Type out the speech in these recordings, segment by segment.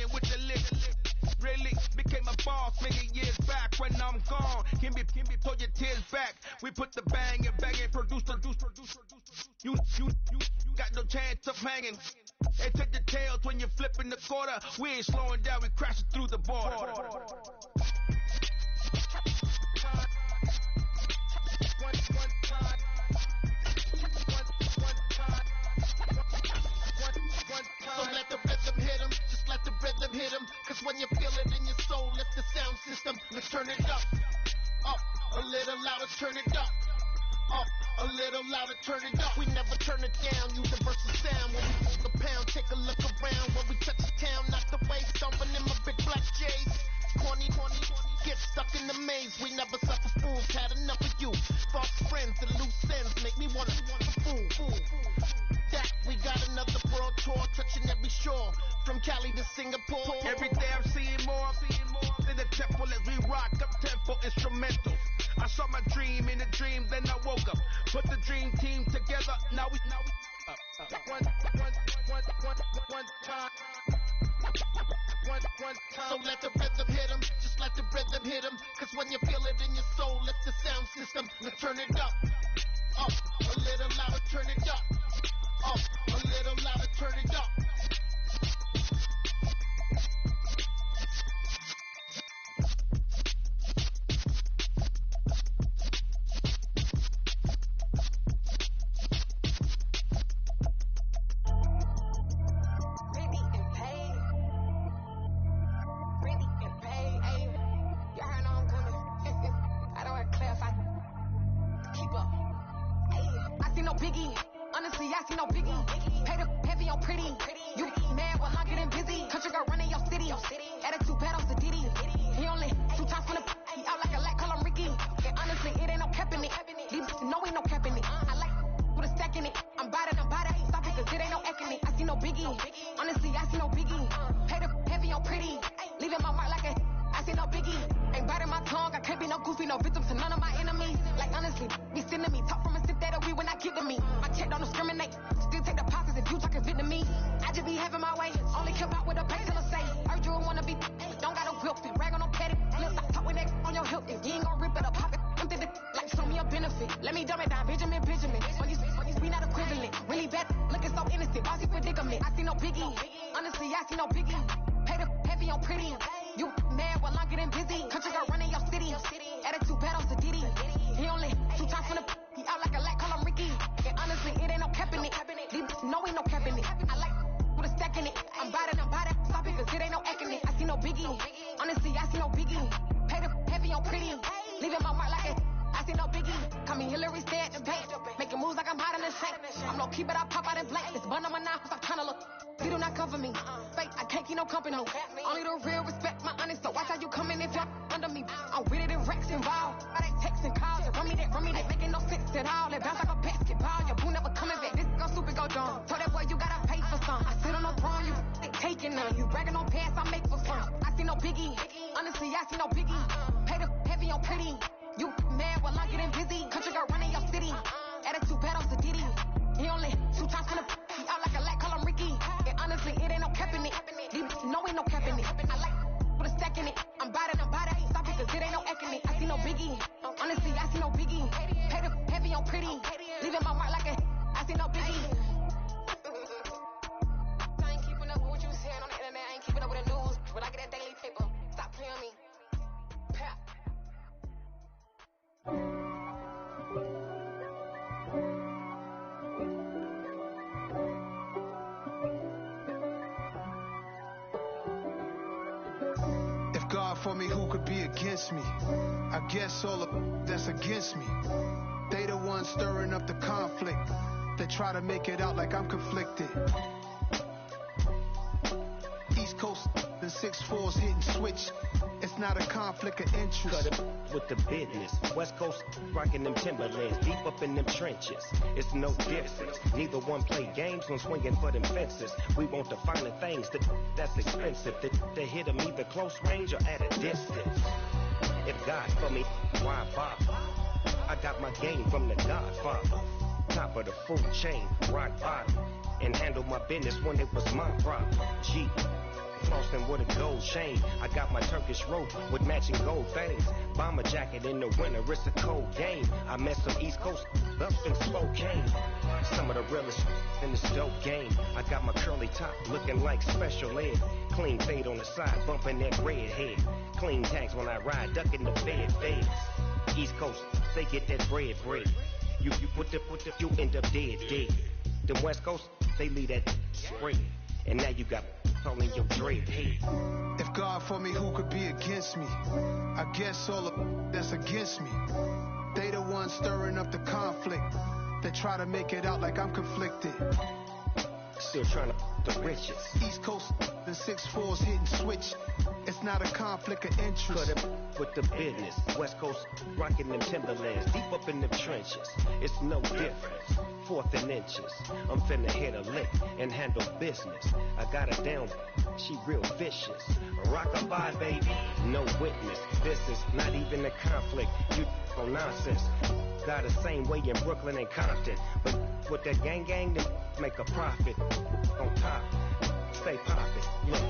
playing with the lick. Really became a boss many years back. When I'm gone, can be pull your tears back. We put the bang and produce. You got no chance of hanging. They take the tails when you're flipping the quarter. We ain't slowing down, we crashing through the border. So let the rhythm hit him, just let the rhythm hit him. Cause when you feel it in your soul, lift the sound system. Let's turn it up, a little louder, turn it up. A little louder, turn it up. We never turn it down, universal sound. When we pull the pound, take a look around. When we touch the town, knock the way, stomping in my big black J's. Corny, get stuck in the maze. We never suffer fools, had enough of you. False friends and loose ends make me wanna fool. That we got another world tour, touching every shore, from Cali to Singapore. Every day I'm seeing more in the temple as we rock up tempo instrumentals. I saw my dream in a dream, then I woke up. Put the dream team together, now we one time. So let the rhythm hit him, just let the rhythm hit him. Cause when you feel it in your soul, lift the sound system. Let's turn it up, a little louder, turn it up, a little louder, turn it up. I see no biggie. Pay the heavy on pretty. You mad when I'm getting busy. Country girl running your city. Attitude bad on Sadidi. He only 2 times from the he out like a lack, call him Ricky. And honestly, it ain't no cap in it. These no ain't no cap in it. I like with a stack in it. I'm about it. Stop it, cause it ain't no acting it. I see no biggie. Honestly, I see no biggie. Pay the heavy on pretty. Leaving my mark like a I see no biggie. Ain't biting my tongue. I can't be no goofy, no victim to none of my enemies. Like honestly, be sending me talk from a sip that we when I get to me. My check don't discriminate. Still take the pauses if you talking Vietnamese. I just be having my way. Only kept out with a pain till I say. Heard you wanna be, don't got no whip. Rag on no petty. Flip, stop talk with that on your hip. If you ain't gon' rip it up, pop it. Empty the like show me a benefit. Let me dumb it down, Benjamin. When you we not equivalent. Really bad, looking so innocent. Bossy predicament. I see no biggie. Honestly, I see no biggie. Pay the heavy on pretty. You mad while I'm getting busy. Country girl running your city. Attitude bad on Sadidi. He only 2 times from the he out like a lack, call him Ricky. And honestly, it ain't no cap in it. No ain't no cap in it. I like with a stack in it. I'm about it. Stop it, cause it ain't no acting it. I see no biggie. Honestly, I see no biggie. Pay the heavy on pretty. Leaving my mark like it. I see no biggie. Call me Hillary, stay at the bank. Making moves like I'm hot in the shank. I'm low key, but I pop out in blank. This bun on my knife, stop trying to look. You do not cover me. Fake, I can't keep no company. Only the real respect my honest. So watch how you coming if y'all under me. I'm with it in Rex involved. I ain't texting calls. Run me that. Making no sense at all. It bounce like a basketball. Your boo never coming back. This go super, go dumb. Tell that boy you gotta pay for some. I sit on no throne, you taking none. You bragging on pants, I make for fun. I see no biggie. Honestly, I see no biggie. Pay the heavy on pretty. You mad while I'm getting busy. Country girl running your city. Attitude bad on Sadidi. He only 2 times from the he out like a lack, call him Ricky. And honestly, it ain't no cap in it. No ain't no cap in it. I like with a stack in it. I'm about it. Stop it, cause it ain't no acting it. I see no biggie. Honestly, I see no biggie. Pay the heavy on pretty. Leaving my mark like a I see no biggie. I ain't keeping up with what you saying on the internet. I ain't keeping up with the news. But I get that daily paper. Stop playing me. Pap. God for me, who could be against me? I guess all of that's against me. They the ones stirring up the conflict. They try to make it out like I'm conflicted. East Coast and 6'4's hitting switch. It's not a conflict of interest. Cut it with the business. West Coast rocking them Timberlands, deep up in them trenches. It's no difference. Neither one play games when swinging for them fences. We want the finer things that's expensive. They hit them either close range or at a distance. If God for me, why bother? I got my game from the Godfather. top of the food chain, rock bottom, and handle my business when it was my problem. G. Flossing with a gold chain. I got my Turkish rope with matching gold things. Bomber jacket in the winter, it's a cold game. I met some East Coast up in Spokane. Some of the realest in this dope game. I got my curly top looking like special ed. Clean fade on the side, bumping that red head. Clean tags when I ride, ducking the feds. East Coast, they get that bread. You you end up dead. The West Coast, they leave that spread. And now you got all in your dread head. If God for me, who could be against me? I guess all of that's against me. They the ones stirring up the conflict. They try to make it out like I'm conflicted. Still trying to the riches. East Coast, the 6'4's hitting switch. It's not a conflict of interest. Cut it with the business. West Coast rocking them Timberlands, deep up in them trenches. It's no difference. Fourth and inches. I'm finna hit a lick and handle business. I got her down, she real vicious. Rockabye, baby, no witness. This is not even a conflict. You on nonsense. Got the same way in Brooklyn and Compton, but with that gang, they make a profit on top. Stay poppin'. Look,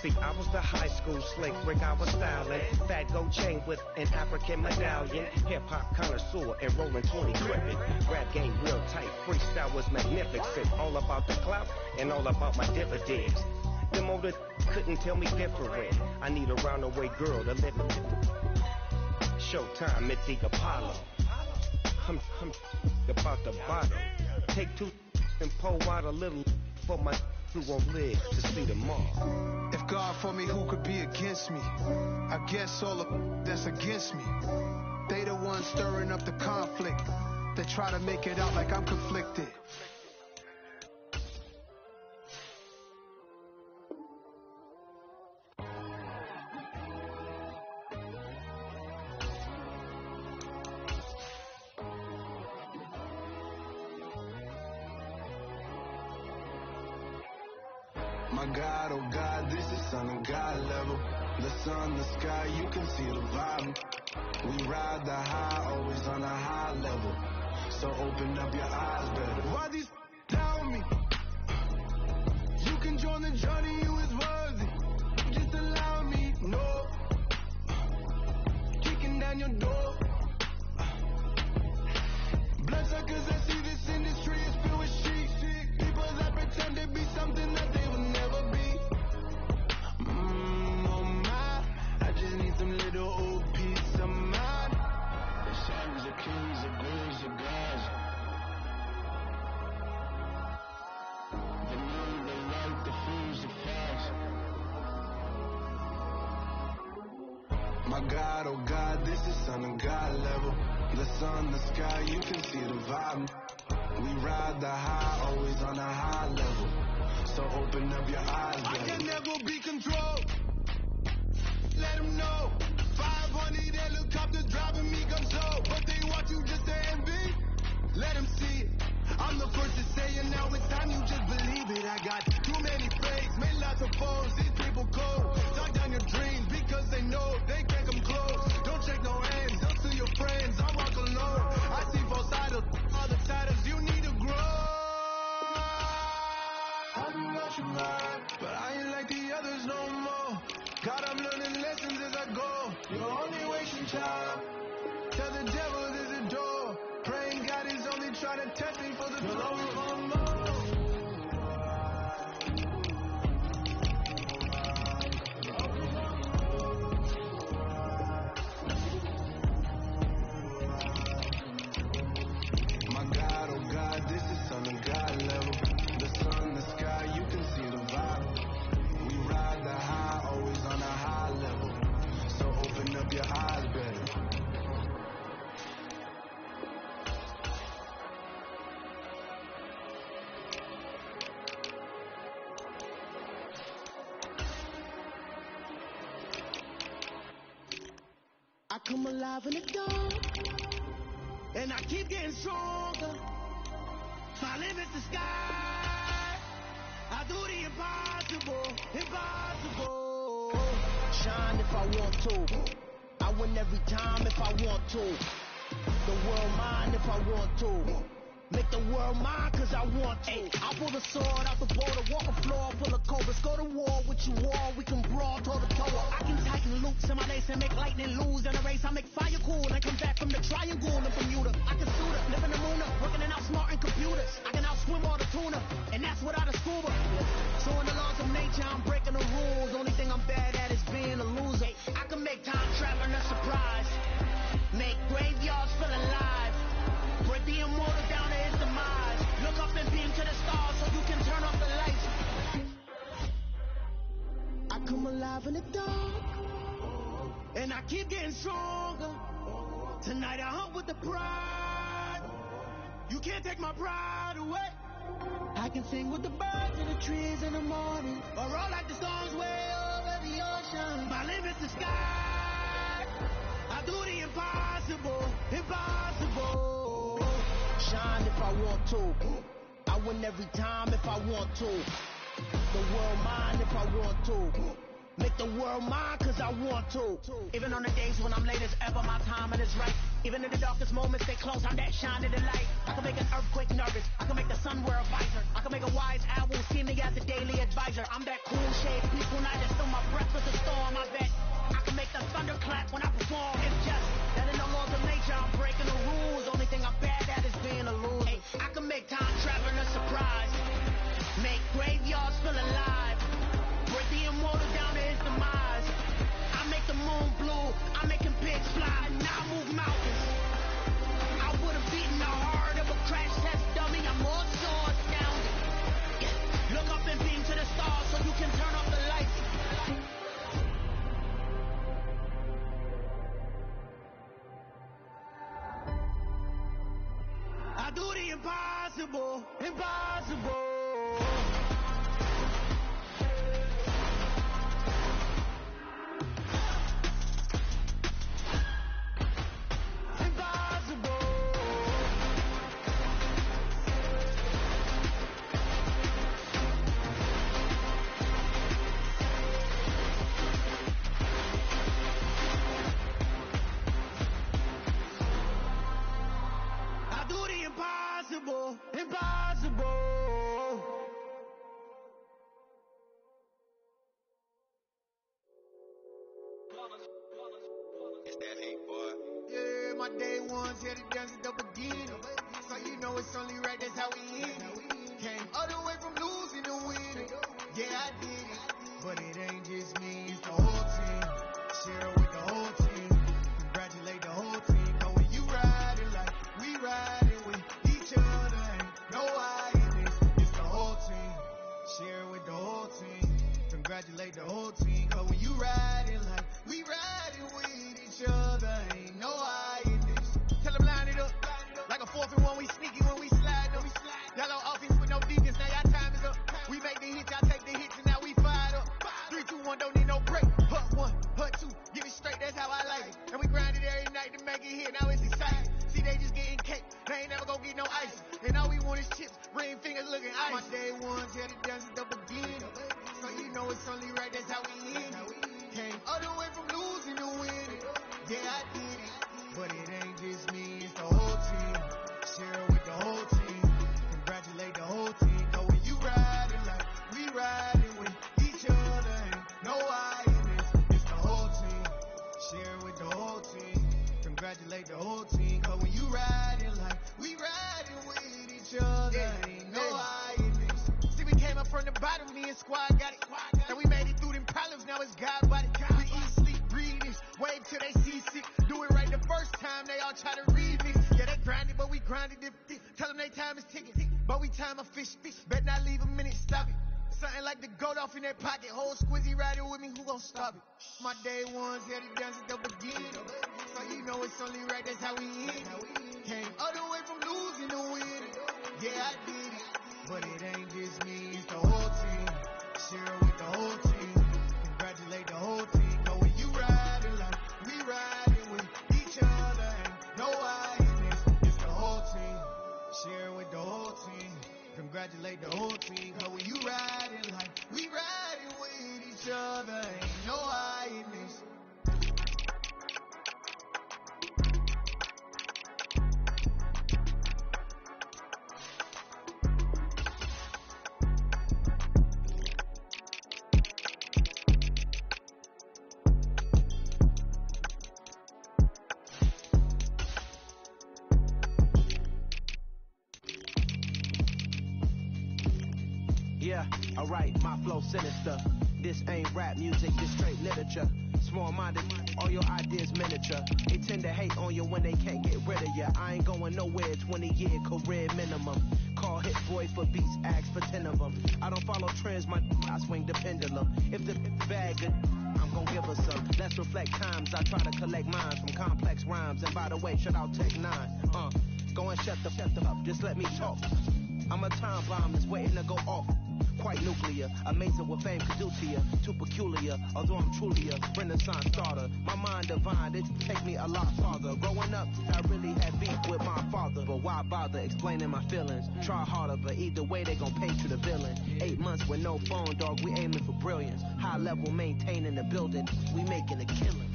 see, I was the high school slick Rick, I was styling. Fat gold chain with an African medallion. Hip-hop connoisseur and rolling 20 crippin'. Rap game real tight, freestyle was magnificent. All about the clout and all about my dividends. Them older couldn't tell me different. I need a roundaway girl to live with. Showtime at the Apollo. I'm about the bottom. Take two and pour out a little for my who won't live to see tomorrow. If God for me, who could be against me? I guess all of that's against me. They the ones stirring up the conflict. They try to make it out like I'm conflicted. My God, oh God, this is Son of God level. The sun, the sky, you can see the vibe. We ride the high, always on a high level. So open up your eyes better. Why these tell me? You can join the journey, you is worthy. Just allow me, no. Kicking down your door. Bloodsuckers, I see this industry is filled with sheep. People that pretend to be something that they will never be. Oh my, I just need some little old peace of mind. The sons of kings, the queens of gods. The moon, the light, the fools, the facts. My God, oh God, this is Son of God level. The sun, the sky, you can see the vibe. We ride the high, always on a high level. So open up your eyes, baby. I can never be controlled. Let them know. 500 helicopters driving me gonzo. But they want you just to envy. Let them see it. I'm the first to say it, now it's time you just believe it. I got too many fakes, made lots of phones. These people cold. Talk down your dreams because they know they can't come close. Don't check no hands, up to your friends. I walk alone. I see both sides of all the titles. You need to grow. I do what you like, but I ain't like the others no more. God, I'm learning lessons as I go. You're only wasting time. Tell the devil there's a door. Praying God is only trying to test me for the glory for more. My God, oh God, this is Son of God level. The sun, the sky, you can see the vibe. We ride the high, always on a high level. So open up your eyes better. I come alive in the dark, and I keep getting stronger. My limit's the sky. I do the impossible, impossible. Shine if I want to. I win every time if I want to. The world mine if I want to. Make the world mine cause I want to. I pull the sword out the border, walk a floor full of cobras. Go to war with you all, we can brawl toe to toe. I can tighten loops in my lace and make lightning lose in a race. I make fire cool and come back from the triangle in Bermuda. I can suit up, live in the moon up, working and outsmarting computers. I can outswim all the tuna, and that's without a scuba. So in the laws of nature, I'm breaking the rules. Only thing I'm bad at is being a loser. I can make time traveling a surprise, make graveyards feel alive, break the immortal down to his demise. Look up and beam to the stars so you can turn off the lights. I come alive in the dark, and I keep getting stronger. Tonight I hunt with the pride. You can't take my pride away. I can sing with the birds and the trees in the morning, or roll like the storms way over the ocean. My limit's the sky. I do the impossible, impossible. Shine if I want to. I win every time if I want to. The world mine if I want to. Make the world mine cause I want to. Even on the days when I'm late as ever, my timing is right. Even in the darkest moments, stay close, I'm that shine of the light. I can make an earthquake nervous, I can make the sun wear a visor. I can make a wise owl see me as a daily advisor. I'm that cool shade, peaceful night, and still my breath with the storm. I bet I can make the thunder clap when I perform. It's just that in the laws of nature, I'm breaking the rules. Only thing I'm bad at is being a loser. Hey, I can make time traveling a surprise, make graveyards feel alive, break the immortal down to his demise. I make the moon blue, I'm making pigs fly, and I move mountains. I would've beaten the heart of a crash test dummy. I'm more so astounded. Yeah. Look up and beam to the stars so you can turn off the lights. I do the impossible, impossible. Impossible, impossible. It's that hate, boy. Yeah, my day ones here to dance at the beginning. So you know it's only right, that's how we end it. Came all the way from losing to winning. Yeah, I did it, but it ain't just me, it's the whole team. Share it with the whole team. Congratulate the whole team. But when you riding like we riding with each other, ain't no I in this, it's the whole team. Share it with the whole team. Congratulate the whole team. But when you riding like we riding with each other, ain't no I in this. Tell them line it up, like a 4th and 1, we sneaky when we slide up. Y'all on offense with no defense, now y'all time is up. We make the hits, y'all take the hits, and now we fired up. 3, 2, 1, don't need no break. Hut 1, hut 2, give it straight, that's how I like it. And we grind it every night to make it hit, now it's exciting. See, they just getting cake, they ain't never gonna get no ice. And all we want is chips, ring fingers looking ice. My day ones here to dance at the beginning. So you know it's only right, that's how we end it. Came all the way from losing to winning. Yeah, I did it, but it ain't just me, it's the whole team. Share it with the whole team. Congratulate the whole team. Know when you riding like we riding with each other, ain't no I in this, it's the whole team. Share it with the whole team. Congratulate the whole team. Cause when you riding like we riding with each other, ain't no I in this. See, we came up from the bottom, me and squad got it. And we made it through them problems, now it's God body. We eat, sleep, breathe this, wave till they see sick. Do it right the first time, they all try to read me. Yeah, they grinded, but we grinded it. Tell them they time is ticking, but we time a fish. Bet not leave a minute, stop it. Something like the goat off in that pocket. Whole squizzy riding with me, who gon' stop it? My day ones here to dance at the beginning. So you know it's only right, that's how we end it. Came all the way from losing to winning. Yeah, I did it, but it ain't just me, it's the whole team. Share it with the whole team. Congratulate the whole team. But when you riding like we riding with each other, ain't no I in this, it's the whole team. Share it with the whole team. Congratulate the whole team. But when you riding like we riding with each other, ain't no I in this. Yeah, alright, my flow sinister. This ain't rap music, this straight literature. Small-minded, all your ideas miniature. They tend to hate on you when they can't get rid of you. I ain't going nowhere, 20-year career minimum. Call Hit Boy for beats, ask for 10 of them. I don't follow trends, I swing the pendulum. If the bag good, I'm gon' give her some. Let's reflect times, I try to collect minds from complex rhymes. And by the way, shout out Tech 9. Go and shut the up, just let me talk. I'm a time bomb that's waiting to go off. Quite nuclear, amazing what fame could do to you. Too peculiar, although I'm truly a Renaissance starter. My mind divine, it take me a lot farther. Growing up, I really had beef with my father. But why bother explaining my feelings? Try harder, but either way they gon' paint you the villain. 8 months with no phone, dog, we aiming for brilliance. High level maintaining the building, we making a killing.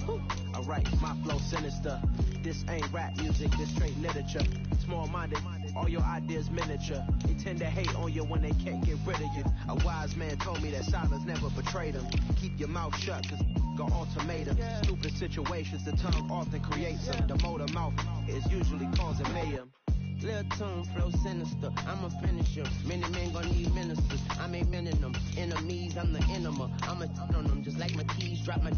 Alright, my flow sinister. This ain't rap music, this straight literature. Small-minded, all your ideas miniature. They tend to hate on you when they can't get rid of you. A wise man told me that silence never betrayed him. Keep your mouth shut, cause got ultimatum. Stupid situations, the tongue often creates them. The motor mouth is usually causing mayhem. Lil' tune, flow sinister, I'm a finisher. Many men gon' need ministers, I'm a men in them. Enemies, I'm the enema. I'm a on them, just like my keys, drop my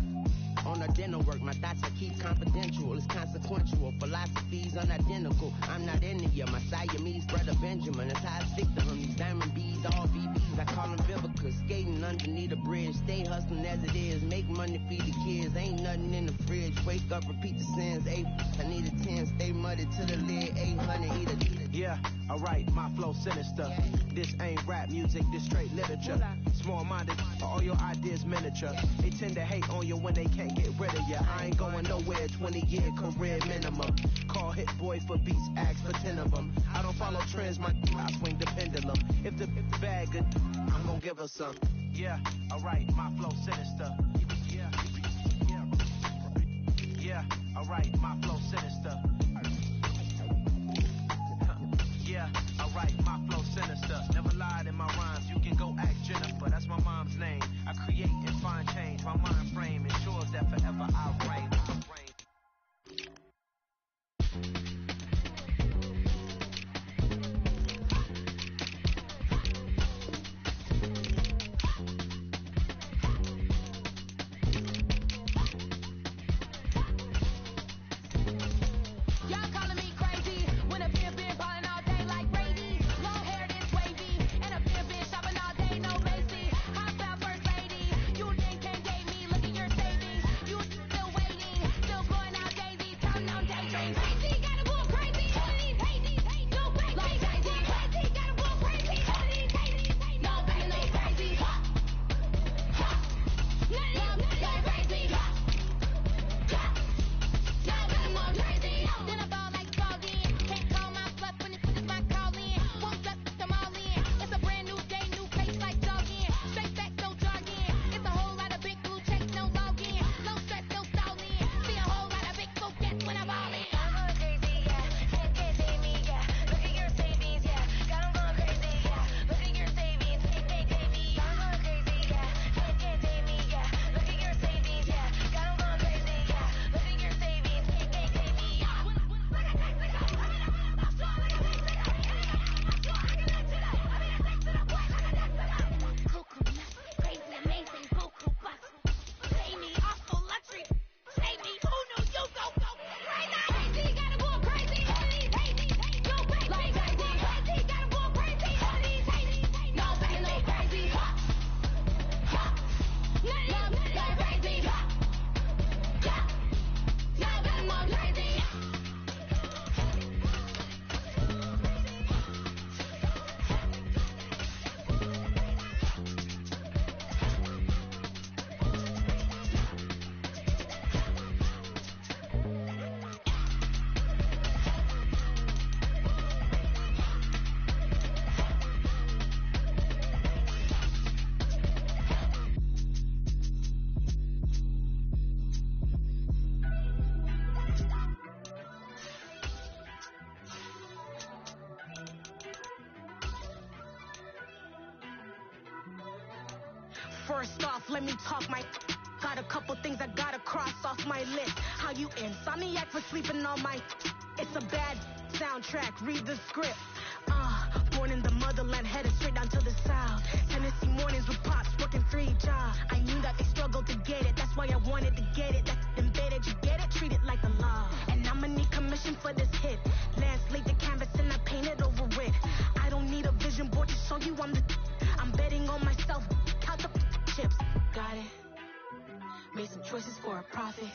on the dinner work. My thoughts I keep confidential, it's consequential. Philosophies unidentical, I'm not in the year. My Siamese brother Benjamin, that's how I stick to him. These diamond bees, all BBs, I call them Vivica. Skating underneath a bridge, stay hustling as it is. Make money, feed the kids, ain't nothing in the fridge. Wake up, repeat the sins, 8, I need a 10, stay muddy to the lid, 800, eat a. Yeah, alright, my flow sinister. This ain't rap music, this straight literature. Small-minded, all your ideas miniature. They tend to hate on you when they can't get rid of you. I ain't going nowhere, 20-year career minimum. Call Hit Boy for beats, ask for 10 of them. I don't follow trends, I swing the pendulum. If the bag good, I'm gon' give her some. Yeah, alright, my flow sinister. Yeah, alright, my flow sinister. Yeah, alright, my flow sinister. Never lied in my rhymes, you can go ask Jennifer, that's my mom's name. I create and find change, my mind frame ensures that forever I reign. First off, let me talk my. Got a couple things I gotta cross off my list. How you insomniac for sleeping on my. It's a bad soundtrack, read the script. Born in the mother. motherland, headed straight down to the south. Tennessee mornings with pops, working 3 jobs. I knew that they struggled to get it, that's why I wanted to get it. That's embedded, you get it, treat it like the law. And I'ma need commission for this hit. Last laid the canvas and I painted over it. I don't need a vision board to show you I'm betting on myself, count the chips. Got it. Made some choices for a profit.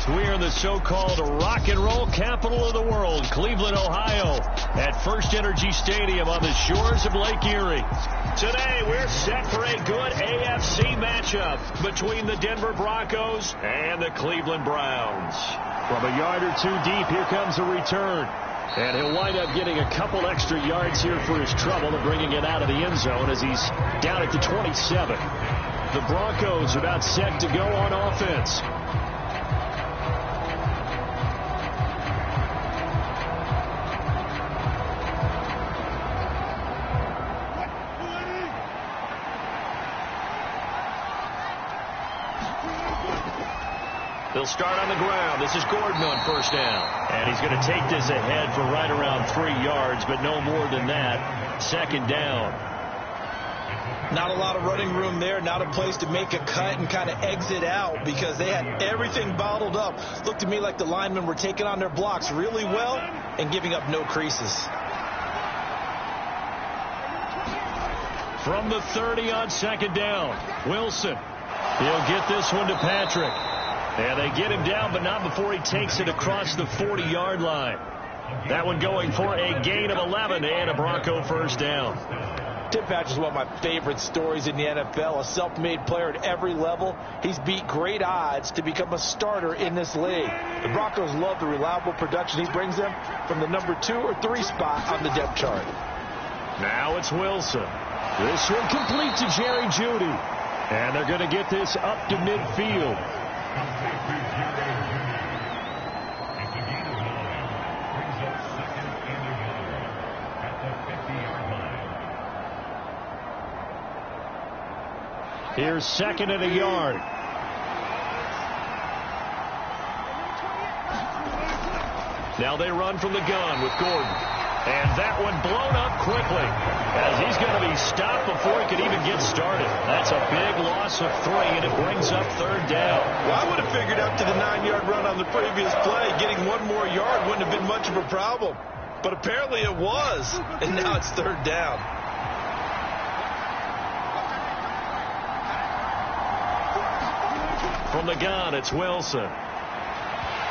We're in the so-called rock and roll capital of the world, Cleveland, Ohio, at First Energy Stadium on the shores of Lake Erie. Today, we're set for a good AFC matchup between the Denver Broncos and the Cleveland Browns. From a yard or two deep, here comes a return. And he'll wind up getting a couple extra yards here for his trouble and bringing it out of the end zone as he's down at the 27. The Broncos about set to go on offense. They'll start on the ground. This is Gordon on first down. And he's going to take this ahead for right around 3 yards, but no more than that. Second down. Not a lot of running room there, not a place to make a cut and kind of exit out because they had everything bottled up. Looked to me like the linemen were taking on their blocks really well and giving up no creases. From the 30 on second down, Wilson. He'll get this one to Patrick. And they get him down, but not before he takes it across the 40-yard line. That one going for a gain of 11 and a Bronco first down. Tim Patrick is one of my favorite stories in the NFL, a self-made player at every level. He's beat great odds to become a starter in this league. The Broncos love the reliable production he brings them from the number 2 or 3 spot on the depth chart. Now it's Wilson. This one complete to Jerry Jeudy. And they're going to get this up to midfield. Here's second and a yard. Now they run from the gun with Gordon. And that one blown up quickly as he's going to be stopped before he could even get started. That's a big loss of 3, and it brings up third down. Well, I would have figured up to the 9-yard run on the previous play. Getting 1 more yard wouldn't have been much of a problem. But apparently it was, and now it's third down. From the gun, it's Wilson.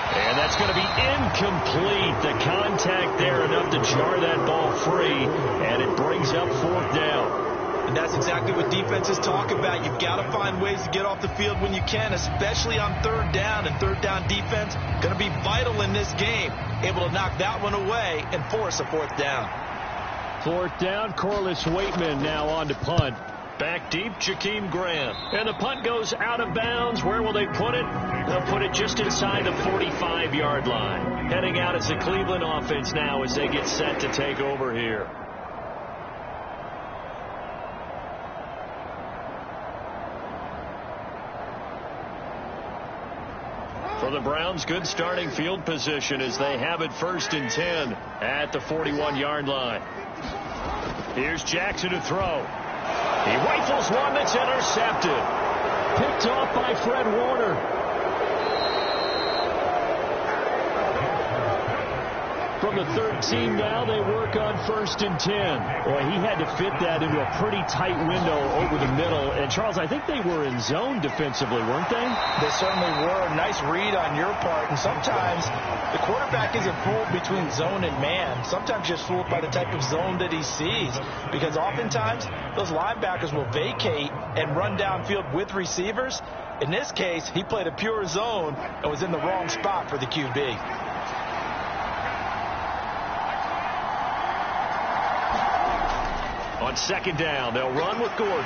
And that's going to be incomplete. The contact there enough to jar that ball free, and it brings up fourth down. And that's exactly what defenses talk about. You've got to find ways to get off the field when you can, especially on third down. And third down defense going to be vital in this game. Able to knock that one away and force a fourth down. Fourth down, Corliss Waitman now on to punt. Back deep, Jakeem Graham. And the punt goes out of bounds. Where will they put it? They'll put it just inside the 45-yard line. Heading out as the Cleveland offense now as they get set to take over here. For the Browns, good starting field position as they have it 1st and 10 at the 41-yard line. Here's Jackson to throw. He rifles one that's intercepted. Picked off by Fred Warner. From the 13 now, they work on 1st and 10. Boy, he had to fit that into a pretty tight window over the middle. And, Charles, I think they were in zone defensively, weren't they? They certainly were. Nice read on your part. And sometimes the quarterback isn't fooled between zone and man. Sometimes just fooled by the type of zone that he sees. Because oftentimes, those linebackers will vacate and run downfield with receivers. In this case, he played a pure zone and was in the wrong spot for the QB. On second down, they'll run with Gordon.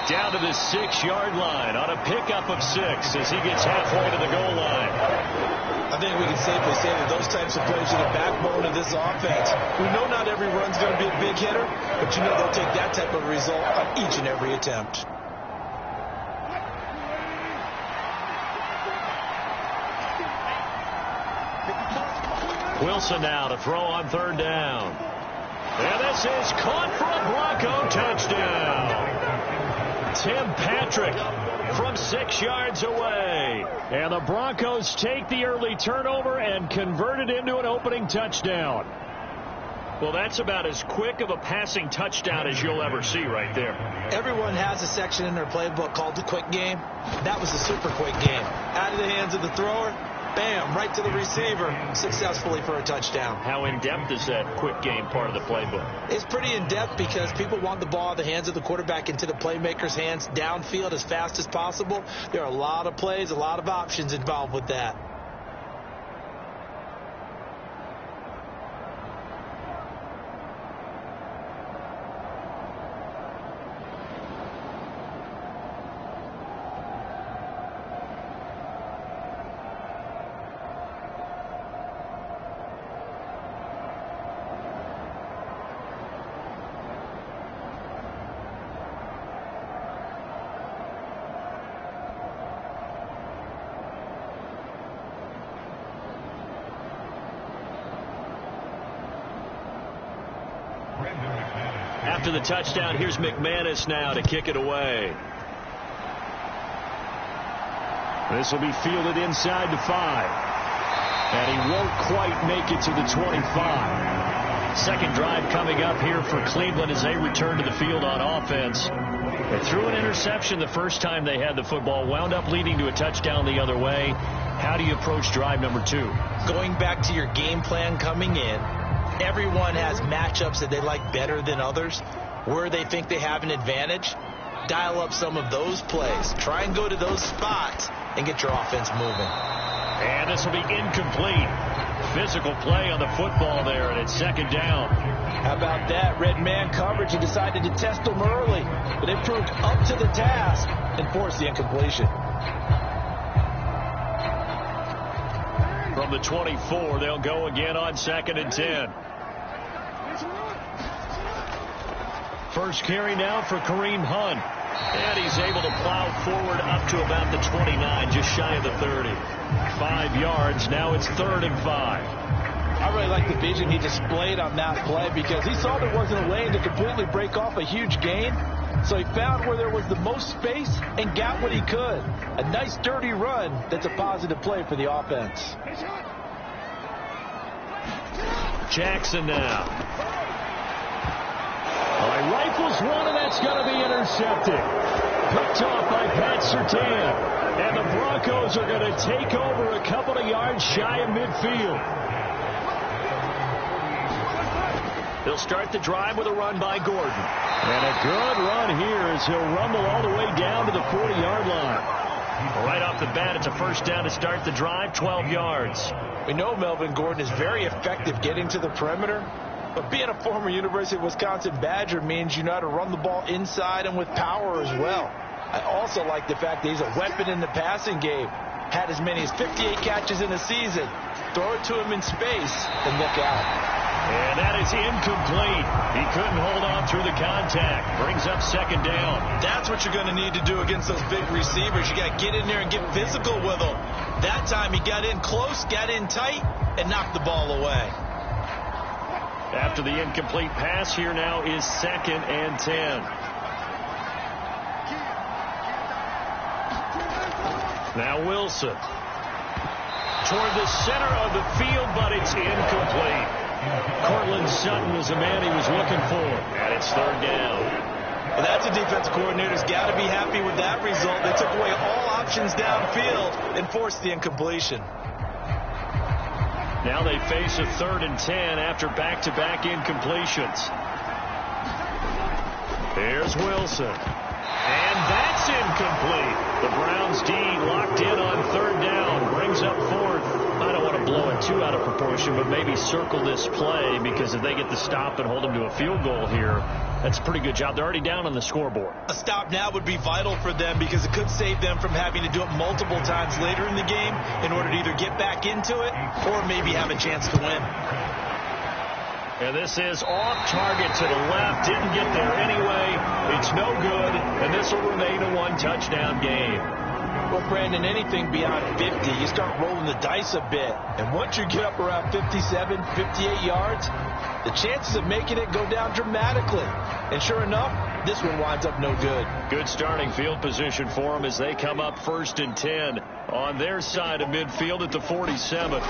Down to the 6-yard line on a pickup of 6 as he gets halfway to the goal line. I think we can safely say that those types of plays are the backbone of this offense. We know not every run's going to be a big hitter, but you know they'll take that type of result on each and every attempt. Wilson now to throw on third down. And this is caught for a Bronco touchdown. Tim Patrick from 6 yards away. And the Broncos take the early turnover and convert it into an opening touchdown. Well, that's about as quick of a passing touchdown as you'll ever see right there. Everyone has a section in their playbook called the quick game. That was the super quick game. Out of the hands of the thrower, bam, right to the receiver, successfully for a touchdown. How in-depth is that quick game part of the playbook? It's pretty in-depth because people want the ball in the hands of the quarterback into the playmaker's hands downfield as fast as possible. There are a lot of plays, a lot of options involved with that. After the touchdown, here's McManus now to kick it away. This will be fielded inside the 5. And he won't quite make it to the 25. Second drive coming up here for Cleveland as they return to the field on offense. They threw an interception the first time they had the football, wound up leading to a touchdown the other way. How do you approach drive number 2? Going back to your game plan coming in, everyone has matchups that they like better than others, where they think they have an advantage. Dial up some of those plays. Try and go to those spots and get your offense moving. And this will be incomplete. Physical play on the football there, and it's second down. How about that? Red man coverage and decided to test them early, but they proved up to the task and forced the incompletion. From the 24, they'll go again on 2nd and 10. First carry now for Kareem Hunt. And he's able to plow forward up to about the 29, just shy of the 30. 5 yards. Now it's 3rd and 5. I really like the vision he displayed on that play because he saw there wasn't a lane to completely break off a huge gain. So he found where there was the most space and got what he could. A nice dirty run that's a positive play for the offense. Jackson now. He rifles one, and that's going to be intercepted. Picked off by Pat Surtain. And the Broncos are going to take over a couple of yards shy of midfield. They'll start the drive with a run by Gordon. And a good run here as he'll rumble all the way down to the 40-yard line. Right off the bat, it's a first down to start the drive, 12 yards. We know Melvin Gordon is very effective getting to the perimeter. But being a former University of Wisconsin Badger means you know how to run the ball inside and with power as well. I also like the fact that he's a weapon in the passing game. Had as many as 58 catches in a season. Throw it to him in space and look out. And that is incomplete. He couldn't hold on through the contact. Brings up second down. That's what you're going to need to do against those big receivers. You got to get in there and get physical with them. That time he got in close, got in tight, and knocked the ball away. After the incomplete pass, here now is 2nd and 10. Now Wilson. Toward the center of the field, but it's incomplete. Cortland Sutton was the man he was looking for. And it's 3rd down. Well, that's a defense coordinator's got to be happy with that result. They took away all options downfield and forced the incompletion. Now they face a 3rd and 10 after back-to-back incompletions. Here's Wilson. And that's incomplete. The Browns D locked in on 3rd down. Brings up 4th. I don't want to blow it too out of proportion, but maybe circle this play because if they get the stop and hold them to a field goal here, that's a pretty good job. They're already down on the scoreboard. A stop now would be vital for them because it could save them from having to do it multiple times later in the game in order to either get back into it or maybe have a chance to win. And this is off target to the left. Didn't get there anyway. It's no good, and this will remain a 1-touchdown game. Well, Brandon, anything beyond 50, you start rolling the dice a bit. And once you get up around 57, 58 yards, the chances of making it go down dramatically. And sure enough, this one winds up no good. Good starting field position for them as they come up 1st and 10 on their side of midfield at the 47.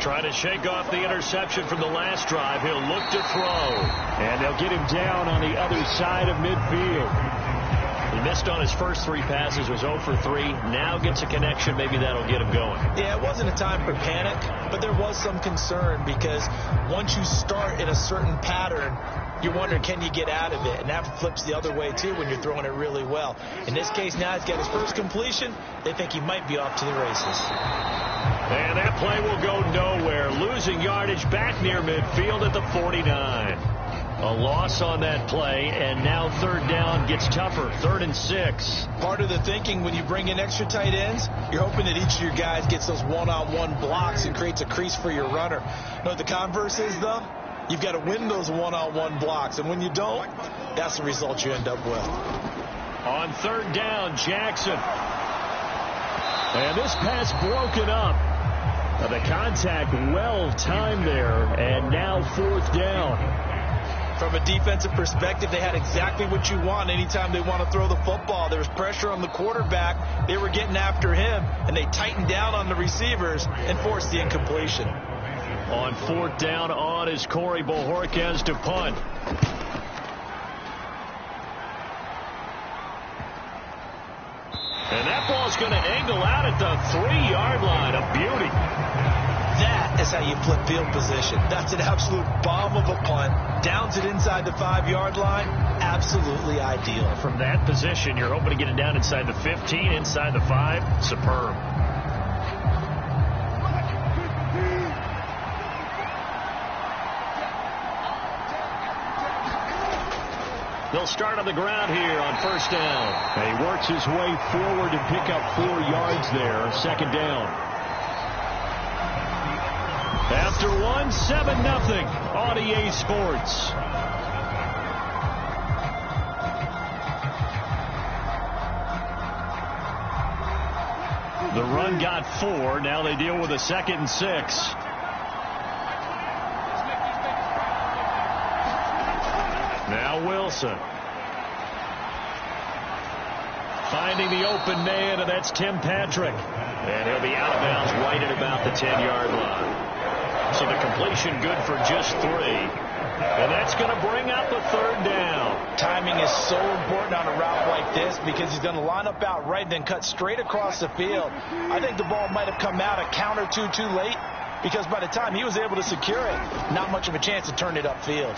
Trying to shake off the interception from the last drive. He'll look to throw. And they'll get him down on the other side of midfield. He missed on his first 3 passes, was 0 for 3. Now gets a connection. Maybe that'll get him going. Yeah, it wasn't a time for panic, but there was some concern because once you start in a certain pattern, you're wondering, can you get out of it? And that flips the other way, too, when you're throwing it really well. In this case, now he's got his first completion. They think he might be off to the races. And that play will go nowhere. Losing yardage back near midfield at the 49. A loss on that play, and now 3rd down gets tougher. 3rd and 6. Part of the thinking when you bring in extra tight ends, you're hoping that each of your guys gets those one-on-one blocks and creates a crease for your runner. You know what the converse is, though? You've got to win those one-on-one blocks, and when you don't, that's the result you end up with. On 3rd down, Jackson. And this pass broken up. The contact well timed there, and now 4th down. From a defensive perspective, they had exactly what you want anytime they want to throw the football. There was pressure on the quarterback. They were getting after him, and they tightened down on the receivers and forced the incompletion. On 4th down on is Corey Bojorquez to punt. And that ball's going to angle out at the 3-yard line. A beauty. That is how you flip field position. That's an absolute bomb of a punt. Downs it inside the 5-yard line. Absolutely ideal. From that position, you're hoping to get it down inside the 15, inside the 5. Superb. They'll start on the ground here on 1st down. And he works his way forward to pick up 4 yards there. 2nd down. After 1, 7-0 on EA Sports. The run got 4. Now they deal with a 2nd and 6. Now Wilson. Finding the open man, and that's Tim Patrick. And he'll be out of bounds right at about the 10-yard line. So the completion good for just 3. And that's going to bring up a 3rd down. Timing is so important on a route like this because he's going to line up out right, then cut straight across the field. I think the ball might have come out a count or two too late because by the time he was able to secure it, not much of a chance to turn it upfield.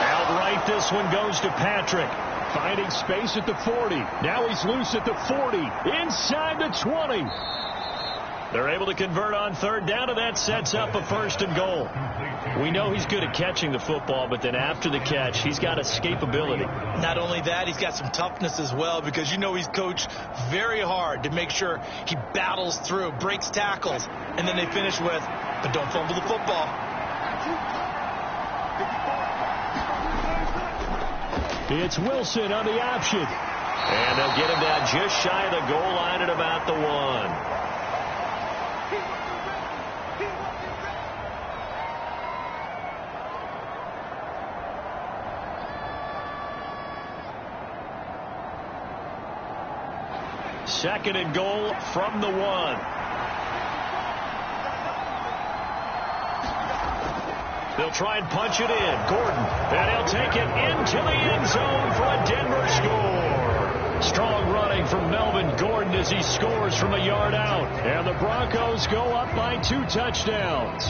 Outright, this one goes to Patrick. Finding space at the 40. Now he's loose at the 40. Inside the 20. They're able to convert on 3rd down, and that sets up a 1st and goal. We know he's good at catching the football, but then after the catch, he's got escapability. Not only that, he's got some toughness as well because you know he's coached very hard to make sure he battles through, breaks tackles, and then they finish with, but don't fumble the football. It's Wilson on the option. And they'll get him down just shy of the goal line at about the 1. Second and goal from the 1. They'll try and punch it in. Gordon. And he'll take it into the end zone for a Denver score. Strong running from Melvin Gordon as he scores from a yard out. And the Broncos go up by 2 touchdowns.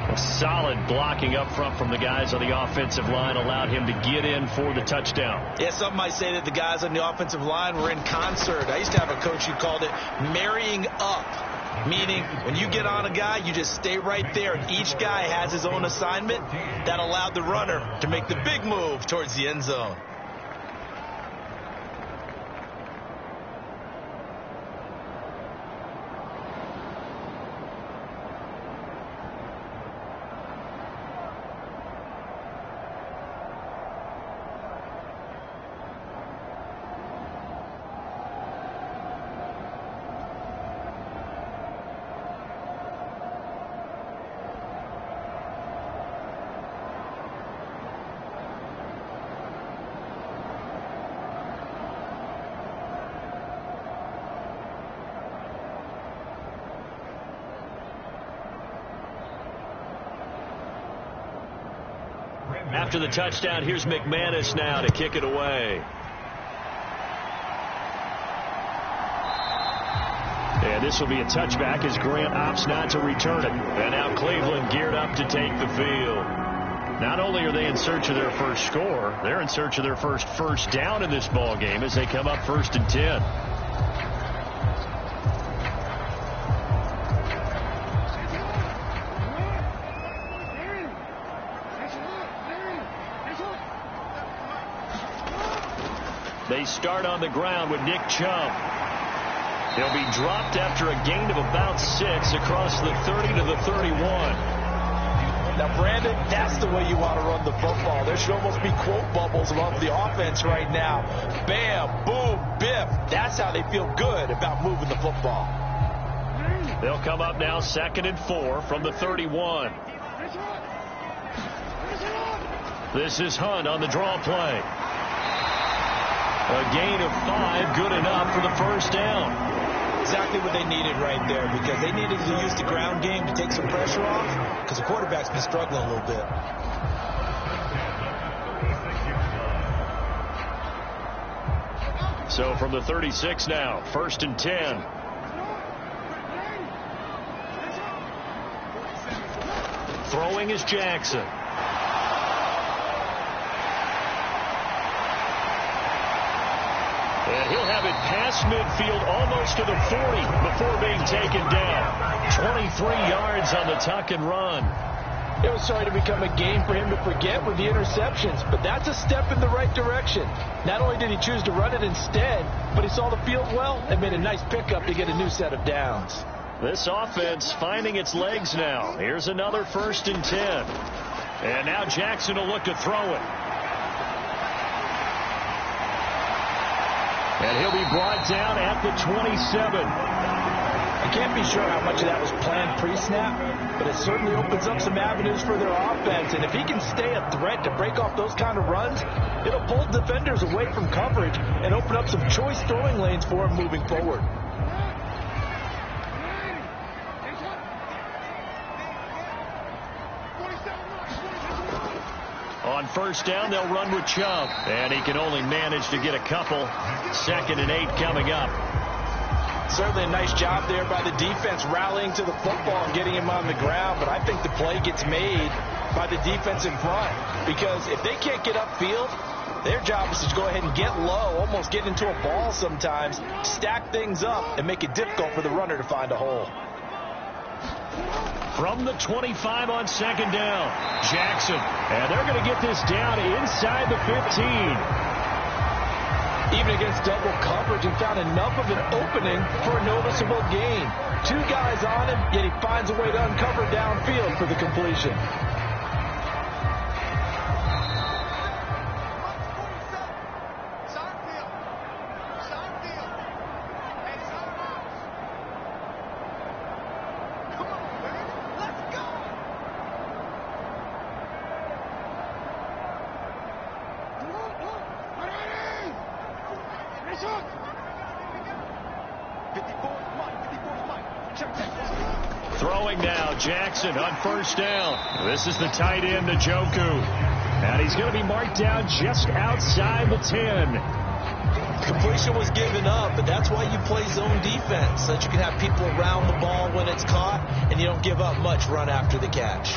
A solid blocking up front from the guys on the offensive line allowed him to get in for the touchdown. Yeah, some might say that the guys on the offensive line were in concert. I used to have a coach who called it marrying up, meaning when you get on a guy, you just stay right there, and each guy has his own assignment. That allowed the runner to make the big move towards the end zone. After the touchdown, here's McManus now to kick it away. And this will be a touchback as Grant opts not to return it. And now Cleveland geared up to take the field. Not only are they in search of their first score, they're in search of their first down in this ball game as they come up 1st and 10. They start on the ground with Nick Chubb. He'll be dropped after a gain of about 6 across the 30 to the 31. Now, Brandon, that's the way you want to run the football. There should almost be quote bubbles above the offense right now. Bam, boom, biff. That's how they feel good about moving the football. They'll come up now 2nd and 4 from the 31. This is Hunt on the draw play. A gain of 5, good enough for the first down. Exactly what they needed right there, because they needed to use the ground game to take some pressure off, because the quarterback's been struggling a little bit. So from the 36 now, 1st and 10. Throwing is Jackson. And he'll have it past midfield almost to the 40 before being taken down. 23 yards on the tuck and run. It was starting to become a game for him to forget with the interceptions, but that's a step in the right direction. Not only did he choose to run it instead, but he saw the field well and made a nice pickup to get a new set of downs. This offense finding its legs now. Here's another 1st and 10. And now Jackson will look to throw it. And he'll be brought down at the 27. I can't be sure how much of that was planned pre-snap, but it certainly opens up some avenues for their offense. And if he can stay a threat to break off those kind of runs, it'll pull defenders away from coverage and open up some choice throwing lanes for him moving forward. On 1st down, they'll run with Chubb. And he can only manage to get a couple. 2nd and 8 coming up. Certainly a nice job there by the defense rallying to the football and getting him on the ground. But I think the play gets made by the defense in front. Because if they can't get upfield, their job is to go ahead and get low, almost get into a ball sometimes, stack things up, and make it difficult for the runner to find a hole. From the 25 on 2nd down, Jackson. And they're going to get this down inside the 15. Even against double coverage, he found enough of an opening for a noticeable gain. 2 guys on him, yet he finds a way to uncover downfield for the completion. Throwing now, Jackson on 1st down. This is the tight end, Njoku. And he's going to be marked down just outside the 10. Completion was given up, but that's why you play zone defense, so that you can have people around the ball when it's caught, and you don't give up much run after the catch.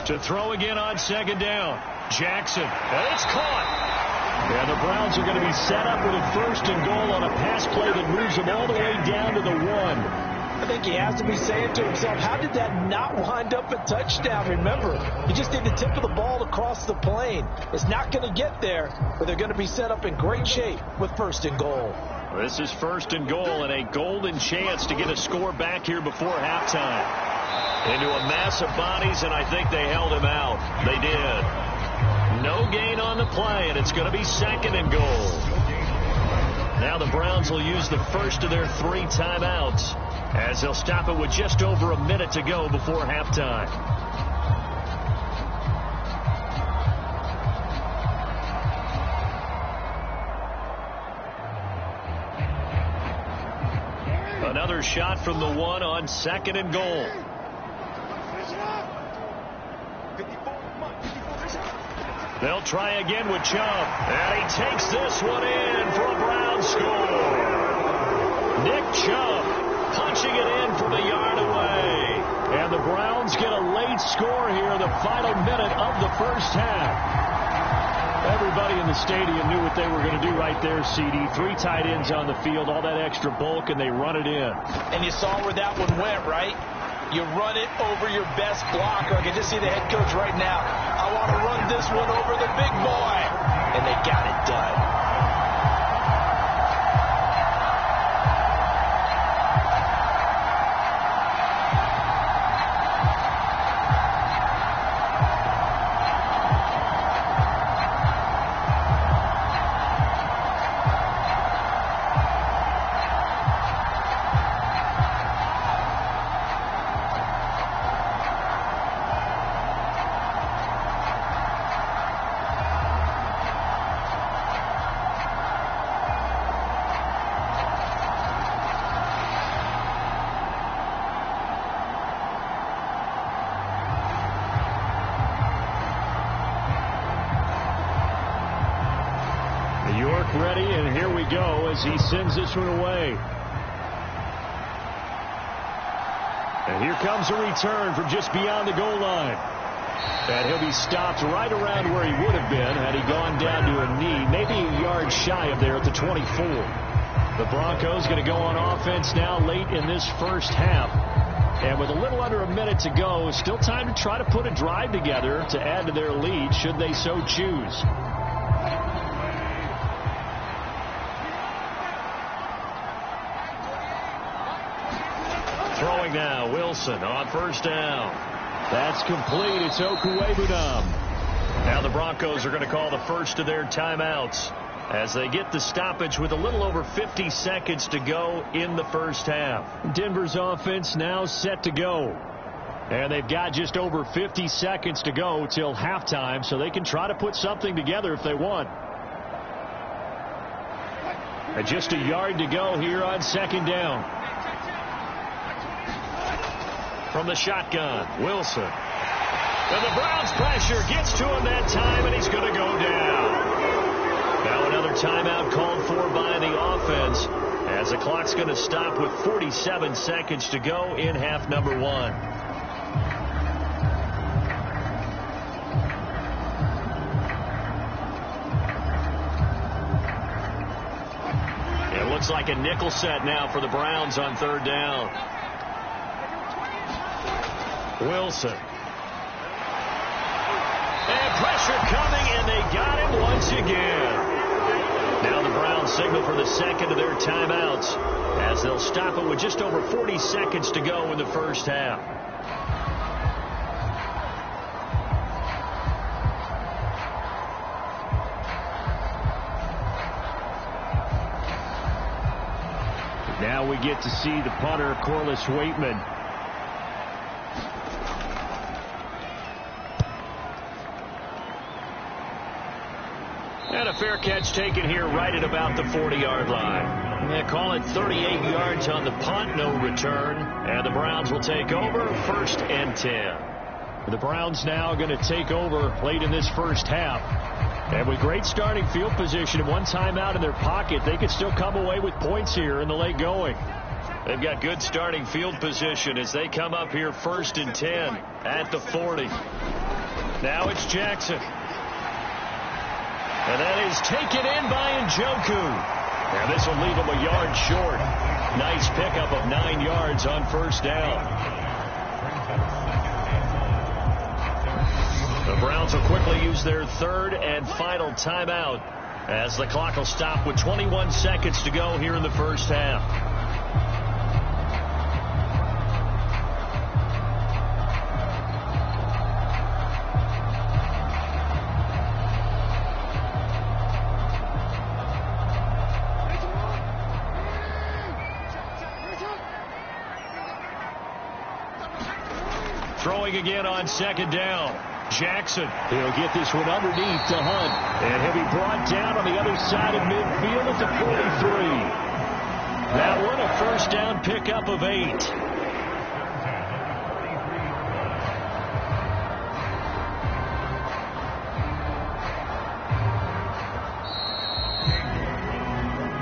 To throw again on 2nd down, Jackson. And it's caught. And the Browns are going to be set up with a 1st and goal on a pass play that moves them all the way down to the 1. I think he has to be saying to himself, how did that not wind up a touchdown? Remember, you just need the tip of the ball across the plane. It's not going to get there, but they're going to be set up in great shape with 1st and goal. This is 1st and goal and a golden chance to get a score back here before halftime. Into a mass of bodies, and I think they held him out. They did. No gain on the play, and it's going to be 2nd and goal. Now the Browns will use the first of their 3 timeouts, as they'll stop it with just over a minute to go before halftime. Another shot from the 1 on 2nd and goal. They'll try again with Chubb. And he takes this one in for a Brown score. Nick Chubb punching it in from a yard away. And the Browns get a late score here in the final minute of the first half. Everybody in the stadium knew what they were going to do right there, CD. 3 tight ends on the field, all that extra bulk, and they run it in. And you saw where that one went, right? You run it over your best blocker. I can just see the head coach right now. I want to run this one over the big boy. And they got it done. Ready, and here we go as he sends this one away. And here comes a return from just beyond the goal line. And he'll be stopped right around where he would have been had he gone down to a knee, maybe a yard shy of there at the 24. The Broncos going to go on offense now late in this first half. And with a little under a minute to go, still time to try to put a drive together to add to their lead should they so choose. Throwing now, Wilson on first down. That's complete. It's Okuwebunam. Now the Broncos are going to call the first of their timeouts as they get the stoppage with a little over 50 seconds to go in the first half. Denver's offense now set to go. And they've got just over 50 seconds to go till halftime, so they can try to put something together if they want. And just a yard to go here on second down. From the shotgun, Wilson. And the Browns pressure gets to him that time, and he's going to go down. Now another timeout called for by the offense as the clock's going to stop with 47 seconds to go in half number 1. It looks like a nickel set now for the Browns on third down. Wilson. And pressure coming, and they got him once again. Now the Browns signal for the second of their timeouts as they'll stop it with just over 40 seconds to go in the first half. Now we get to see the punter, Corliss Waitman. And a fair catch taken here right at about the 40-yard line. They call it 38 yards on the punt, no return. And the Browns will take over, 1st and 10. The Browns now going to take over late in this first half. And with great starting field position and one timeout in their pocket, they could still come away with points here in the late going. They've got good starting field position as they come up here 1st and 10 at the 40. Now it's Jackson. And that is taken in by Njoku. And this will leave him a yard short. Nice pickup of 9 yards on first down. The Browns will quickly use their third and final timeout as the clock will stop with 21 seconds to go here in the first half. Throwing again on second down. Jackson. He'll get this one underneath to Hunt. And he'll be brought down on the other side of midfield at the 43. That one a first down pickup of 8.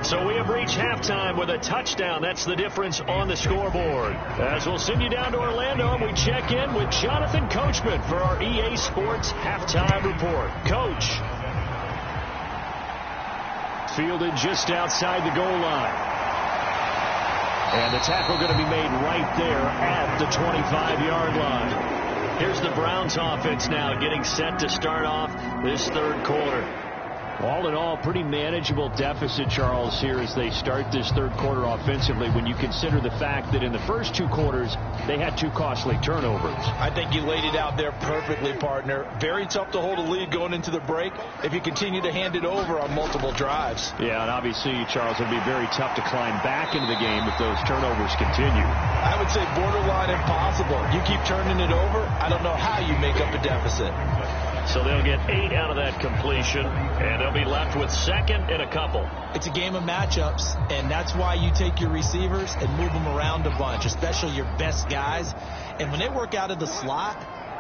So we have reached halftime with a touchdown. That's the difference on the scoreboard. As we'll send you down to Orlando, and we check in with Jonathan Coachman for our EA Sports Halftime Report. Coach. Fielded just outside the goal line. And the tackle going to be made right there at the 25-yard line. Here's the Browns offense now getting set to start off this third quarter. All in all, pretty manageable deficit, Charles, here as they start this third quarter offensively when you consider the fact that in the first 2 quarters, they had 2 costly turnovers. I think you laid it out there perfectly, partner. Very tough to hold a lead going into the break if you continue to hand it over on multiple drives. Yeah, and obviously, Charles, it would be very tough to climb back into the game if those turnovers continue. I would say borderline impossible. You keep turning it over, I don't know how you make up a deficit. So they'll get 8 out of that completion, and they'll be left with second and a couple. It's a game of matchups, and that's why you take your receivers and move them around a bunch, especially your best guys. And when they work out of the slot,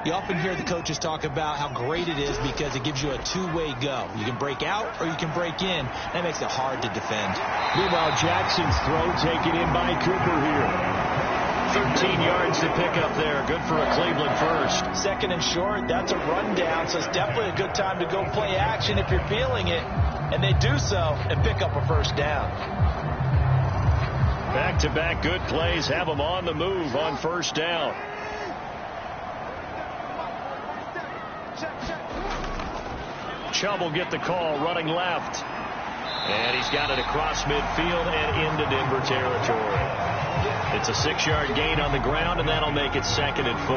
you often hear the coaches talk about how great it is because it gives you a two-way go. You can break out or you can break in. That makes it hard to defend. Meanwhile, Jackson's throw taken in by Cooper here. 13 yards to pick up there. Good for a Cleveland first. Second and short, that's a rundown, so it's definitely a good time to go play action if you're feeling it. And they do so and pick up a first down. Back-to-back good plays have them on the move on first down. Chubb will get the call running left. And he's got it across midfield and into Denver territory. It's a 6-yard gain on the ground, and that'll make it second and 4.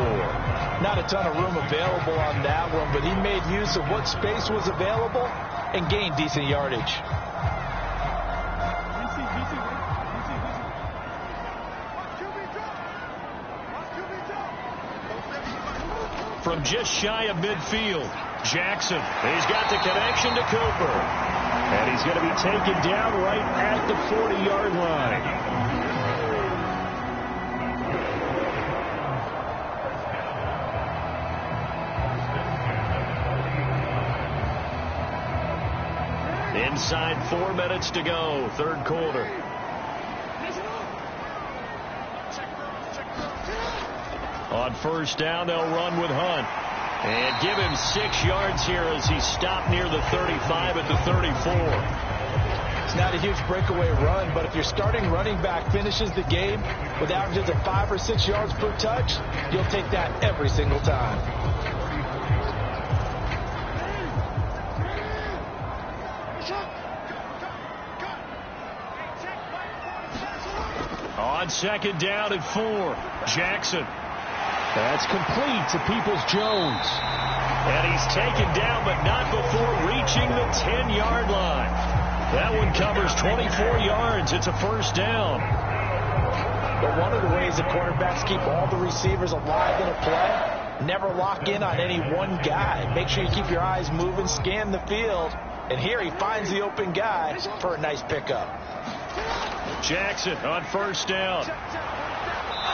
Not a ton of room available on that one, but he made use of what space was available and gained decent yardage. From just shy of midfield, Jackson. He's got the connection to Cooper. And he's going to be taken down right at the 40-yard line. Inside 4 minutes to go, third quarter. On first down, they'll run with Hunt. And give him 6 yards here as he stopped near the 35 at the 34. It's not a huge breakaway run, but if your starting running back finishes the game with averages of 5 or 6 yards per touch, you'll take that every single time. On second down at 4, Jackson. That's complete to Peoples-Jones. And he's taken down, but not before reaching the 10-yard line. That one covers 24 yards. It's a first down. But one of the ways the quarterbacks keep all the receivers alive in a play, never lock in on any one guy. Make sure you keep your eyes moving, scan the field. And here he finds the open guy for a nice pickup. Jackson on first down.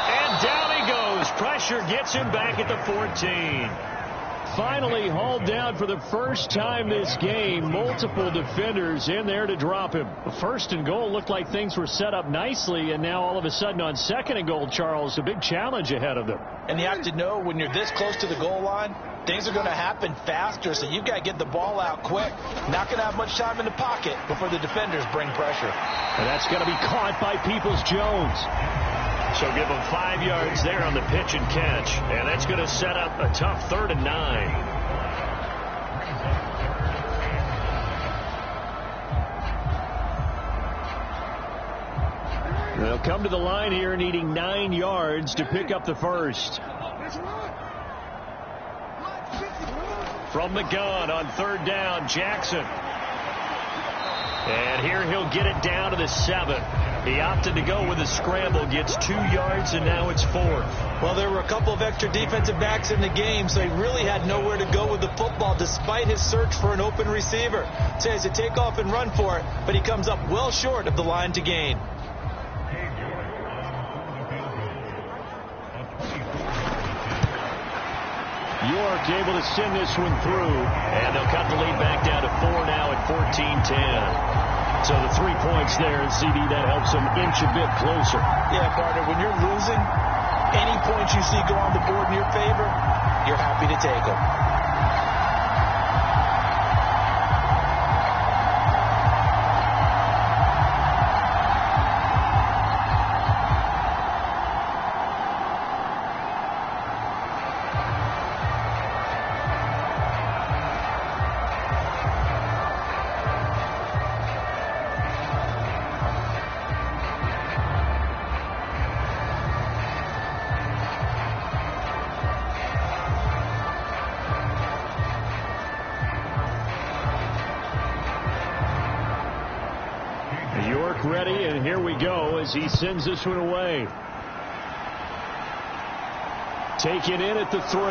And down he goes. Pressure gets him back at the 14. Finally hauled down for the first time this game. Multiple defenders in there to drop him. First and goal looked like things were set up nicely, and now all of a sudden on second and goal, Charles, a big challenge ahead of them. And you have to know when you're this close to the goal line, things are going to happen faster, so you've got to get the ball out quick. Not going to have much time in the pocket before the defenders bring pressure. And that's going to be caught by Peoples-Jones. So give them 5 yards there on the pitch and catch. And that's going to set up a tough 3rd and 9. They'll come to the line here needing 9 yards to pick up the first. From the gun on third down, Jackson. And here he'll get it down to the 7. He opted to go with a scramble, gets 2 yards, and now it's 4th. Well, there were a couple of extra defensive backs in the game, so he really had nowhere to go with the football despite his search for an open receiver. So he has to take off and run for it, but he comes up well short of the line to gain. York able to send this one through, and they'll cut the lead back down to 4 now at 14-10. So the 3 points there, and CD, that helps them inch a bit closer. Yeah, partner, when you're losing, any points you see go on the board in your favor, you're happy to take them. Ready, and here we go as he sends this one away. Taken in at the 3.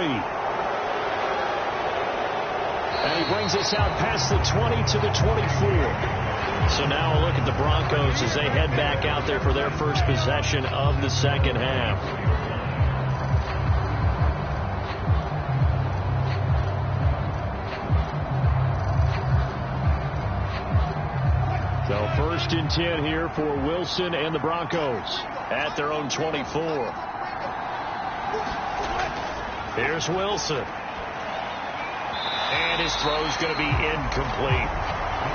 And he brings us out past the 20 to the 24. So now a look at the Broncos as they head back out there for their first possession of the second half. So 1st and 10 here for Wilson and the Broncos at their own 24. Here's Wilson. And his throw's going to be incomplete.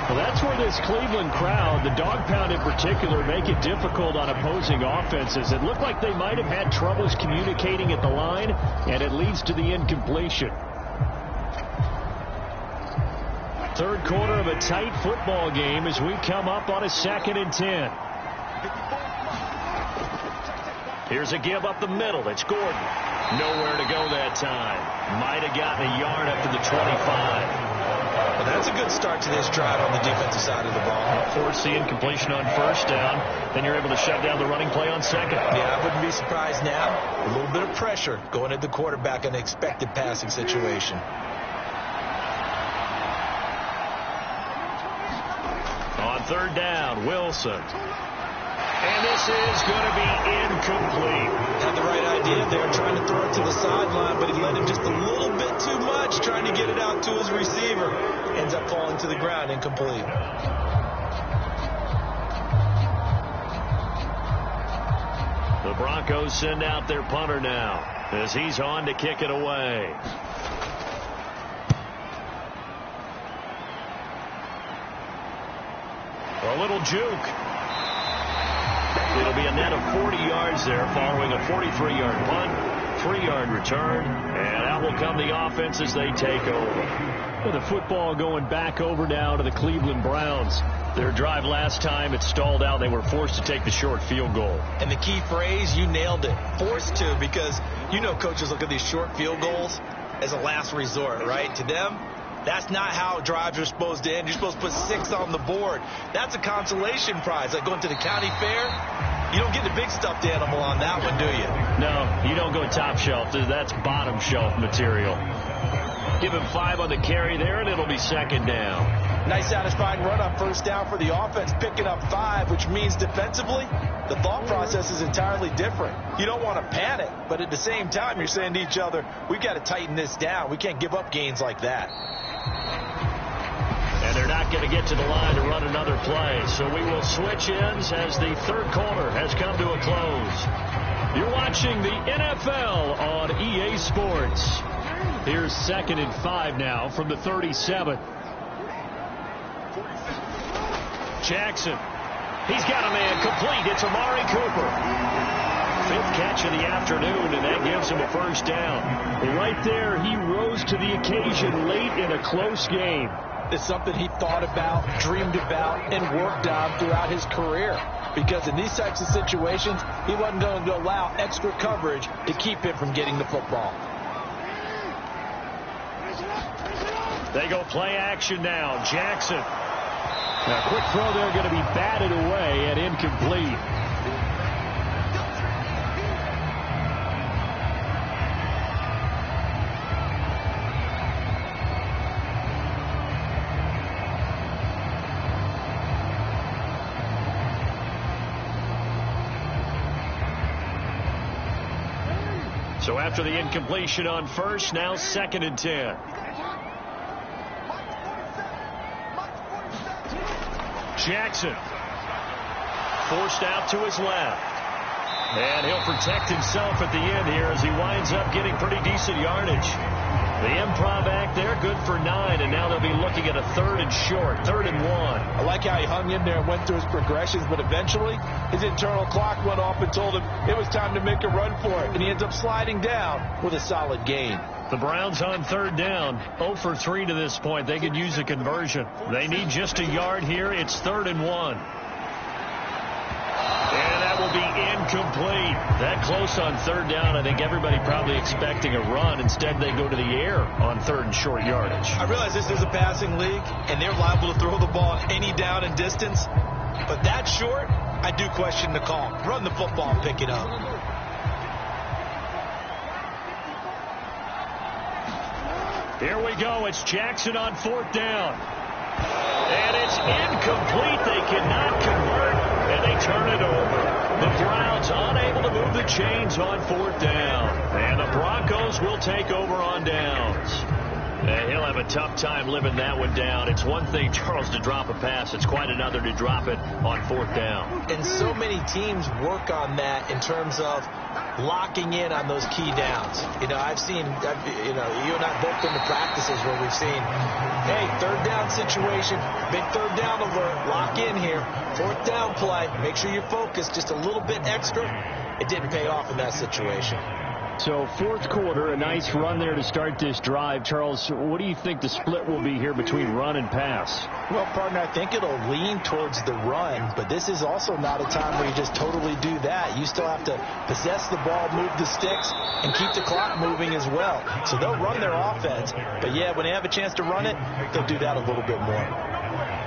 Well, that's where this Cleveland crowd, the dog pound in particular, make it difficult on opposing offenses. It looked like they might have had troubles communicating at the line, and it leads to the incompletion. Third quarter of a tight football game as we come up on a 2nd and 10. Here's a give up the middle. It's Gordon. Nowhere to go that time. Might have gotten a yard up to the 25. Well, that's a good start to this drive on the defensive side of the ball. Force the incompletion on 1st down. Then you're able to shut down the running play on 2nd. Yeah, I wouldn't be surprised now. A little bit of pressure going at the quarterback in an expected passing situation. On 3rd down, Wilson. And this is going to be incomplete. Had the right idea there, trying to throw it to the sideline, but he let him just a little bit too much, trying to get it out to his receiver. Ends up falling to the ground, incomplete. The Broncos send out their punter now as he's on to kick it away. A little juke. It'll be a net of 40 yards there following a 43-yard punt, 3-yard return, and out will come the offense as they take over. With the football going back over now to the Cleveland Browns. Their drive last time, it stalled out. They were forced to take the short field goal. And the key phrase, you nailed it. Forced to, because you know coaches look at these short field goals as a last resort, right? To them, that's not how drives are supposed to end. You're supposed to put 6 on the board. That's a consolation prize. Like going to the county fair, you don't get the big stuffed animal on that one, do you? No, you don't go top shelf. That's bottom shelf material. Give him 5 on the carry there, and it'll be 2nd down. Nice satisfying run on 1st down for the offense, picking up 5, which means defensively, the thought process is entirely different. You don't want to panic, but at the same time, you're saying to each other, we've got to tighten this down. We can't give up gains like that. And they're not going to get to the line to run another play. So we will switch ends as the 3rd quarter has come to a close. You're watching the NFL on EA Sports. Here's 2nd and 5 now from the 37. Jackson. He's got a man complete. It's Amari Cooper. 5th catch of the afternoon, and that gives him a 1st down. Right there, he rose to the occasion late in a close game. It's something he thought about, dreamed about, and worked on throughout his career. Because in these types of situations, he wasn't going to allow extra coverage to keep him from getting the football. They go play action now. Jackson. Now, quick throw there going to be batted away and incomplete. So after the incompletion on first, now 2nd and 10. Jackson forced out to his left. And he'll protect himself at the end here as he winds up getting pretty decent yardage. The improv act there, good for 9, and now they'll be looking at a 3rd and short, 3rd and 1. I like how he hung in there and went through his progressions, but eventually his internal clock went off and told him it was time to make a run for it, and he ends up sliding down with a solid gain. The Browns on 3rd down, 0 for 3 to this point. They could use a conversion. They need just a yard here. It's 3rd and 1. And that will be incomplete. That close on 3rd down. I think everybody probably expecting a run. Instead, they go to the air on 3rd and short yardage. I realize this is a passing league, and they're liable to throw the ball any down and distance. But that short, I do question the call. Run the football and pick it up. Here we go. It's Jackson on 4th down. And it's incomplete. They cannot convert, and they turn it over. The Browns unable to move the chains on 4th down. And the Broncos will take over on downs. And he'll have a tough time living that one down. It's one thing, Charles, to drop a pass. It's quite another to drop it on 4th down. And so many teams work on that in terms of locking in on those key downs. You know, you and I both been to practices where we've seen, hey, 3rd down situation, big 3rd down alert, lock in here, 4th down play, make sure you're focused just a little bit extra. It didn't pay off in that situation. So 4th quarter, a nice run there to start this drive. Charles, what do you think the split will be here between run and pass? Well, partner, I think it'll lean towards the run, but this is also not a time where you just totally do that. You still have to possess the ball, move the sticks, and keep the clock moving as well. So they'll run their offense, but yeah, when they have a chance to run it, they'll do that a little bit more.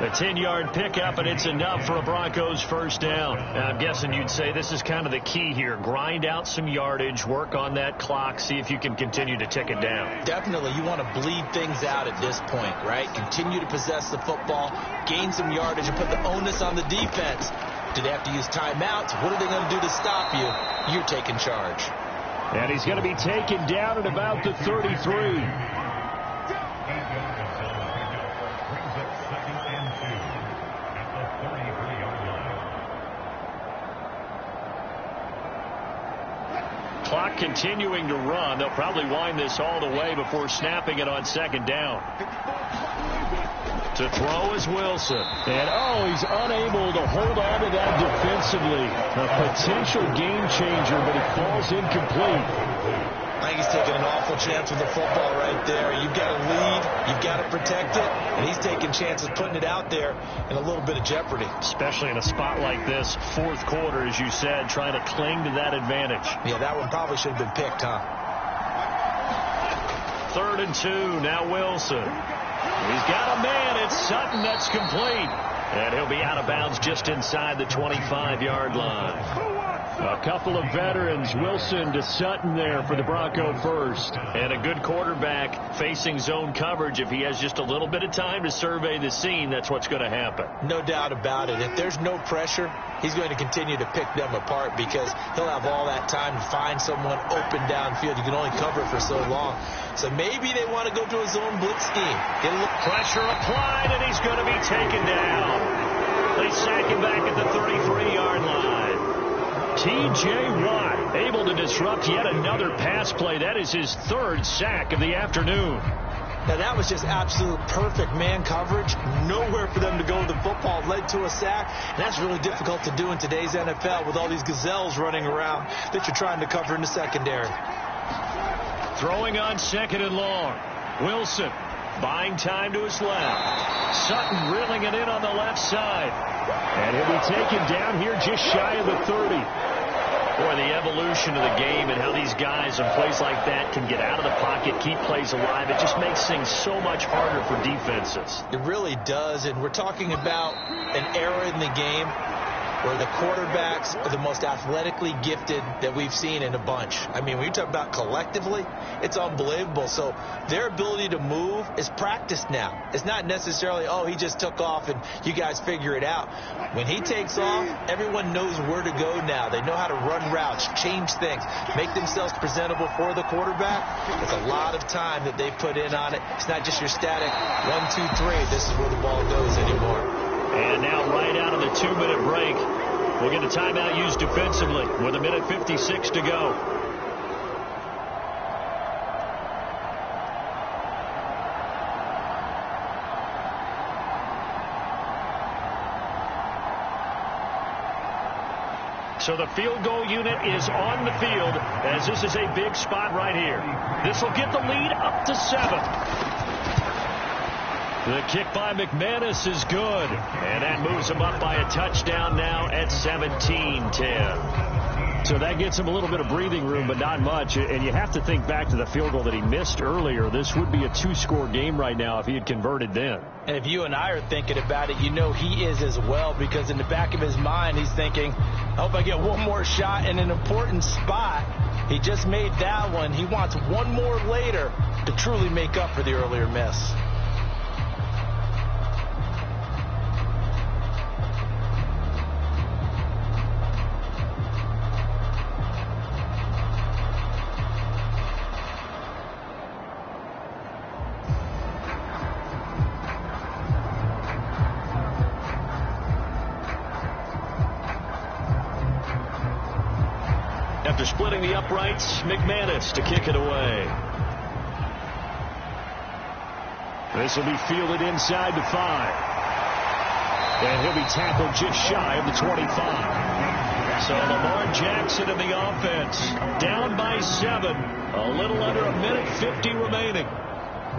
A 10-yard pickup, and it's enough for a Broncos 1st down. Now, I'm guessing you'd say this is kind of the key here. Grind out some yardage, work on that clock, see if you can continue to tick it down. Definitely. You want to bleed things out at this point, right? Continue to possess the football, gain some yardage, and put the onus on the defense. Do they have to use timeouts? What are they going to do to stop you? You're taking charge. And he's going to be taken down at about the 33. Clock continuing to run. They'll probably wind this all the way before snapping it on 2nd down. To throw is Wilson. And, he's unable to hold on to that defensively. A potential game changer, but he falls incomplete. I think he's taking an awful chance with the football right there. You've got to lead, you've got to protect it, and he's taking chances putting it out there in a little bit of jeopardy. Especially in a spot like this, 4th quarter, as you said, trying to cling to that advantage. Yeah, that one probably should have been picked, huh? 3rd and 2, now Wilson. He's got a man, it's Sutton, that's complete. And he'll be out of bounds just inside the 25-yard line. A couple of veterans, Wilson to Sutton there for the Bronco 1st. And a good quarterback facing zone coverage. If he has just a little bit of time to survey the scene, that's what's going to happen. No doubt about it. If there's no pressure, he's going to continue to pick them apart because he'll have all that time to find someone open downfield. You can only cover for so long. So maybe they want to go to a zone blitz scheme. Get a little pressure applied, and he's going to be taken down. They sack him back at the 33-yard line. T.J. Watt able to disrupt yet another pass play. That is his 3rd sack of the afternoon. Now, that was just absolute perfect man coverage. Nowhere for them to go with the football. Led to a sack. And that's really difficult to do in today's NFL with all these gazelles running around that you're trying to cover in the secondary. Throwing on 2nd and long. Wilson buying time to his left. Sutton reeling it in on the left side. And he'll be taken down here just shy of the 30. Boy, the evolution of the game and how these guys in plays like that can get out of the pocket, keep plays alive, it just makes things so much harder for defenses. It really does, and we're talking about an era in the game where the quarterbacks are the most athletically gifted that we've seen in a bunch. I mean, when you talk about collectively, it's unbelievable. So their ability to move is practiced now. It's not necessarily, oh, he just took off and you guys figure it out. When he takes off, everyone knows where to go now. They know how to run routes, change things, make themselves presentable for the quarterback. It's a lot of time that they put in on it. It's not just your static 1, 2, 3. This is where the ball goes anymore. And now right out of the 2-minute break, we'll get a timeout used defensively with 1:56 to go. So the field goal unit is on the field as this is a big spot right here. This will get the lead up to 7. The kick by McManus is good, and that moves him up by a touchdown now at 17-10. So that gets him a little bit of breathing room, but not much. And you have to think back to the field goal that he missed earlier. This would be a 2-score game right now if he had converted then. And if you and I are thinking about it, you know he is as well, because in the back of his mind, he's thinking, I hope I get one more shot in an important spot. He just made that one. He wants one more later to truly make up for the earlier miss. After splitting the uprights, McManus to kick it away. This will be fielded inside the 5. And he'll be tackled just shy of the 25. So Lamar Jackson in the offense, down by 7. A little under 1:50 remaining.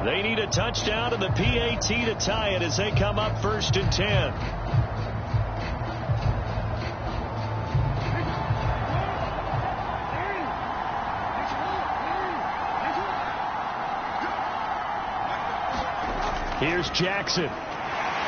They need a touchdown and the PAT to tie it as they come up 1st and 10. Here's Jackson.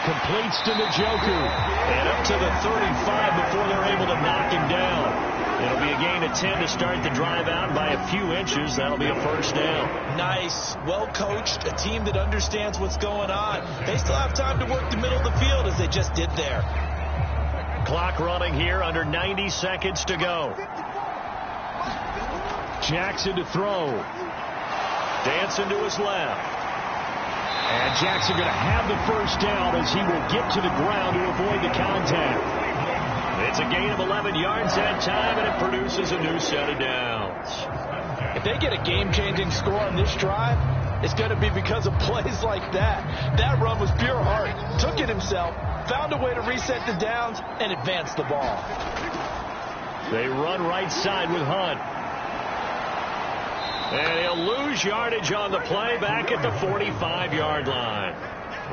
Completes to Njoku. And up to the 35 before they're able to knock him down. It'll be a gain of 10 to start the drive out by a few inches. That'll be a 1st down. Nice. Well coached. A team that understands what's going on. They still have time to work the middle of the field as they just did there. Clock running here, under 90 seconds to go. Jackson to throw. Dancing to his left. And Jackson going to have the 1st down as he will get to the ground to avoid the contact. It's a gain of 11 yards that time, and it produces a new set of downs. If they get a game-changing score on this drive, it's going to be because of plays like that. That run was pure heart. Took it himself, found a way to reset the downs, and advance the ball. They run right side with Hunt. And he'll lose yardage on the play back at the 45-yard line.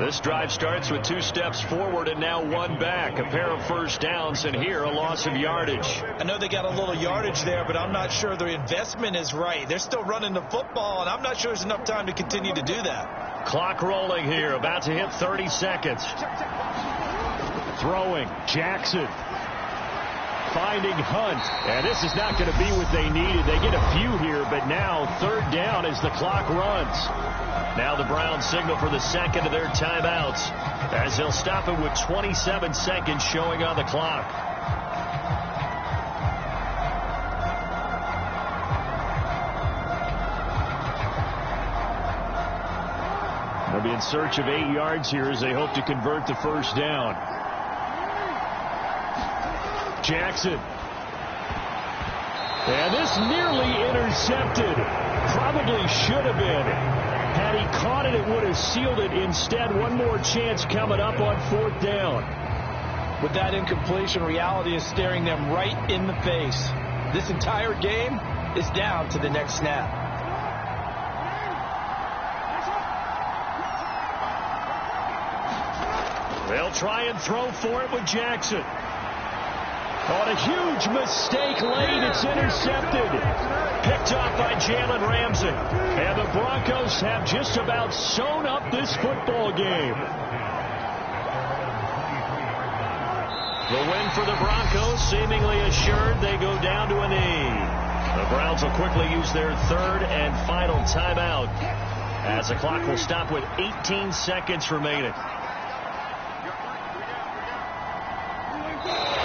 This drive starts with 2 steps forward and now 1 back. A pair of 1st downs, and here a loss of yardage. I know they got a little yardage there, but I'm not sure their investment is right. They're still running the football, and I'm not sure there's enough time to continue to do that. Clock rolling here, about to hit 30 seconds. Throwing, Jackson. Finding Hunt, and this is not going to be what they needed. They get a few here, but now 3rd down as the clock runs. Now the Browns signal for the 2nd of their timeouts as they'll stop it with 27 seconds showing on the clock. They'll be in search of 8 yards here as they hope to convert the 1st down. Jackson. And this nearly intercepted. Probably should have been. Had he caught it, it would have sealed it. Instead, one more chance coming up on 4th down. With that incompletion, reality is staring them right in the face. This entire game is down to the next snap. They'll try and throw for it with Jackson. On a huge mistake late, it's intercepted. Picked off by Jalen Ramsey. And the Broncos have just about sewn up this football game. The win for the Broncos, seemingly assured. They go down to a knee. The Browns will quickly use their third and final timeout as the clock will stop with 18 seconds remaining.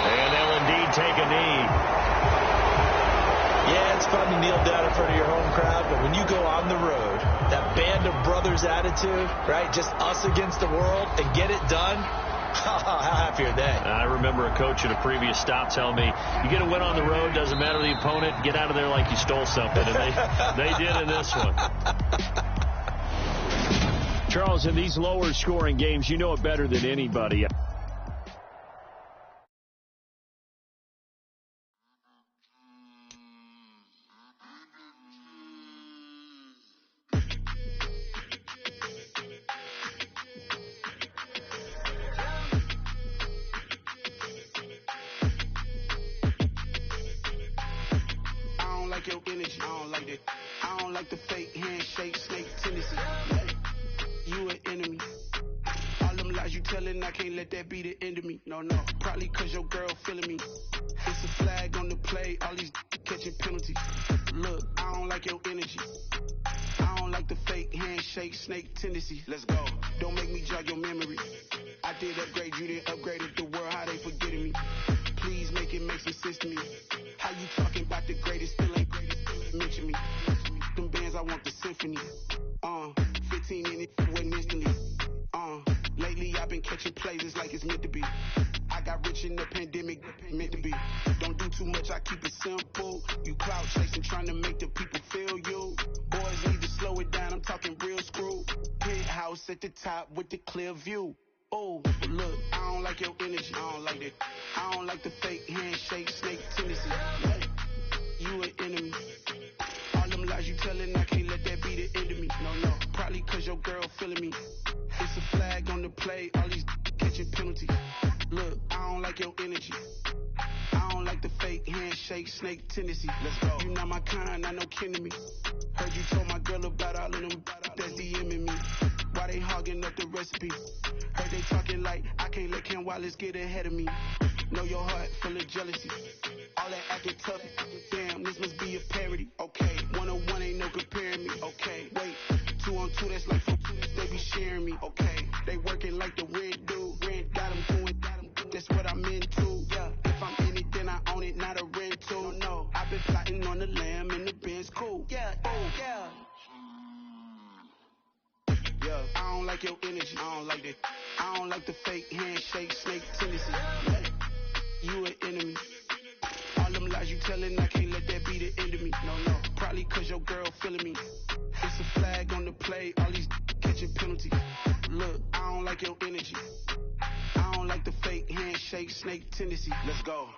And they'll indeed take a knee. Yeah, it's fun to kneel down in front of your home crowd, but when you go on the road, that band of brothers attitude, right, just us against the world, and get it done, how happy are they? I remember a coach at a previous stop telling me, you get a win on the road, doesn't matter the opponent, get out of there like you stole something. And they did in this one. Charles, in these lower scoring games, you know it better than anybody. Your energy, I don't like that. I don't like the fake handshake, snake tendency. You an enemy. All them lies you telling, I can't let that be the end of me. No, probably cause your girl feeling me. It's a flag on the play, all these catching penalties. Look, I don't like your energy. I don't like the fake handshake, snake tendency. Let's go. Don't make me jog your memory. I did upgrade, you didn't upgrade it. The world, how they forgetting me. Please make it make some sense to me. How you talking about the greatest, still ain't greatest, still ain't mention me. Them bands, I want the symphony. 15 in it, wasn't instantly. Lately I've been catching plays, it's like it's meant to be. I got rich in the pandemic, meant to be. Don't do too much, I keep it simple. You clout chasing, trying to make the people feel you. Boys need to slow it down, I'm talking real screw. Penthouse at the top with the clear view. Oh, look, I don't like your energy, I don't like that. I don't like the fake handshake, snake tendency. You an enemy. All them lies you telling, I can't let that be the end of me. No, probably cause your girl feeling me. It's a flag on the play, all these catching penalties. Look, I don't like your energy. I don't like the fake handshake, snake tendency. Let's go. You not my kind, I know kin to me. Heard you told my girl about all of them that's DMing me. Why they hogging up the recipe? Heard they talking like I can't let Ken Wallace get ahead of me. Know your heart full of jealousy. All that acting tough, damn, this must be a parody. Okay, 1-on-1 ain't no comparing me. Okay, wait, 2-on-2, that's like 4-2, they be sharing me. Okay, they working like the red dude. Red got them going, that's what I'm into. Yeah, if I'm in it, then I own it, not a rental. No, I've been plotting on the lamb and the Benz cool. Yeah, oh, yeah. Yeah, I don't like your energy, I don't like that. I don't like the fake handshake, snake tendency. You an enemy. All them lies you telling, I can't let that be the end of me. No, probably cause your girl feeling me. It's a flag on the play, all these catching penalties. Look, I don't like your energy. I don't like the fake handshake, snake tendency. Let's go.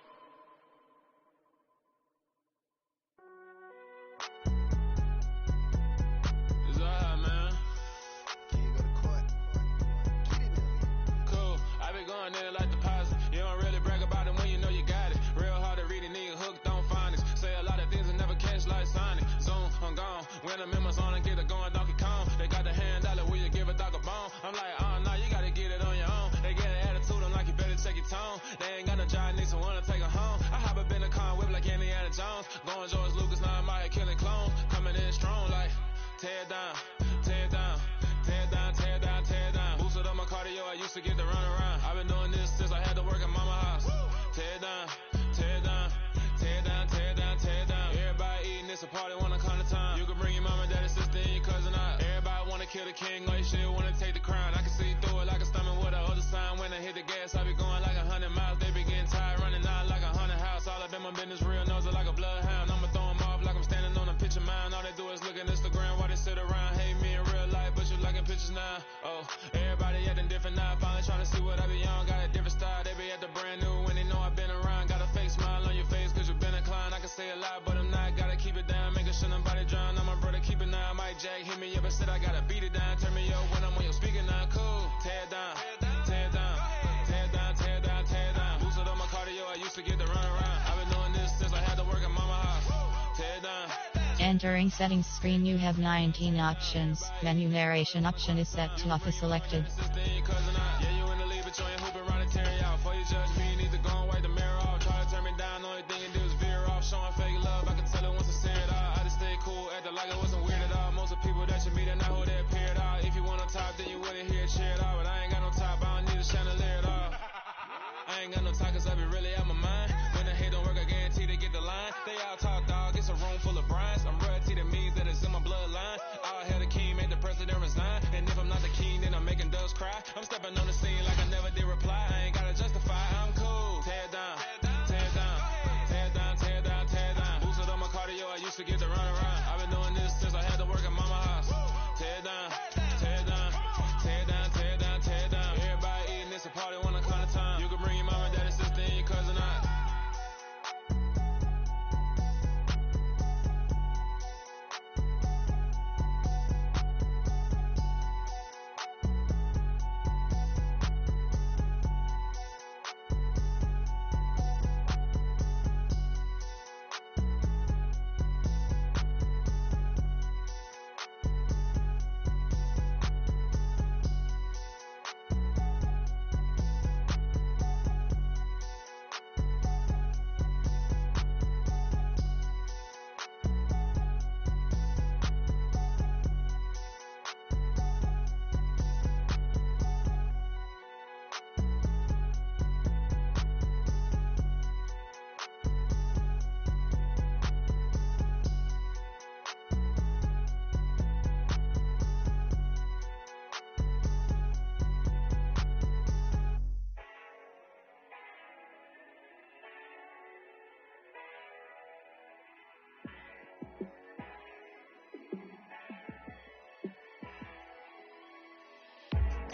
When the members on and get it going Donkey Kong, they got the hand dollar, will you give a dog a bone? I'm like, no, you gotta get it on your own. They get an attitude, I'm like, you better check your tone. They ain't got no job, need someone to take her home. I hop up in the car, whip like Indiana Jones. Going George Lucas, now I'm out here killing clones. Coming in strong like, tear down, tear down, tear down, tear down, tear down. Boosted up my cardio, I used to get to run around. I've been doing this since I had to work at mama house. Tear down, tear down, tear down, tear down, tear down. Everybody eating, it's a party, wanna come to time. You can bring your mama, daddy, sister, and your cousin out. Everybody wanna kill the king, or you shit wanna take the crown. I can see through it like a stomach with a other sign. When I hit the gas, I be going like 100 miles. They be getting tired, running out like 100 house. All up in my business, real nose like a bloodhound. I'ma throw 'em off like I'm standing on a picture mound. All they do is look at Instagram while they sit around. Hate me in real life, but you liking pictures now. Oh, everybody acting different now. Finally trying to see what I be on. Got a different style, they be at the brand new when they know I've been around. Got a fake smile on your face cause you been inclined. I can say a lot, but I'm not. Gotta keep it down, making sure nobody drown. I'm my brother, keep it now. Mike Jack hit me up and said I gotta beat it down. Turn me up when I'm on your speaker now. Cool, tear down, tear down, tear down, tear down, tear down. Boosted up my cardio, I used to get to run around. I've been doing this since I had to work at mama house. Tear down. Entering settings screen, you have 19 options. Menu narration option is set to office selected. Yeah, you in the lead, but you ain't hooping around and tear out. For you judge me, you need to go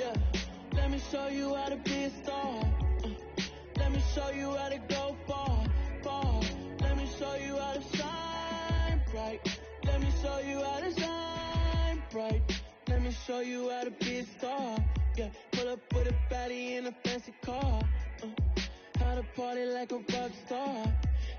Yeah, let me show you how to be a star. Let me show you how to go far, far. Let me show you how to shine bright. Let me show you how to shine bright. Let me show you how to be a star. Yeah, pull up with a baddie in a fancy car. How to party like a rock star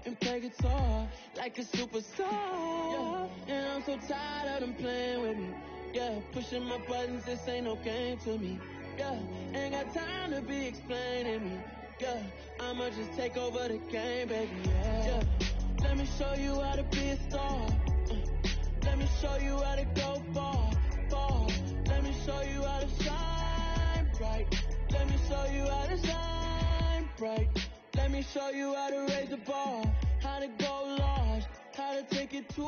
and play guitar like a superstar. Yeah, and I'm so tired of them playing with me. Yeah, pushing my buttons, this ain't no game to me. Yeah, ain't got time to be explaining me. Yeah, I'ma just take over the game, baby. Yeah, let me show you how to be a star. Let me show you how to go far, far. Let me show you how to shine bright. Let me show you how to shine bright. Let me show you how to raise the bar, how to go large, how to take it too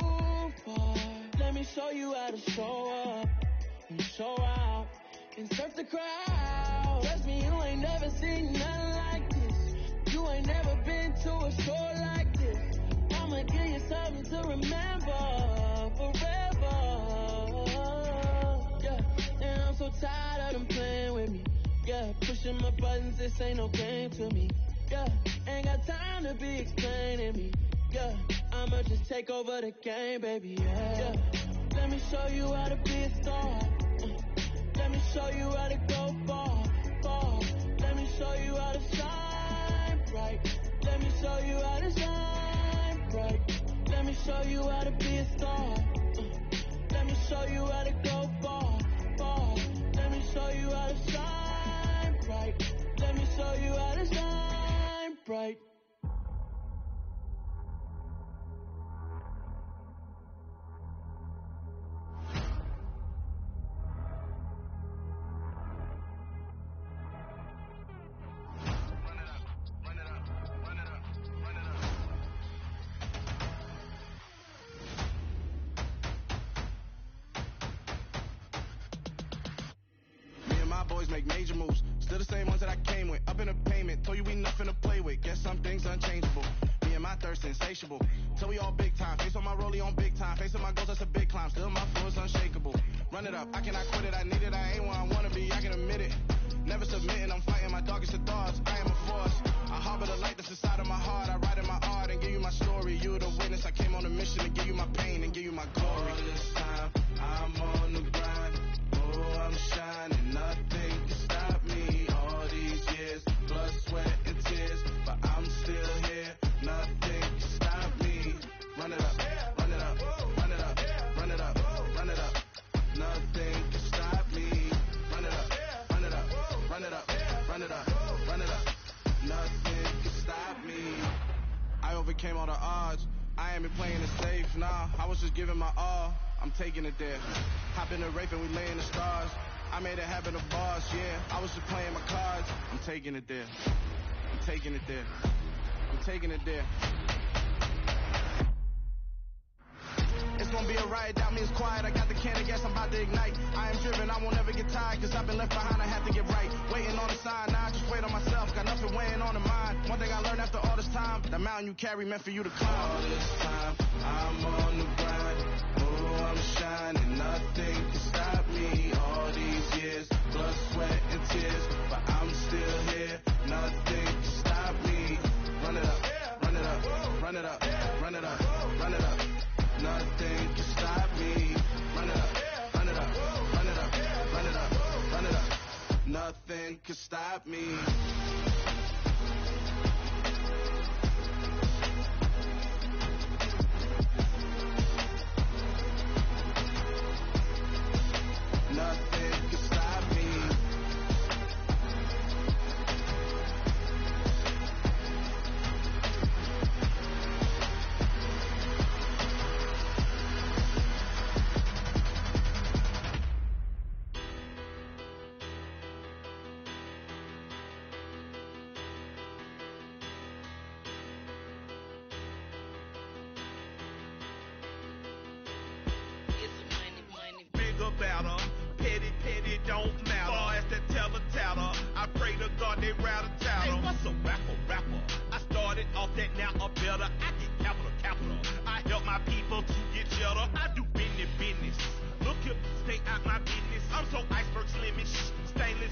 far. Let me show you how to show up and show out and surf the crowd. Trust me, you ain't never seen nothing like this. You ain't never been to a show like this. I'ma give you something to remember forever. Yeah, and I'm so tired of them playing with me. Yeah, pushing my buttons, this ain't no game to me. Yeah, ain't got time to be explaining me. Yeah, I'ma just take over the game, baby. Yeah, let me show you how to be a star. Let me show you how to go far, far. Let me show you how to shine bright. Let me show you how to shine bright. Let me show you how to be a star. Let me show you how to go far, far. Let me show you how to shine bright. Let me show you how to shine bright. Boys make major moves, still the same ones that I came with. Up in a payment, told you we nothing to play with. Guess some things unchangeable. Me and my thirst insatiable. Till we all big time. Face on my rollie on big time. Face on my goals, that's a big climb. Still my flow is unshakable. Run it up, I cannot quit it. I need it, I ain't where I wanna be. I can admit it. Never submitting, I'm fighting my darkest of thoughts. I am a force. I harbor the light that's inside of my heart. I write in my art and give you my story. You the witness. I came on a mission to give you my pain and give you my glory. All this time, I'm on the grind. Oh, I'm shining. Nothing can stop me. All these years, blood, sweat, and tears. But I'm still here. Nothing can stop me. Run it up, run it up, run it up, run it up, run it up. Nothing can stop me. Run it up, run it up, run it up, run it up, run it up. Nothing can stop me. I overcame all the odds. I ain't been playing it safe, nah. I was just giving my all. I'm taking it there. Hop in the rape and we lay in the stars. I made it happen to boss, yeah. I was just playing my cards. I'm taking it there. I'm taking it there. I'm taking it there. It's gonna be a riot, doubt me it's quiet. I got the can of gas, I'm about to ignite. I am driven, I won't ever get tired, cause I've been left behind, I have to get right. Waiting on the sign, now I just wait on myself. Got nothing weighing on the mind. One thing I learned after all this time, that mountain you carry meant for you to climb. All this time, I'm on the grind. Oh, I'm shining, nothing can stop me. All these years, blood, sweat, and tears. But I'm still here, nothing can stop me. Run it up, run it up, run it up, run it up, run it up. Nothing can stop me. Run it up, run it up, run it up, run it up, run it up. Nothing can stop me. Nothing can stop me. Better. Petty don't matter. Far as that tatter, I pray to God they rather tatter. Hey, what's a rapper? I started off that, now a better. I get capital. I help my people to get cheddar. I do business. Look here, stay out my business. I'm so iceberg slimish. Stainless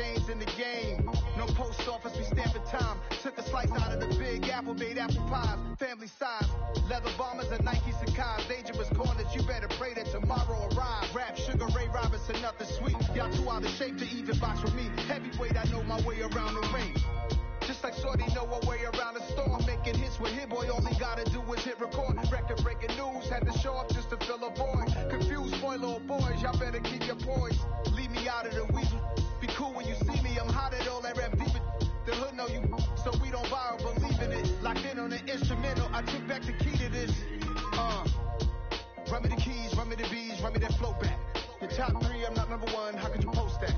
chains in the game. No post office, we stamping time. Took a slice out of the big apple, made apple pies. Family size, leather bombers and Nikes and Kais. Dangerous corners, you better pray that tomorrow arrives. Rap, Sugar Ray Robinson, nothing sweet. Y'all too out of shape to even box with me. Heavyweight, I know my way around the ring. Just like Shorty know her way around the storm. Making hits with Hit Boy, all he gotta do is hit record. Record breaking news, had to show up just to fill a void. Confused boy, little boys, y'all better keep your poise. Leave me out of the weasel. Be cool when you see me, I'm hot at all that rap deep. The hood know you, so we don't borrow, believe in it. Locked in on the instrumental, I took back the key to this. Run me the keys, run me the bees, run me that flow back. Your top 3, I'm not number 1, how could you post that?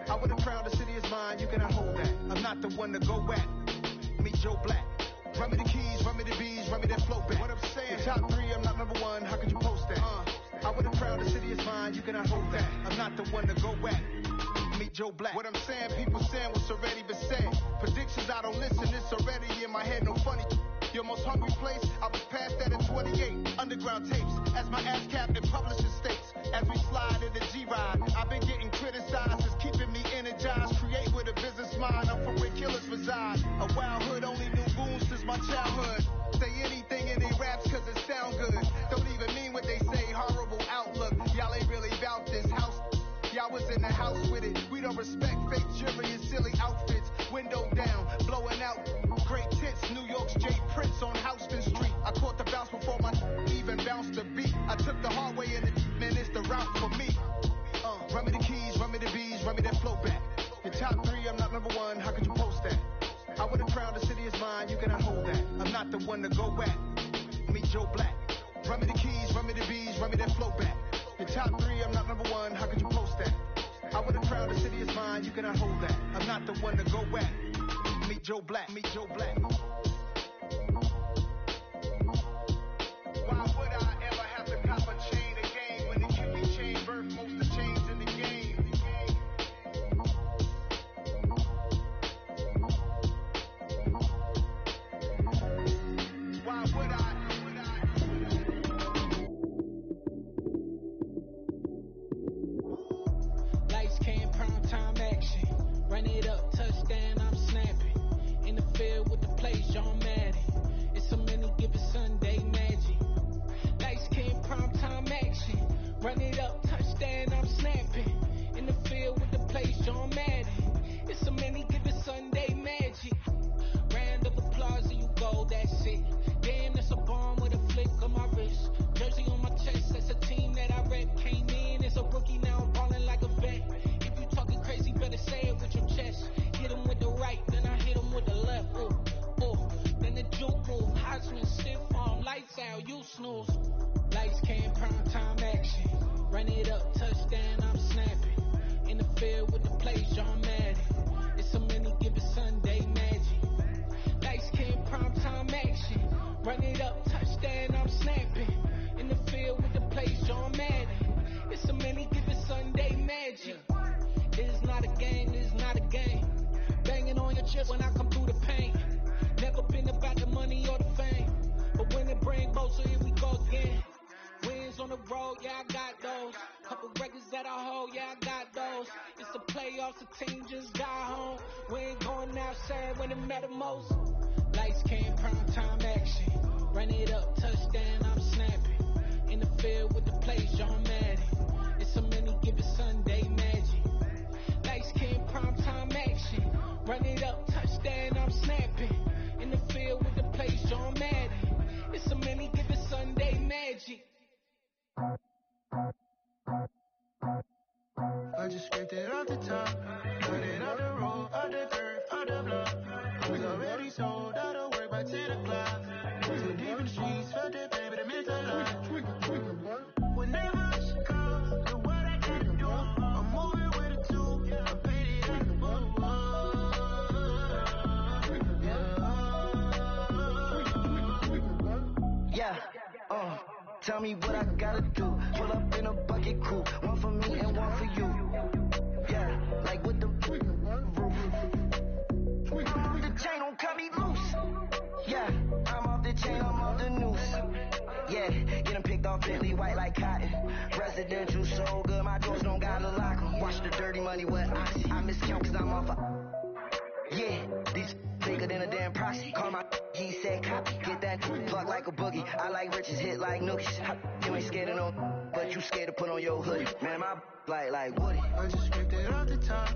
I would've crowned the city is mine, you cannot hold that. I'm not the one to go at. Meet Joe Black. Run me the keys, run me the bees, run me that flow back. What I'm saying, your top 3, I'm not number 1, how could you post that? I would've crowned the city is mine, you cannot hold that. I'm not the one to go at. Meet Joe Black. What I'm saying, people saying what's already been said. Predictions, I don't listen, it's already in my head, no funny. Your most hungry place, I was past that in 28. Underground tapes, as my ass capped in publishing states. As we slide in the G-Ride, I've been getting criticized, it's keeping me energized. Create with a business mind, I'm from where killers reside. A wild hood, only knew goons since my childhood. Say anything in they raps cause it sound good. Don't even mean what they say, horrible outlook. Y'all ain't really about this house. Y'all was in the house with it. We don't respect fake jewelry and silly outfits. Window down, blowing out. Great tits, New York's J. Prince on Houston Street. I caught the bounce before my even bounced the beat. I took the hard way in it, man, it's the route for me. Run me the keys, run me the bees, run me that flow back. Your top 3, I'm not number 1, how could you post that? I would've crowned the city is mine, you cannot hold that. I'm not the one to go at. Meet Joe Black. Run me the keys, run me the bees, run me that flow back. Your top 3, I'm not number 1, how could you post that? I would've crowned the city is mine, you cannot hold that. I'm not the one to go at. Meet Joe Black, meet Joe Black. Why would I ever have to cop a chain again when it can be chain birth most of chains in the game? Why would I? Lights came, prime time action. Run it up, touchdown, I'm snapping. In the field with the plays, John Madden. It's a many given Sunday magic. Lights came, prime time action. Run it up, touchdown, I'm snapping. In the field with the plays, John Madden. It's a many given Sunday magic. Round of applause and you go, that's it. Damn, that's a bomb with a flick of my wrist. Jersey on my chest, that's a team that I rep. Came in as a rookie, now I'm ballin' like a vet. If you talking crazy, better say it with your chest. Hit him with the right, then I hit him with the left. Then the juke move, Heisman, stiff arm, lights out, you snooze. Lights came, prime time action. Run it up, touchdown, I'm snapping. In the field with the plays, John Madden. It's a many given Sunday magic. Lights came, prime time action. Run it up, touchdown, I'm snapping. In the field with the plays, John Madden. It's a many given Sunday magic. It is not a game, it is not a game. Banging on your chest when I come through the pain. Never been about the money or the fame. But when it bring both, so here we go again. Wins on the road, yeah, I got those. Couple records that I hold, yeah, I got those. It's the playoffs, the team just got home. We ain't going outside when it matter most. Lights came, prime time action. Run it up, touchdown, I'm snapping. In the field with the plays, John Madden. It's a many given Sunday magic. Lights came, prime time action. Run it up, touchdown, I'm snapping. In the field with the plays, John Madden. It's a many given Sunday magic. I just scraped it off the top, cut it off the road, off the curb, off the block. Was already sold, out of work by 10 o'clock. Too deep in the streets, felt that pain, but it meant a lot. Whenever she calls, do what I gotta do. I'm moving with a two, I'm painted like a book. Yeah, tell me what I gotta do. Pull up in a bucket crew, one for me and one for you. Yeah, like with the roof. I'm off the chain, don't cut me loose. Yeah, I'm off the chain, I'm off the noose. Yeah, get them picked off Bentley white like cotton. Residential so good, my doors don't gotta lock 'em. Watch the dirt dirty money, what I miscount cause I'm off yeah, these bigger than a damn proxy. Call my he said copy. Get that plug like a boogie. I like riches, hit like nookies. You ain't scared of no, but you scared to put on your hoodie. Man, my like Woody. I just scraped it off the top,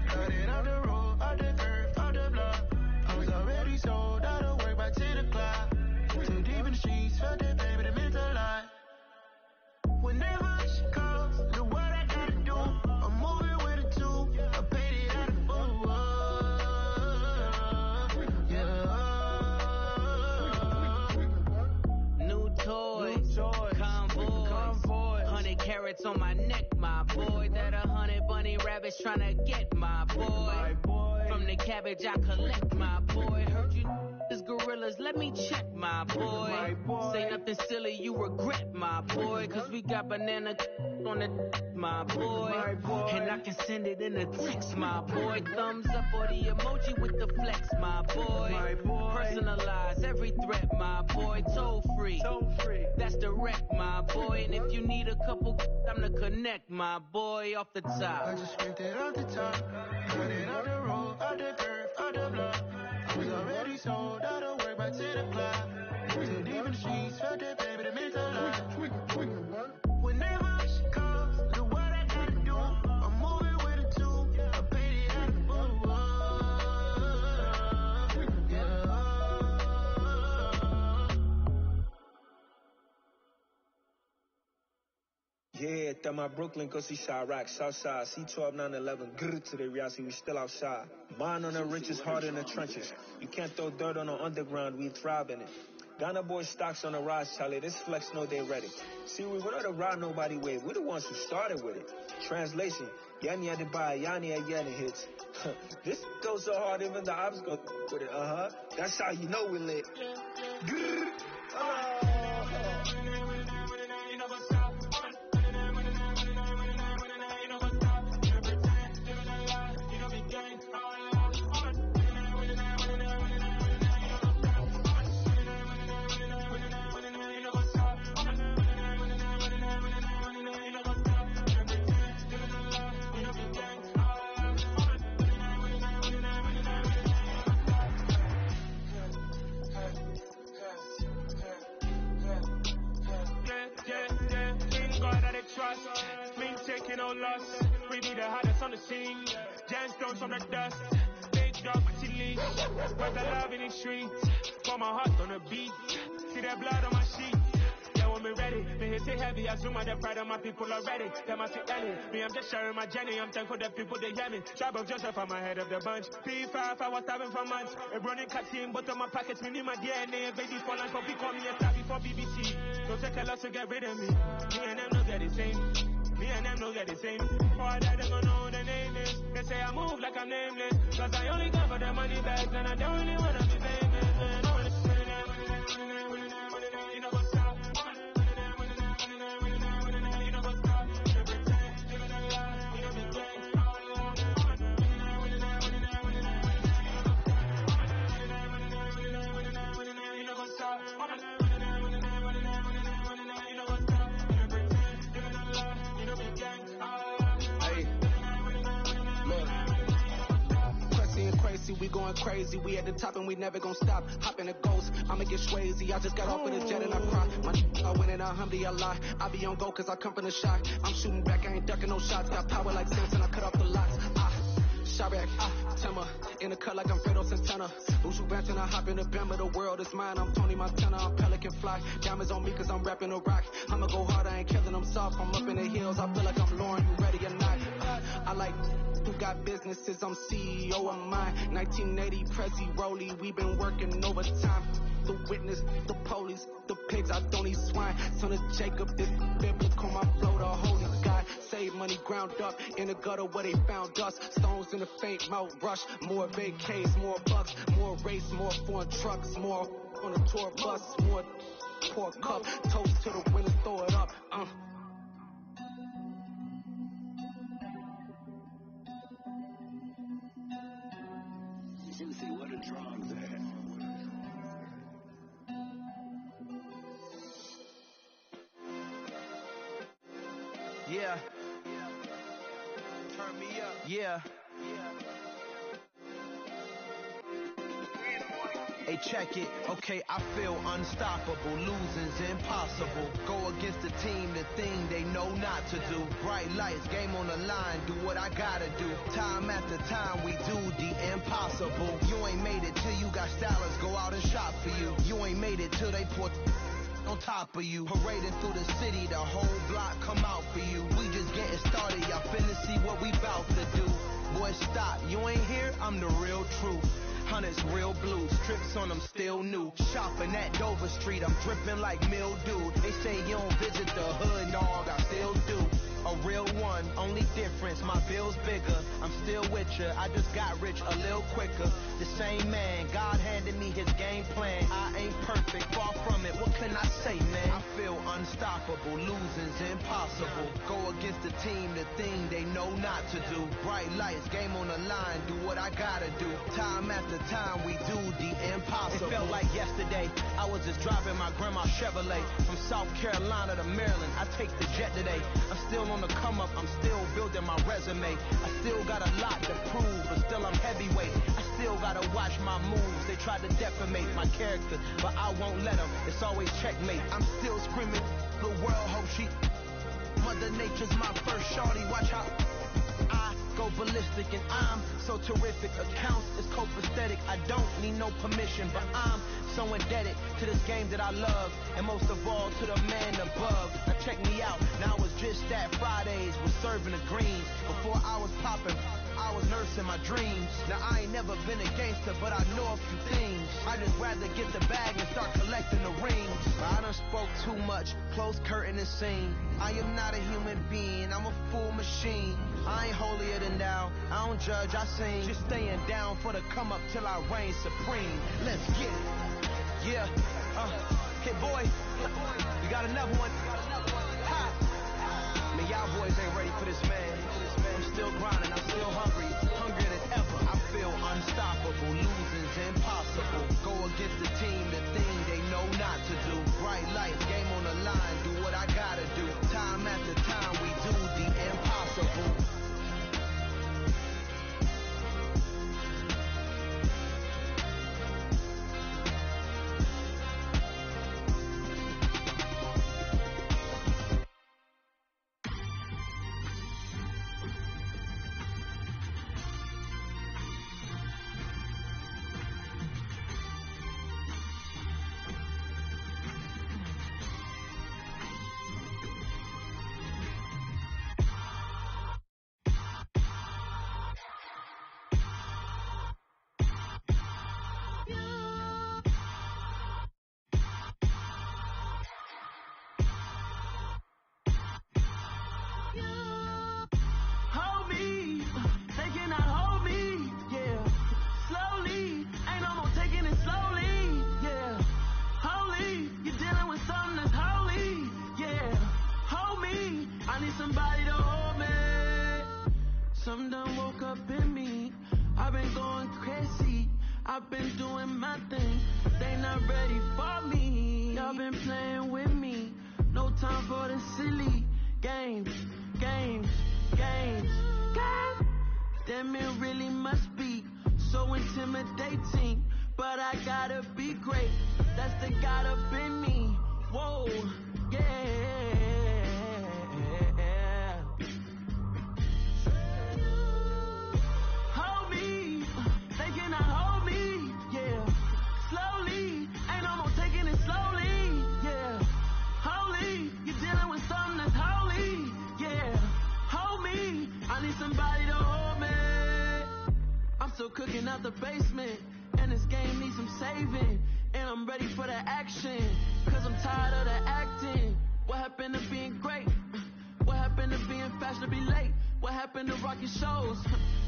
cut it off the road, off the curve, off the block. I was already sold out of work by 10 o'clock. Too deep in the streets, felt that baby, that meant a lot. Whenever she calls, do what I gotta do. I'm moving with a two. I paid it out of full. Yeah. New toys, convoy. 100 carats on my neck, my boy. That 100 bunny rabbits tryna get my boy. From the cabbage I collect, my boy. Heard you is gorillas, let me check, my boy. Say nothing silly, you regret, my boy. Cause we got banana on the my boy. And I can send it in a text, my boy. Thumbs up or the emoji with the flex, my boy. Personalize every threat, my boy. Toll free, that's direct, my boy. And if you need a couple, I'm the connect, my boy. Off the top, I just scraped it off the top, cut it off the road, off the curve, off the block. I was already sold out of work by 10 o'clock. Too deep in the streets, felt that baby, that meant a lot. Whenever she calls, do what I gotta do. I'm moving with a two. I paid it out of full. Yeah, that my Brooklyn, go see Chirac, Southside, C12, 911, grrr to the reality, we still outside. Mine on the riches, hard in the trenches. You can't throw dirt on the underground, we thrive in it. Ghana boys stocks on the rise, Charlie, this flex know they ready. See, we without a ride nobody with, we the ones who started with it. Translation, Yanni had to buy, Yanni had Yanni hits. This goes so hard, even the ops go with it, That's how you know we lit. Grrr. Taking no loss, we be the hottest on the scene. Gemstones from the dust, big dog with chili. Where's the love in the streets? Pour my heart on the beat. See that blood on my sheets. Yeah, when we ready, me hit it heavy. I zoom on the pride of my people already. They must be early. Me, I'm just sharing my journey. I'm thankful that people they hear me. Tribe of Joseph, I'm ahead of the bunch. P5, I was starving for months. A running cut team, but on my pockets, me need my DNA. Baby for life, but we call me a star before BBC. Don't take a lot to get rid of me. Me and them don't get the same. Me and them don't get the same. For I die, they gon' know who the name is. They say I move like I'm nameless. Cause I only come for the money bags and I don't really wanna be famous. Man, I wanna you know what's up. You know what's up. You pretend, living a lie. You know be gang. You know what's up. We going crazy, we at the top and we never gon' stop. Hop in a ghost, I'ma get swayzy. I just got off with a jet and I cry. My I win in a Humvee, I lie. I be on go cause I come from the shot. I'm shooting back, I ain't ducking no shots. Got power like Samson, I cut off the lots. Chirac, Timmer, in the cut like I'm Fredo Santana. Usu Banton, I hop in the Bama, the world is mine. I'm Tony Montana, I'm Pelican Fly. Diamonds on me cause I'm rapping a rock. I'ma go hard, I ain't killing them soft. I'm up in the hills, I feel like I'm Lauren, you ready or not? I like who got businesses, I'm CEO of mine. 1980 Prezi Rolly, we been working overtime. The witness, the police, the pigs, I don't eat swine. Son of Jacob, this biblical, my flow, the holy God. Save money ground up in the gutter where they found us. Stones in the faint mouth rush. More vacays, more bucks, more race, more foreign trucks, more on the tour bus, more pour cup. Toast to the winners, throw it up. Juicy, what a drums at. Yeah. Turn me up. Yeah. Hey, check it. Okay, I feel unstoppable. Losing's impossible. Go against the team, the thing they know not to do. Bright lights, game on the line, do what I gotta do. Time after time, we do the impossible. You ain't made it till you got stylists go out and shop for you. You ain't made it till they put on top of you. Parading through the city, the whole block come out for you. We just getting started, y'all finna see what we bout to do. Boy, stop, you ain't here, I'm the real truth. Hunters, real blue, strips on them still new. Shopping at Dover Street, I'm dripping like mildew. They say you don't visit the hood, dog, I still do. A real one, only difference, my bill's bigger. I'm still with ya, I just got rich a little quicker. The same man, God handed me his game plan. I ain't perfect, far from it, what can I say, man? I feel unstoppable, losing's impossible. Go against the team, the thing they know not to do. Bright lights, game on the line, do what I gotta do. Time after time, we do the impossible. It felt like yesterday, I was just driving my grandma's Chevrolet. From South Carolina to Maryland, I take the jet today. I'm still on the come up, I'm still building my resume. I still got a lot to prove, but still I'm heavyweight. I still gotta watch my moves. They tried to defamate my character, but I won't let them. It's always checkmate. I'm still screaming, the world hope she. Mother Nature's my first shorty, watch how I go ballistic, and I'm so terrific. Accounts is copacetic, I don't need no permission, but I'm so indebted to this game that I love, and most of all to the man above. Now check me out, now I was just at Fridays, was serving the greens. Before I was popping, I was nursing my dreams. Now I ain't never been a gangster, but I know a few things. I just rather get the bag and start collecting the rings. I done spoke too much, close curtain and scene. I am not a human being, I'm a full machine. I ain't holier than thou, I don't judge, I sing. Just staying down for the come up till I reign supreme. Let's get it. Yeah, hey boy, you got another one. Ha. Man, y'all boys ain't ready for this, man. I'm still grinding, I'm still hungry, hungrier than ever. I feel unstoppable, losing's impossible. Go against the team, the thing they know not to do. Bright lights, game on the line, do what I gotta do. Time after time, we do the impossible. I've been doing my thing, they not ready for me. Y'all been playing with me, no time for the silly games. Damn, it really must be so intimidating, but I gotta be great, that's the God up in me. Whoa, yeah. Hold me, they cannot hold me, yeah. Slowly, ain't no more taking it slowly, yeah. Holy, you're dealing with something that's holy, yeah. Hold me, I need somebody to hold me. I'm still cooking out the basement, and this game needs some saving. And I'm ready for the action, cause I'm tired of the acting. What happened to being great? What happened to being fashionably late? What happened to rocking shows?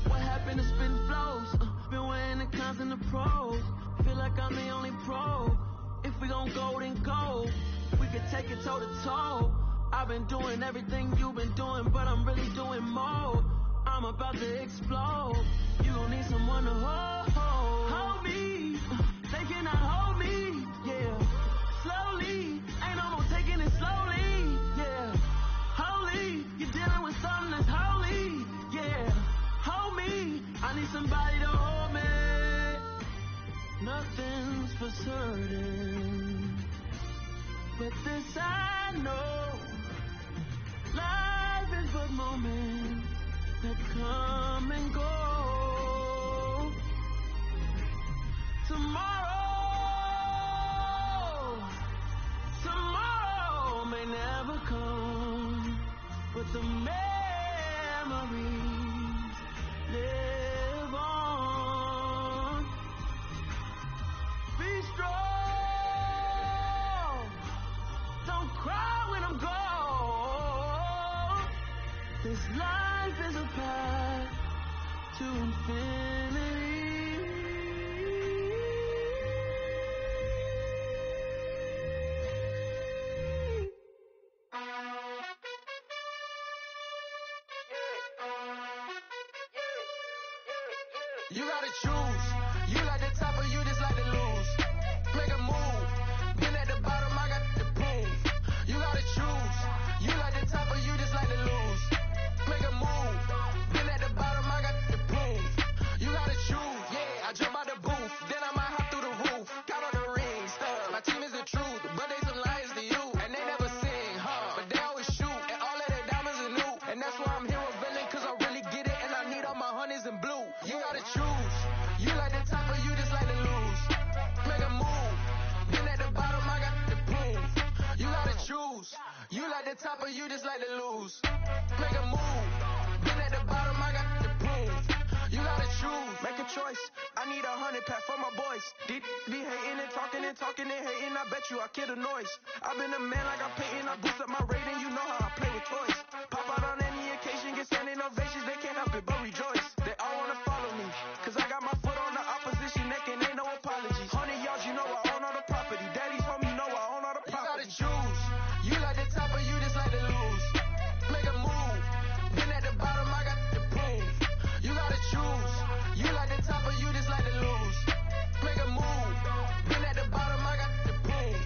What happened to spitting flows? Been weighing the cons and the pros. Feel like I'm the only pro. If we gon' go, then go. We could take it toe to toe. I've been doing everything you've been doing, but I'm really doing more. I'm about to explode. You gon' need someone to hold me. They cannot hold me, yeah. Slowly, ain't no more taking it slowly, yeah. Holy, you're dealing with something that's holy, yeah. need somebody to hold me. Nothing's for certain, but this I know. Life is but moments that come and go. Tomorrow may never come, but the memories live on. Be strong, don't cry when I'm gone. This life is a path to infinity. You gotta choose. You like the top or you just like to lose. Make a move. Been at the bottom, I got the proof. You gotta choose. You like the top or you just like to lose. Make a move. Been at the bottom, I got the proof. You gotta choose. Yeah, I jump out the booth. Then I might hop through the roof. Count on the rings. My team is the truth, but they some liars to you. And they never sing, but they always shoot. And all of their diamonds are new. And that's why I'm here revealing, cause I really get it. And I need all my honeys in blue. You gotta choose. You like the top or you just like to lose. Make a move. Been at the bottom, I got the proof. You gotta choose. You like the top or you just like to lose. Make a move. Been at the bottom, I got the proof. You gotta choose. Make a choice. I need 100 pack for my boys. Be hating and talking and hating. I bet you I kill the noise. I've been a man like I'm Peyton. I boost up my rating. You know how I play with toys. Pop out on any occasion, get standing ovations. They can't help it but rejoice. They all wanna follow me, cause I got my foot on the opposition neck and ain't no apologies. 100 yards, you know I own all the property. Daddy's home, you know I own all the property. You gotta choose. You like the top or you just like to lose. Make a move. Been at the bottom, I got the proof. You gotta choose. You like the top or you just like to lose. Make a move. Been at the bottom, I got the proof.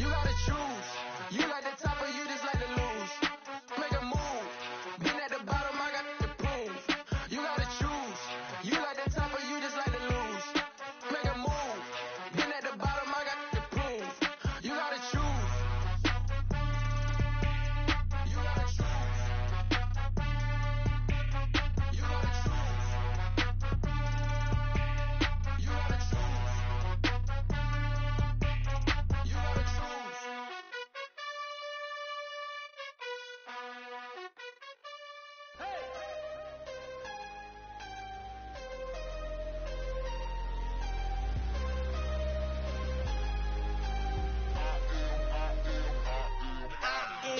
You gotta choose. You like the top or you just like to lose. Make a move. Been at the bottom, I got the proof. You gotta choose. You like the top or you just like to lose. Make a move. Been at the bottom, I got the proof. You gotta choose. You gotta choose. You gotta choose. You gotta choose. You gotta choose.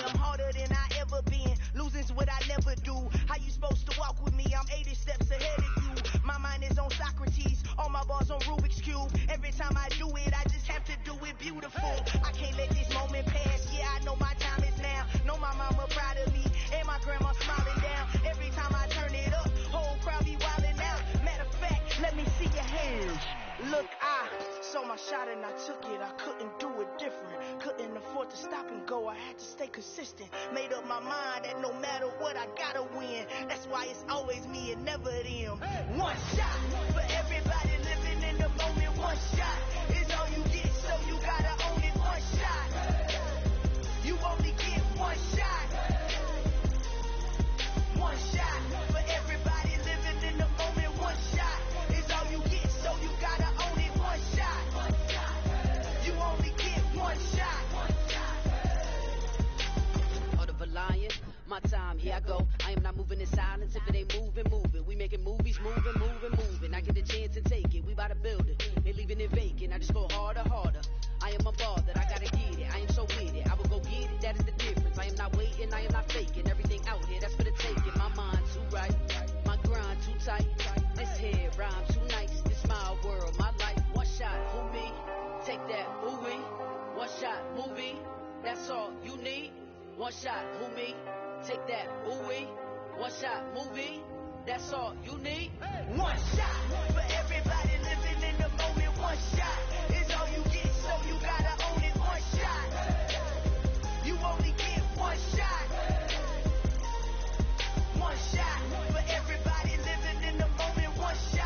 I'm harder than I ever been. Losing's what I never do. How you supposed to walk with me? I'm 80 steps ahead of you. My mind is on Socrates. All my bars on Rubik's Cube. Every time I do it, I just have to do it beautiful. I can't let this moment pass. Yeah, I know my time is now. Know my mama proud of me. And my grandma smiling down. Every time I turn it up, whole crowd be wildin' out. Matter of fact, let me see your hands. Look, I saw my shot and I took it. I couldn't do it different. Couldn't afford to stop and go. I had to stay consistent. Made up my mind that no matter what, I gotta win. That's why it's always me and never them. One shot for everybody living in the moment. One shot is all you get, so you gotta own it. One shot. You only get one shot. One shot for everybody living in the moment. One shot is all you get, so you gotta own it. One shot. You only get one shot. Heart of a lion, my time, here I go. I am not moving in silence. If it ain't moving, moving. We making movies, moving, moving, moving. I get a chance and take it. We bout to build it. Ain't leaving it vacant. I just go harder, harder. I am a ball that I gotta get it. I am so with it. I will go get it. That is the difference. I am not waiting. I am not faking. Everything out here, that's for the taking. My mind too right. My grind too tight. This here rhyme too nice. This my world, my life. One shot, who me? Take that, ooh we. One shot, movie. That's all you need. One shot, who me? Take that, ooh we. One shot, movie. That's all you need. One shot for everybody living in the moment. One shot is all you get, so you gotta own it. One shot. You only get one shot. One shot for everybody living in the moment. One shot.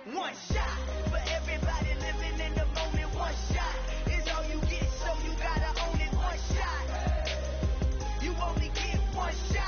One shot for everybody living in the moment. One shot is all you get, so you gotta own it. One shot, you only get one shot.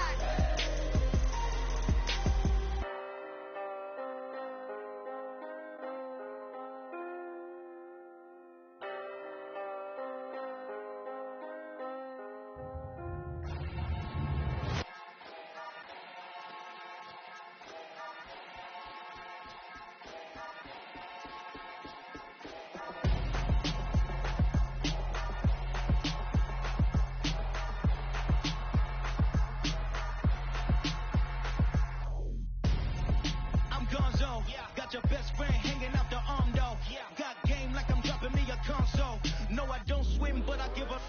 Got your best friend hanging out the arm though. Got game like I'm dropping me a console. No, I don't swim, but I give a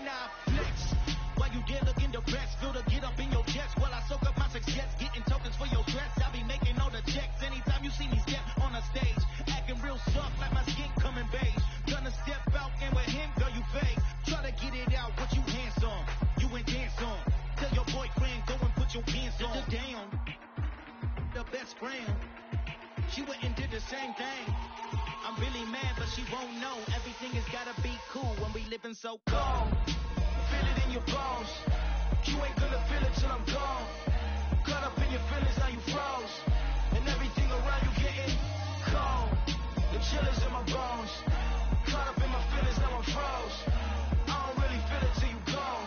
nah flex. While you there looking depressed, feel to get up in your chest while I soak up my success, getting tokens for your stress. I be making all the checks anytime you see me step on a stage, acting real soft like my skin coming beige. Gonna step out and with him, girl, you fake. Try to get it out, what you hands on, you ain't dance on. Tell your boyfriend go and put your pants on. Down, the best friend. She went and did the same thing. I'm really mad, but she won't know. Everything has gotta be cool when we living so cold. Feel it in your bones. You ain't gonna feel it till I'm gone. Caught up in your feelings, now you froze. And everything around you getting cold. The chill is in my bones. Caught up in my feelings, now I'm froze. I don't really feel it till you gone.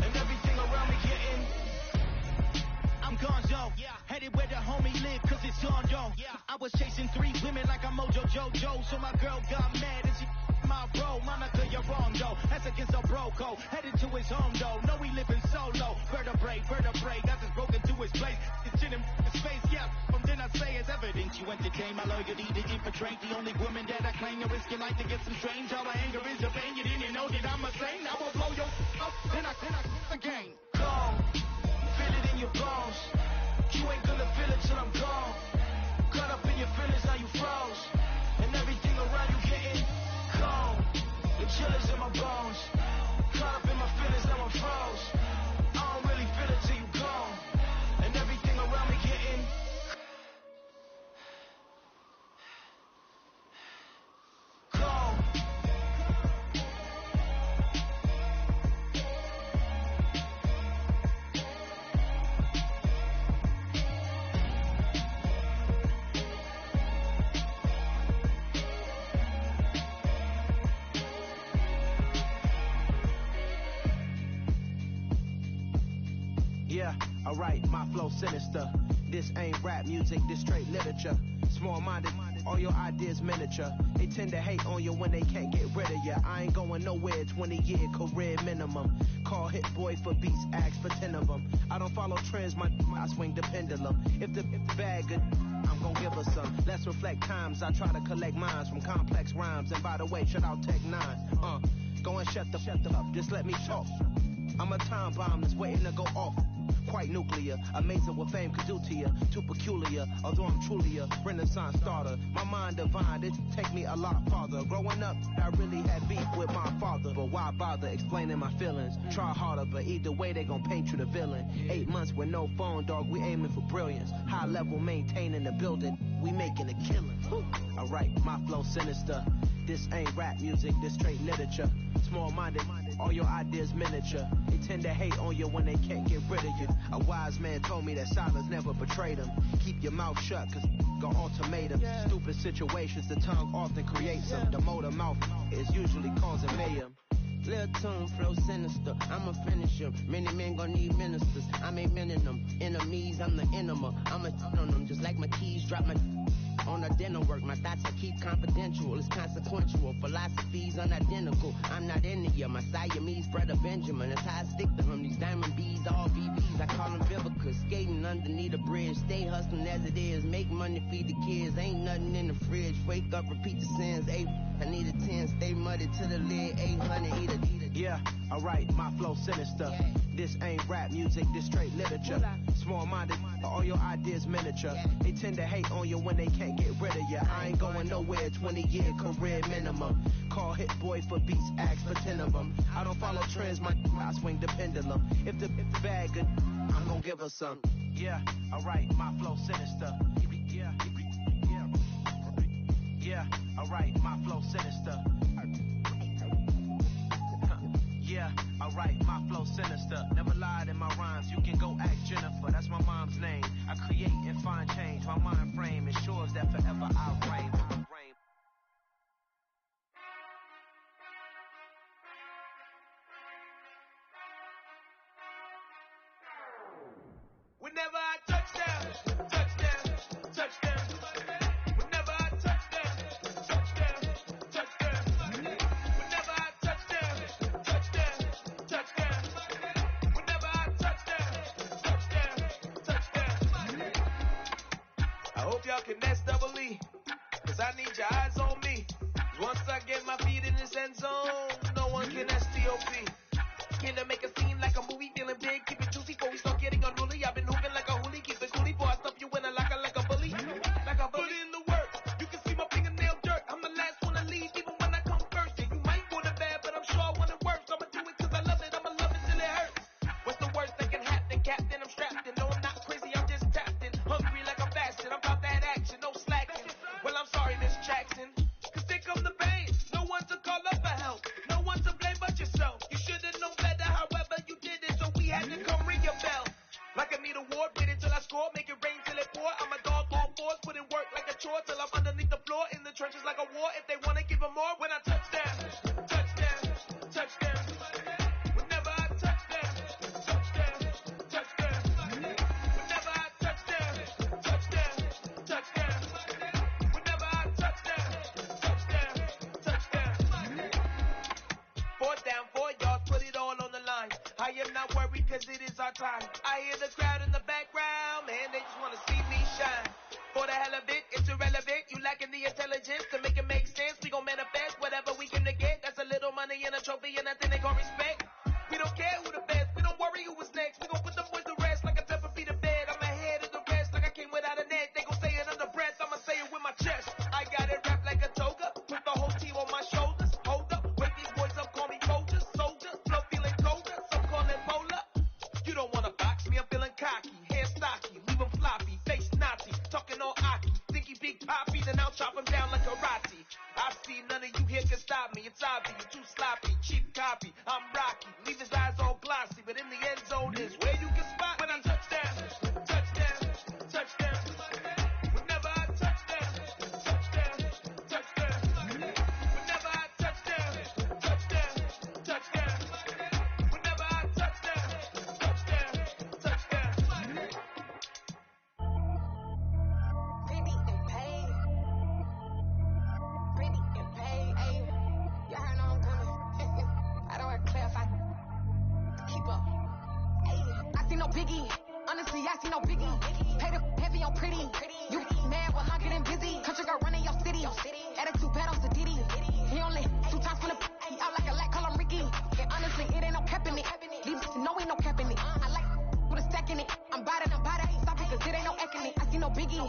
And everything around me getting I'm gonzo. Headed where the homie live, cause it's on yo. I was chasing 3 women like I'm Mojo Jojo. So my girl got mad and she my bro. Monica, you're wrong though. That's against a bro code. Headed to his home though. No, we living solo. Vertebrae. Got this broken to his place. It's in his face, yeah. From then I say it's evidence you entertain my loyalty to infiltrate. The only woman that I claim to risk your life to get some strange. All my anger is your pain. You didn't know that I'm a saint. I will blow your up. Then I again. Go. Feel it in your bones. You ain't gonna feel it till I'm gone. Caught up in your feelings, now you froze. And everything around you getting cold. The chill is in my bones. Caught up in my feelings, now I'm froze. I don't really feel it till you gone. And everything around me getting cold. Yeah, alright, my flow sinister. This ain't rap music, this straight literature. Small-minded, all your ideas miniature. They tend to hate on you when they can't get rid of you. I ain't going nowhere, 20-year career minimum. Call Hit Boy for beats, ask for 10 of them. I don't follow trends, I swing the pendulum. If the bag good, I'm gon' give her some. Let's reflect times, I try to collect minds from complex rhymes. And by the way, shout out Tech 9. Go and shut the up, just let me talk. I'm a time bomb that's waiting to go off. Quite nuclear, amazing what fame could do to you. Too peculiar, although I'm truly a renaissance starter. My mind divine, it take me a lot farther. Growing up, I really had beef with my father. But why bother explaining my feelings? Try harder, but either way they gon' paint you the villain. 8 months with no phone, dog, we aiming for brilliance. High level maintaining the building, we making a killing. Alright, my flow sinister. This ain't rap music, this straight literature. Small-minded, all your ideas miniature. They tend to hate on you when they can't get rid of you. A wise man told me that silence never betrayed him. Keep your mouth shut, cause got ultimatums. Stupid situations, the tongue often creates them. The motor mouth is usually causing mayhem. Lil' tune, flow sinister, I'm a finisher. Many men gon' need ministers, I'm a men in them. Enemies, I'm the enema. I'm a on them, just like my keys, drop my on a dinner work. My thoughts I keep confidential, it's consequential. Philosophies unidentical, I'm not into you. My Siamese brother Benjamin, that's how I stick to him. These diamond bees, all BBs, I call them Vivica. Skating underneath a bridge, stay hustling as it is. Make money, feed the kids, ain't nothing in the fridge. Wake up, repeat the sins, I need a 10, stay muddy to the lid, 800, eat a. Yeah, alright, my flow sinister. This ain't rap music, this straight literature. Small-minded, all your ideas miniature. They tend to hate on you when they can't get rid of you. I ain't going nowhere, 20-year career minimum. Call Hit Boy for beats, ask for 10 of them. I don't follow trends, I swing the pendulum. If the bag good, I'm gon' give her some. Yeah, alright, my flow sinister. Yeah. Yeah, alright, my flow sinister. Yeah, alright, my flow sinister. Never lied in my rhymes, you can go ask Jennifer. That's my mom's name. I create and find change. My mind frame ensures that forever I'll reign. Whenever I touchdown, touchdown, touchdown. Whenever I touchdown, touchdown, touchdown. Whenever I touchdown, touchdown, touchdown. Whenever I touchdown, touchdown, touchdown. I hope y'all can S-double-E, cause I need your eyes on me. Once I get my feet in this end zone, no one can S-T-O-P. Can I make a scene like a movie, feeling big, keep it juicy before we start getting unruly. I've been hooping like a hoolie, keep it coolie before I stuff you in a locker like a bully. Like a bully. Put in the work, you can see my fingernail dirt. I'm the last one to leave, even when I come first. Yeah, you might want it bad, but I'm sure I want it worse. I'ma do it cause I love it, I'ma love it till it hurts. What's the worst that can happen, Captain? I'm strapped in, no I'm not crazy, I'm just tapped in. Hungry like I'm fasting, I'm about that action, no slacking. Well, I'm sorry, Miss Jackson, cause here come the pain. No one to call up for help, no one to blame but yourself. You should've known better, however you did it, so we had to come ring your bell. Like I need a award, wait until I score, make it rain till it pour. I'm a dog on fours, put in work like a chore till I'm underneath the floor, in the trenches like a war. If they wanna give them more, when I touchdown, touchdown, touchdown. Whenever I touchdown, touchdown, touchdown. Whenever I touchdown, touchdown, touchdown. Whenever I touchdown, touchdown, touchdown. 4th down, 4 yards, put it all on the line. I am not worried cause it is our time. I hear the crowd in the background, man, they just wanna see me shine. For the hell of it, it's irrelevant. You lacking the intelligence to make it make sense. We gon' manifest whatever we can to get. That's a little money and a trophy and nothing they gon' respect. We don't care who the best, we don't worry who was next. We gon' put the boys to rest like a temper feet of bed. I'm ahead of the rest like I came without a net. They gon' say it under breath, I'ma say it with my chest. I got it wrapped like a toga, put the whole team on my shoulders. Hold up, wake these boys up, call me soldiers, soldiers. Flow feeling colder, some call it polar. You don't wanna box me, I'm feeling cocky. Hair stocky, leave him floppy, face Nazi. Talking all aki, think he big poppy, then I'll chop him down like karate. I see none of you here can stop me. It's obvious, you're too sloppy, cheap copy. I'm Rocky, leave his eyes all glossy, but in the end zone is where you can spot when I touchdown, touchdown, touchdown. Whenever I touchdown, touchdown, touchdown. Whenever I touchdown, touchdown, touchdown. Whenever I touchdown, touchdown, touchdown. Pretty and paid. Pretty and paid. Ayy, y'all heard no I'm coming. I don't want to clarify. Keep up. Ayy, I see no biggie. Honestly, I see no biggie. Pay the heavy on pretty. You mad while I'm getting busy. Country girl running your city. Attitude bad on the Diddy. He only 2 times from the he out like a lack, call him Ricky. And honestly, it ain't no cap in it. These no ain't no cap in it. I like with a stack in it. I'm bad. Stop it, cause it ain't no eck in it. I see no biggie.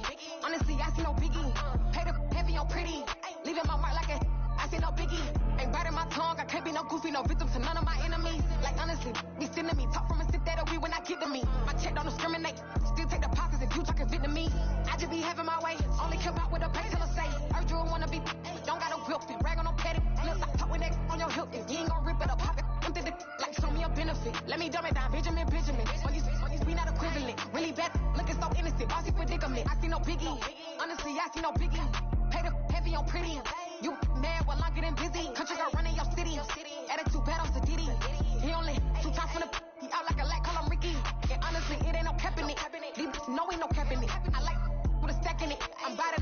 Honestly, I see no biggie. Pay the heavy on pretty. Leaving my mark like a I see no biggie. Ain't biting my tongue. I can't be no goofy, no victim to none of my enemies. Like honestly, be sending me talk from a sit that we when I get to me. My check don't discriminate. Still take the pockets if you talking Vietnamese. I just be having my way. Only care about what the pay till I say. Urge you wanna be. Don't got no whip. Rag on no petty. Let's stop talk with that on your hip. If you ain't gon' rip it up, pop it. Empty the like show me a benefit. Let me dumb it down. Benjamin. On these we not equivalent. Really bad. Looking so innocent. Bossy predicament. I see no biggie. Honestly, I see no biggie. Pay the heavy on pretty. You mad while I'm getting busy. Country girl running your city. Attitude bad on the Diddy. He only 2 times from the he out like a lack, call him Ricky. And honestly, it ain't no cap in it. These no ain't no cap in it. I like with a stack in it. I'm bad.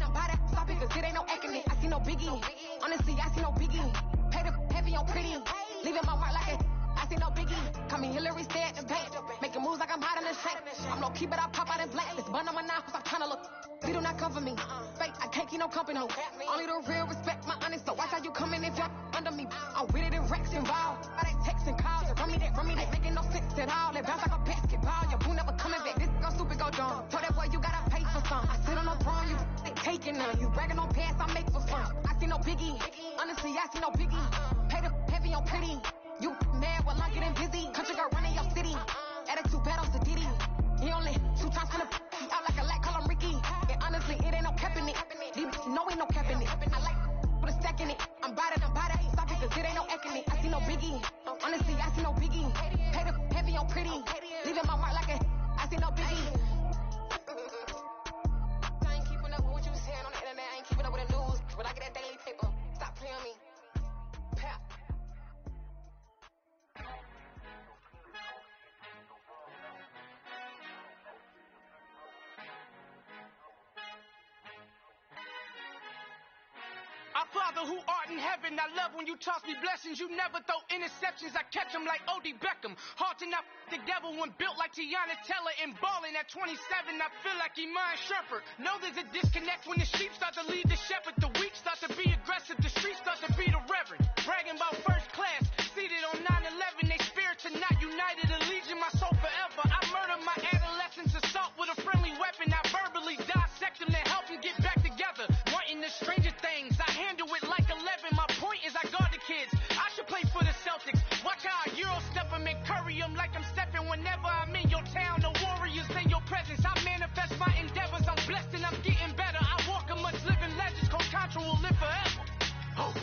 Stop it, cause it ain't no eck in it. I see no biggie. Honestly, I see no biggie. Pay the heavy on pretty. Leaving my mark like a I see no biggie. Call me Hillary, stay at the bank. Making moves like I'm hot in the shank. I'm low key, but I pop out in black. This bun on my knife, cause I'm tryna look. They do not cover me. Fake, I can't keep no company. Only the real respect my honest. So watch how you coming if you're under me. I'm with it in Rex involved. I they texting calls. Run me that. Making no sense at all. They bounce like a basketball. Your boo never coming back. This go stupid, go dumb. Told that boy you gotta pay for some. I sit on no throne, you ain't taking none. You bragging on pants, I make for fun. I see no biggie. Honestly, I see no biggie. Pay the heavy on pretty. You mad while I'm getting busy. Country girl running your city. Attitude bad on the Diddy. He only 2 times from the he out like a lack, call him Ricky. And honestly, it ain't no cap in it. These no ain't no cap in it. I like Father who art in heaven, I love when you toss me blessings. You never throw interceptions, I catch them like O.D. Beckham. Hard to not the devil when built like Tiana Teller and balling at 27. I feel like Iman Shumpert. Know there's a disconnect when the sheep start to lead the shepherd. The weak start to be aggressive, the streets start to be the reverend. Bragging about first class, seated on 9/11. They spirits are not united, a legion, my soul forever. I murdered my adolescence, assault with a friendly weapon. I verbally dissect them to help them get back together. Wanting the stranger things, I handle it like 11. My point is I guard the kids. I should play for the Celtics. Watch how I Euro step them and curry them like I'm stepping. Whenever I'm in your town, the warriors in your presence. I manifest my endeavors. I'm blessed and I'm getting better. I walk amongst living legends. Coach Contra will live forever. Oh.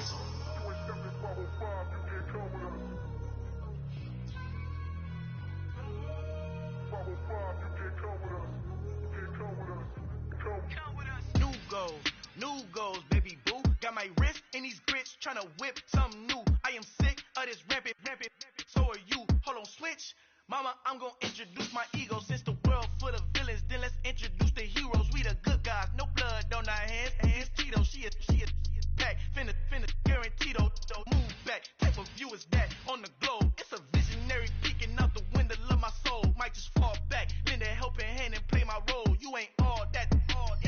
New goals, baby boo. Got my wrist in these grits, tryna whip something new. I am sick of this rampant. So are you. Hold on, switch. Mama, I'm gonna introduce my ego. Since the world full of villains, then let's introduce the heroes. We the good guys, no blood on our hands. Tito, she is back. Finna, guaranteed. Move back. Type of view is that on the globe? It's a visionary peeking out the window of my soul. Might just fall back, lend a helping hand and play my role. You ain't all that.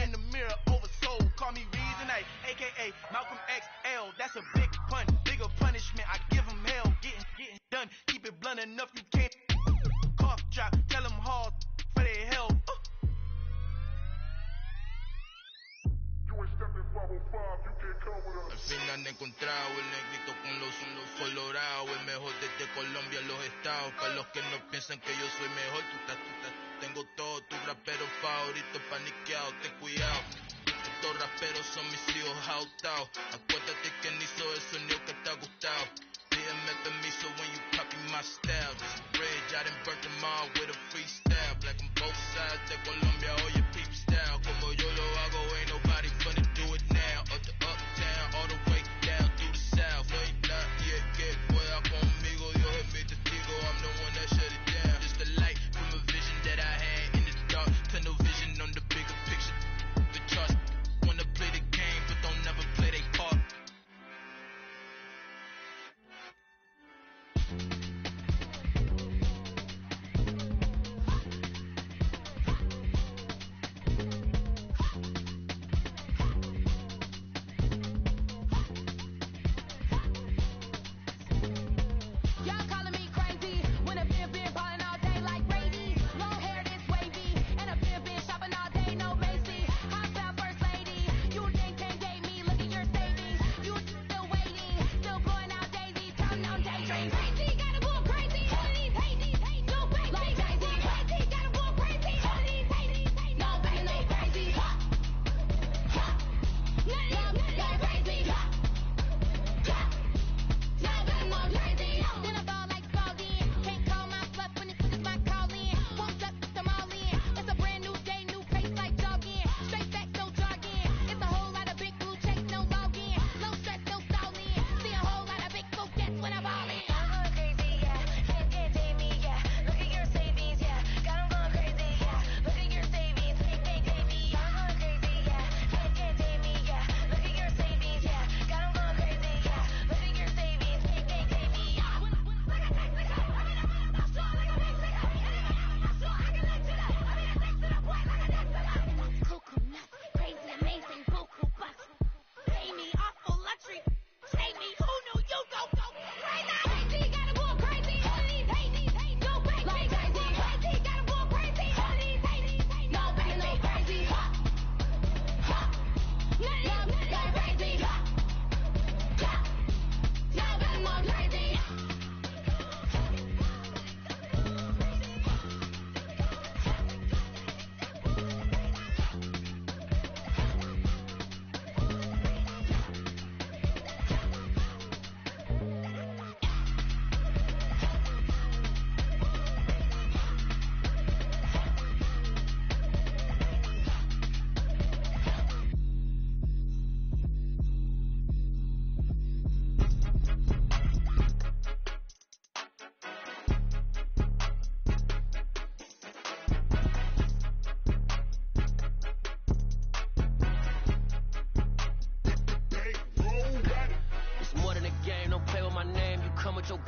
In the mirror, oversold. Call me Reasonite, aka Malcolm XL. That's a big pun, bigger punishment. I give him hell, getting done. Keep it blunt enough, you can't. Cough drop, tell them hard for their hell. Al fin han encontrado el negrito con los colorados, el mejor desde Colombia, los estados. Para los que no piensan que yo soy mejor, tengo todo, tu rapero favorito paniqueado, ten cuidado. Estos raperos son mis hijos jautados. Acuérdate que ni hizo el sonido que te ha gustado. Pídeme permiso when you copy my style. This bridge, I done burnt them all with a freestyle. Black on both sides de Colombia, oye peep style. Como yo lo hago, ain't nobody finna do it now. Up to uptown, all the way down through the south. No hay nadie que pueda conmigo, Dios es mi testigo. I'm the one that shut it down. Just the light from a vision that I had in the dark. Tunnel vision on the bigger picture. The charts wanna play the game, but don't never play their part.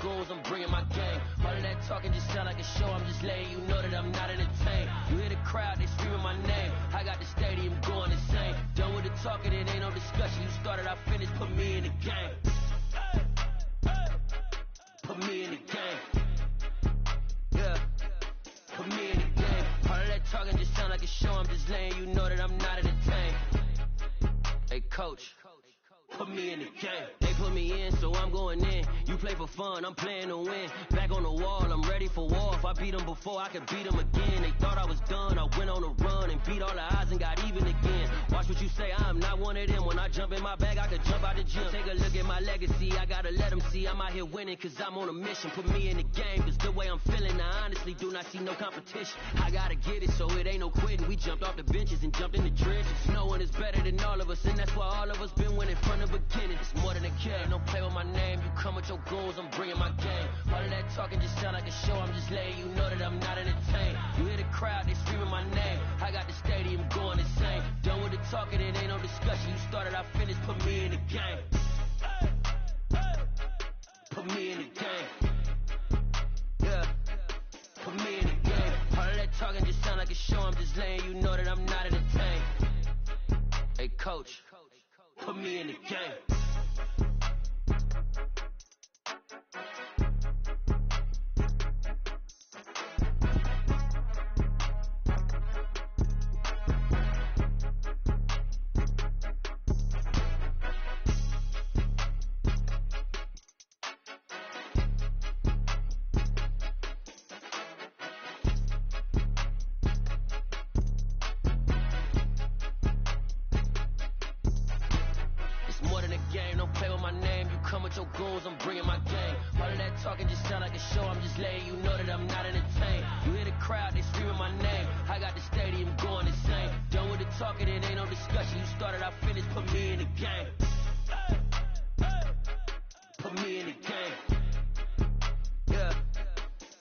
goons, I'm bringing my gang. All of that talking just sound like a show, I'm just letting you know that I'm not entertained. You hear the crowd, they screaming my name. I got the stadium going insane. Done with the talking, it ain't no discussion. You started, I finished, put me in the game. Put me in the game. Yeah. Put me in the game. All of that talking just sound like a show, I'm just letting you know that I'm not entertained. Hey, coach. Put me in the game. They put me in, so I'm going in. You play for fun, I'm playing to win. Back on the wall, I'm ready for war. If I beat them before, I could beat them again. They thought I was done, I went on a run and beat all the odds and got even again. Watch what you say, I'm not one of them. When I jump in my bag, I could jump out the gym. Take a look at my legacy, I gotta let them see I'm out here winning, cause I'm on a mission. Put me in the game, cause the way I'm feeling, I honestly do not see no competition. I gotta get it, so it ain't no quitting. We jumped off the benches and jumped in the trenches. No one is better than all of us, and that's why all of us been winning from the beginning. It's more than a game, don't play with my name. You come with your goons, I'm bringing my game. All of that talking just sound like a show, I'm just letting you know that I'm not entertained. You hear the crowd, they screaming my name. I got the stadium going insane. Done with the talking, it ain't no discussion. You started, I finished, put me in the game. Put me in the game. Yeah. Put me in the game. All of that talking just sound like a show, I'm just letting you know that I'm not entertained. Hey, coach. Put me in the game. Your goals, I'm bringing my game. All of that talking just sound like a show, I'm just letting you know that I'm not entertained. You hear the crowd, they screaming my name. I got the stadium going insane. Done with the talking, it ain't no discussion. You started, I finished, put me in the game. Put me in the game. Yeah.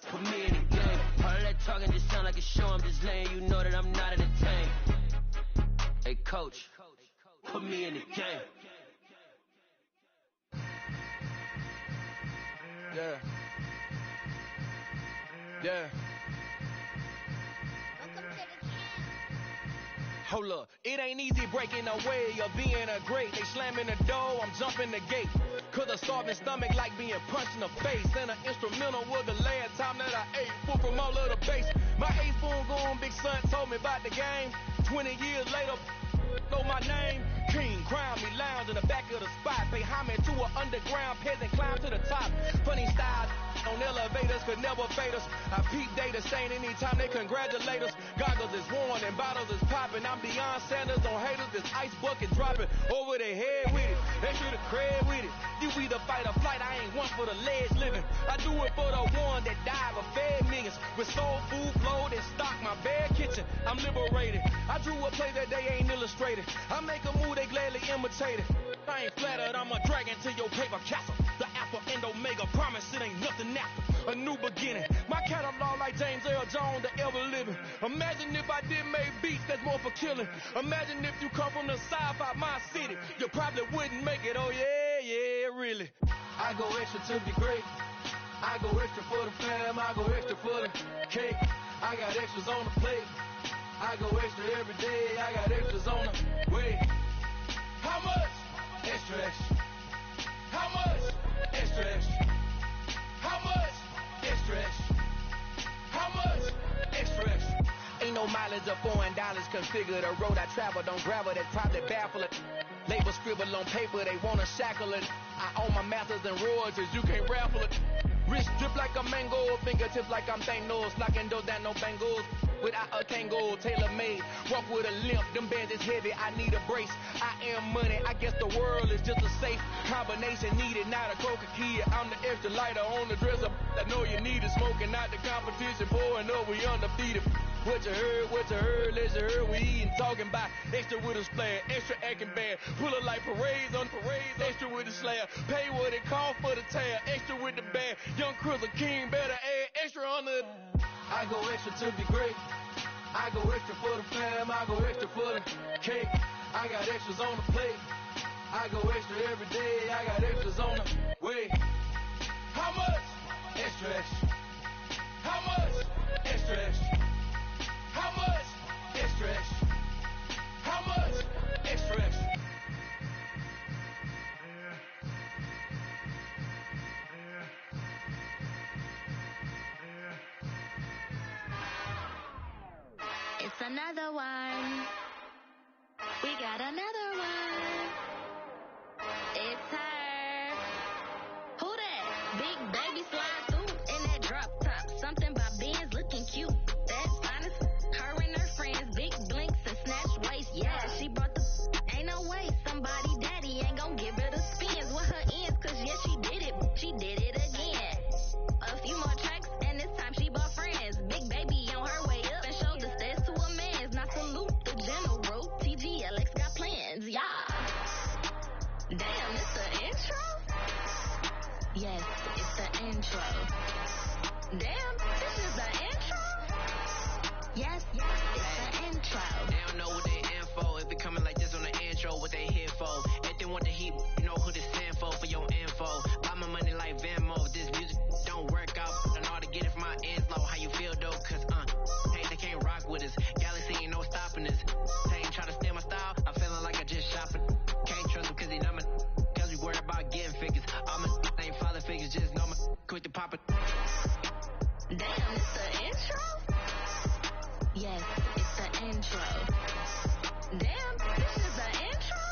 Put me in the game. All of that talking just sound like a show, I'm just letting you know that I'm not entertained. Hey, coach, put me in the game. Yeah. Yeah. Hold up, it ain't easy breaking away or being a great. They slamming the door, I'm jumping the gate. Cause a starving stomach like being punched in the face. And an instrumental was the last time that I ate. Full from all of the bass. My ace spoon going, big son told me about the game. 20 years later, know my name. King, crown me, lounge in the back of the spot. Pay homage to an underground peasant, climb to the top. Funny styles on elevators could never fade us. I peep data saying anytime they congratulate us. Goggles is worn and bottles is popping. I'm beyond Sanders on haters. This ice bucket dropping over their head with it. They should have cred with it. You either fight or flight. I ain't one for the ledge living. I do it for the one that died or fed millions. With soul food, flowed and stock my bare kitchen. I'm liberated. I drew a play that they ain't illustrated. I make a move they gladly imitate it. I ain't flattered, I'm a dragon to your paper castle. The Alpha and Omega, promise it ain't nothing after. A new beginning. My catalog like James Earl Jones, the ever living. Imagine if I did make beats that's more for killing. Imagine if you come from the south out my city. You probably wouldn't make it, oh yeah, really. I go extra to be great. I go extra for the fam, I go extra for the cake. I got extras on the plate. I go extra every day, I got extras on the way. How much? Extra, extra. How much? Extra, extra. How much? Extra, extra. How much? Extra, extra. Ain't no mileage of $4 configure the road I travel. Don't gravel, that's probably baffling. Label scribble on paper, they wanna shackle it. I own my masters and royalties, you can't raffle it. Wrist drip like a mango, fingertips like I'm Thanos. Locking doors down, no bangles. Without a Kango, tailor-made. Walk with a limp, them bands is heavy, I need a brace. I am money, I guess the world is just a safe combination needed, not a coca kid. I'm the extra lighter on the dresser. I know you need it, smoking out the competition, pouring up, we undefeated. What you heard, let's you heard, we eating, talking about extra with a splash, extra acting bad. Pull it like parades on parades, extra with the slab. Pay what it cost for the tab, extra with the bag. Young Chris, a king, better add extra on the. I go extra to be great. I go extra for the fam, I go extra for the cake. I got extras on the plate. I go extra every day, I got extras on the way. How much? Extra, extra. How much? Extra, extra. How much? Extra, extra. How much? Extra, extra. It's another one. We got another one. It's her. Who that? Big baby slide through in that drop top. Something about Benz looking cute. That's honest. Her and her friends, big blinks and snatch waist. Yeah, she brought the. Ain't no way somebody daddy ain't gon' give her the spins with her ends. Cause yeah, she did it. She did it again. A few more tracks and this time she bought friends. Big baby on her way up and showed the stairs to a man's. Now salute the general. TGLX got plans, yeah. Damn, it's the intro? Yes, it's the intro. Damn, this is the intro? Yes, it's the intro. They don't know what they in for. If it coming like this on the intro, what they here for. If they want the heat, you know who to send for your info. Buy my money like Venmo. If this music don't work out, I know how to get it from my ends low. How you feel though? Cause, hey, they can't rock with us. Galaxy ain't no stopping us. They ain't try to steal my style. I'm feeling like I just shopping. Can't trust him cause he know my. Cause we worried about getting figures. All my ain't father figures, just know my. Quit the poppin'. Damn, it's the intro? Yes, it's the intro. Damn, this is the intro?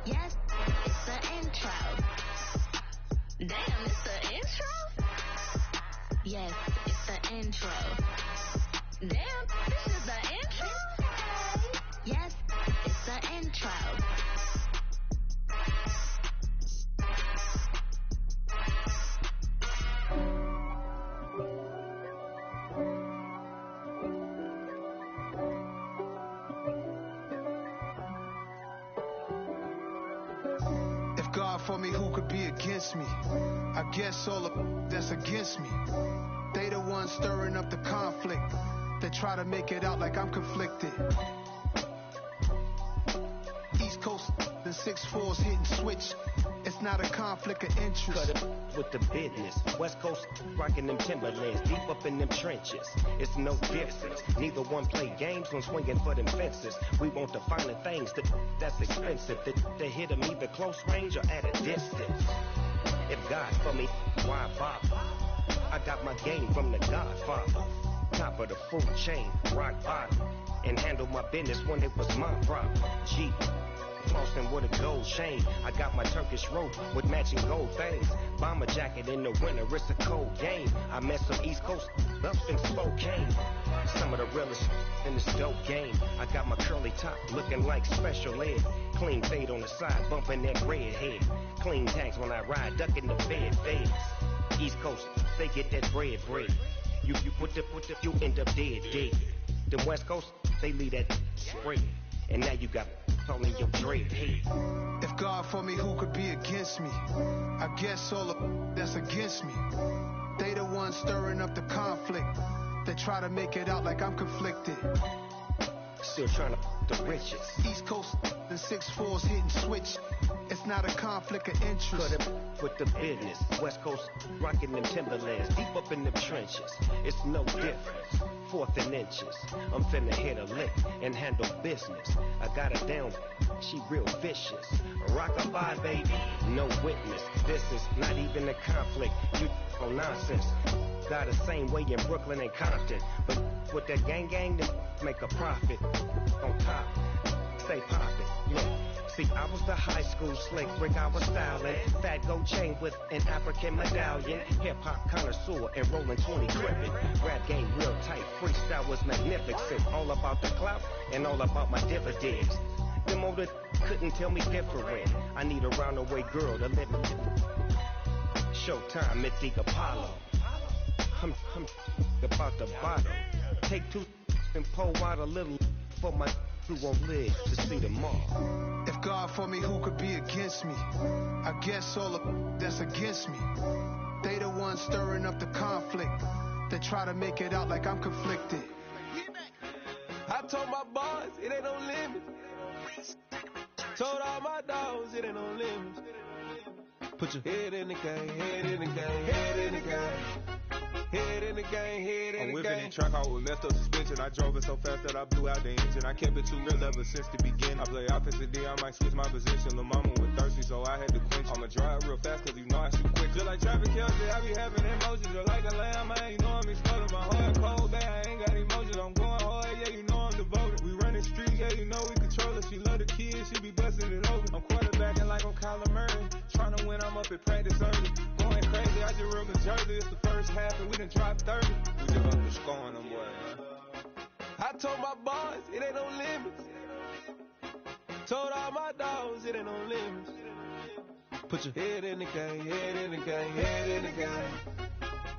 Yes, it's the intro. Damn, it's the intro? Yes, it's the intro. Damn, this is the intro? Yes, it's the intro. If God for me, who could be against me? I guess all of that's against me. They the ones stirring up the conflict. They try to make it out like I'm conflicted. East Coast, the 6'4's hitting switch. It's not a conflict of interest. Cut it with the business. West Coast rocking them Timberlands, deep up in them trenches. It's no difference. Neither one play games when swinging for them fences. We want the finer things that's expensive. That hit them either close range or at a distance. If God for me, why bother? I got my game from the Godfather. Top of the food chain, rock bottom. And handle my business when it was my problem. G. Flossing with a gold chain. I got my Turkish rope with matching gold things. Bomber jacket in the winter, it's a cold game. I met some East Coast up in Spokane. Some of the realest in this dope game. I got my curly top looking like special ed. Clean fade on the side, bumping that red head. Clean tags when I ride, ducking the bed fades. East Coast, they get that bread. You put the, you end up dead. The West Coast, they leave that spread. And now you got on your dread head. If God for me, who could be against me? I guess all of that's against me. They the ones stirring up the conflict. They try to make it out like I'm conflicted. Still trying to the riches. East Coast, the 6'4's hitting switch. It's not a conflict of interest. Cut it with the business. West Coast rocking them Timberlands, deep up in them trenches. It's no difference. 4th and inches. I'm finna hit a lick and handle business. I got her down, she real vicious. Rock-a-bye, baby, no witness. This is not even a conflict. You on nonsense. Got the same way in Brooklyn and Compton. But with that gang, then make a profit. On top, stay poppin'. Look. See, I was the high school slick Rick, I was styling. Fat gold chain with an African medallion. Hip-hop connoisseur and rolling 20 crippin'. Rap game real tight, freestyle was magnificent. All about the clout and all about my dividends. Them older couldn't tell me different. I need a roundaway girl to let me. Showtime, Mythic Apollo. I'm about the bottom. Take 2 and pour out a little for my who won't live to see tomorrow. If God for me, who could be against me? I guess all of that's against me. They the ones stirring up the conflict. They try to make it out like I'm conflicted. I told my boys it ain't no limit. Told all my dogs it ain't no limit. Put your head in the game, head in the game, head in the game. Head in the game, head in the game. I'm whipping in track out with messed up suspension. I drove it so fast that I blew out the engine. I kept it too real ever since the beginning. I play offensive D, I might switch my position. Lil' mama was thirsty, so I had to quench. I'ma drive real fast, cause you know I shoot quick. Just like traffic kills it, I be having emotions. Just like a lamb, man, you know I'm exploding. My heart cold, bad, I ain't got emotions. I'm going hard, yeah, you know I'm devoted. We running street, yeah, you know we control it. She love the kids, she be busting it over. I'm quarterbacking like I'm Kyler Murray. Trying to win, I'm up at practice early. Going crazy, I just rub the jersey. It's the first half and we done dropped 30. We just up the scoring them, boy, man. I told my boys, it ain't no limits. Told all my dogs, it ain't no limits. Put your head in the game, head in the game, head in the game.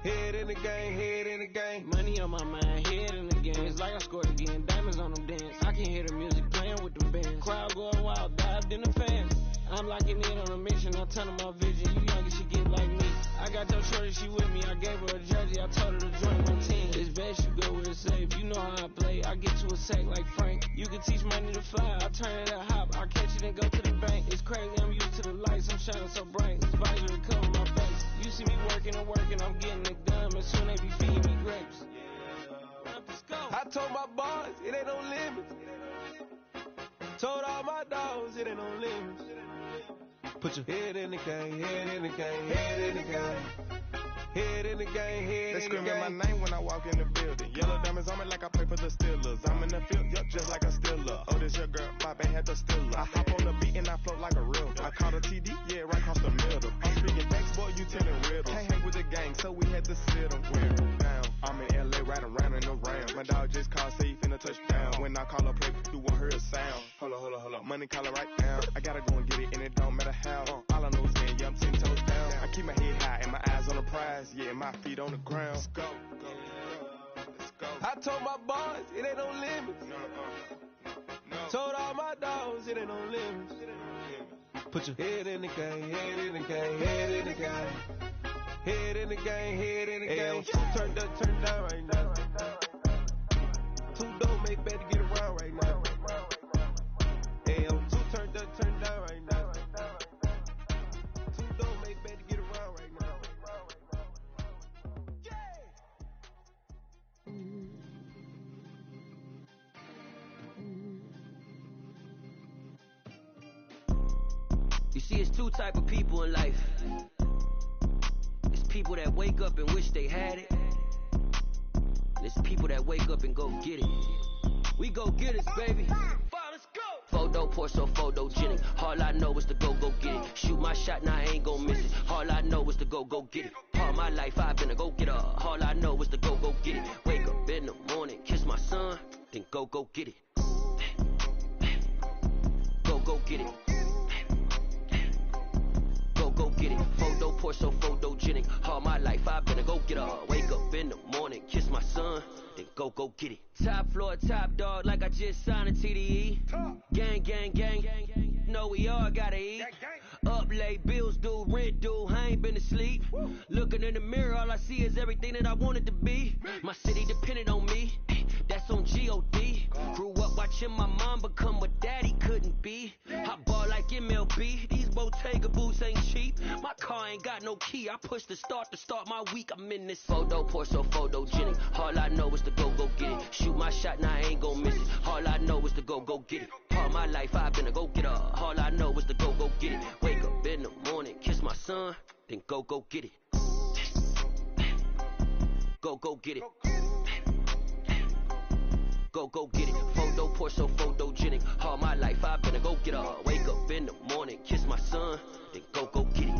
Head in the game, head in the game. Money on my mind, head in the game. It's like I scored again, diamonds on them dance. I can hear the music playing with them bands. Crowd going wild, dived in the fans. I'm locking in on a mission, I'm turning my vision. You young and she get like me. I got your shorty, she with me. I gave her a jersey, I told her to join my team. It's best you go where it's safe. You know how I play. I get to a sack like Frank. You can teach money to fly. I turn it up hop. I catch it and go to the bank. It's crazy, I'm used to the lights. I'm shining so bright. This visor to cover my face. You see me working and working. I'm getting it done. And soon they be feeding me grapes. I told my boys, it ain't no limits. Told all my dogs, it ain't no limits. Put your head in the game, head in the game, head in the game. Head in the game, head in the game. They screaming my name when I walk in the building. Yellow diamonds on me like I play for the Steelers. I'm in the field, yup, just like a Steeler. Oh, this your girl, my band had the Steeler. I hop on the beat and I float like a river. I caught a TD, yeah, right across the middle. I'm speaking thanks, boy, you telling riddles. Can't hang with the gang, so we had to sit them wear down. I'm in LA, riding around in the Rams. My dog just called, say he finna touch down. When I call a play, you won't hear a sound. Hold up, money call it right down. I gotta go and get it, and it don't matter how. All I know is that, yeah, I'm 10 toes down. I keep my head high and my eyes on the prize, yeah, and my feet on the ground. Let's go. I told my boys, it ain't no limits. Told all my dogs, it ain't no limits. Put your head in the game, head in the game, head in the game. Head in the game, head in the game. Turn down right now. Two dope make better get around right now. Two turn down right now. Two dope make better get around right now. You see, it's two type of people in life. It's people that wake up and wish they had it. And it's people that wake up and go get it. We go get it, baby. Let's go. Photo, Porsche, photogenic. All I know is to go get it. Shoot my shot, now I ain't gon' miss it. All I know is to go get it. All my life I've been a go-getter. All I know is to go get it. Wake up in the morning, kiss my son, then go get it. Go get it. Go get it. Photo, Porsche, photogenic. All my life I've been a go-getter. Wake up in the morning, kiss my son, then go get it. Top floor, top dog, like I just signed a TDE. Gang. Know we all gotta eat. Up late, bills due, rent due, I ain't been asleep. Looking in the mirror, all I see is everything that I wanted to be. My city depended on me, that's on G.O.D. Grew up watching my mom become what daddy couldn't be. I ball like MLB, these Bottega boots ain't cheap. My car ain't got no key, I push the start to start my week. I'm in this photo, Porsche, photogenic. All I know is to go get it. Shoot my shot, now I ain't gon' miss it. All I know is to go get it. All my life I've been a go-getter. All I know is to go get it. Wake up in the morning, kiss my son, then go get it. Go get it. Go get it. Photo, Porsche, photogenic. All my life I've been a go-getter. Wake up in the morning, kiss my son, then go get it.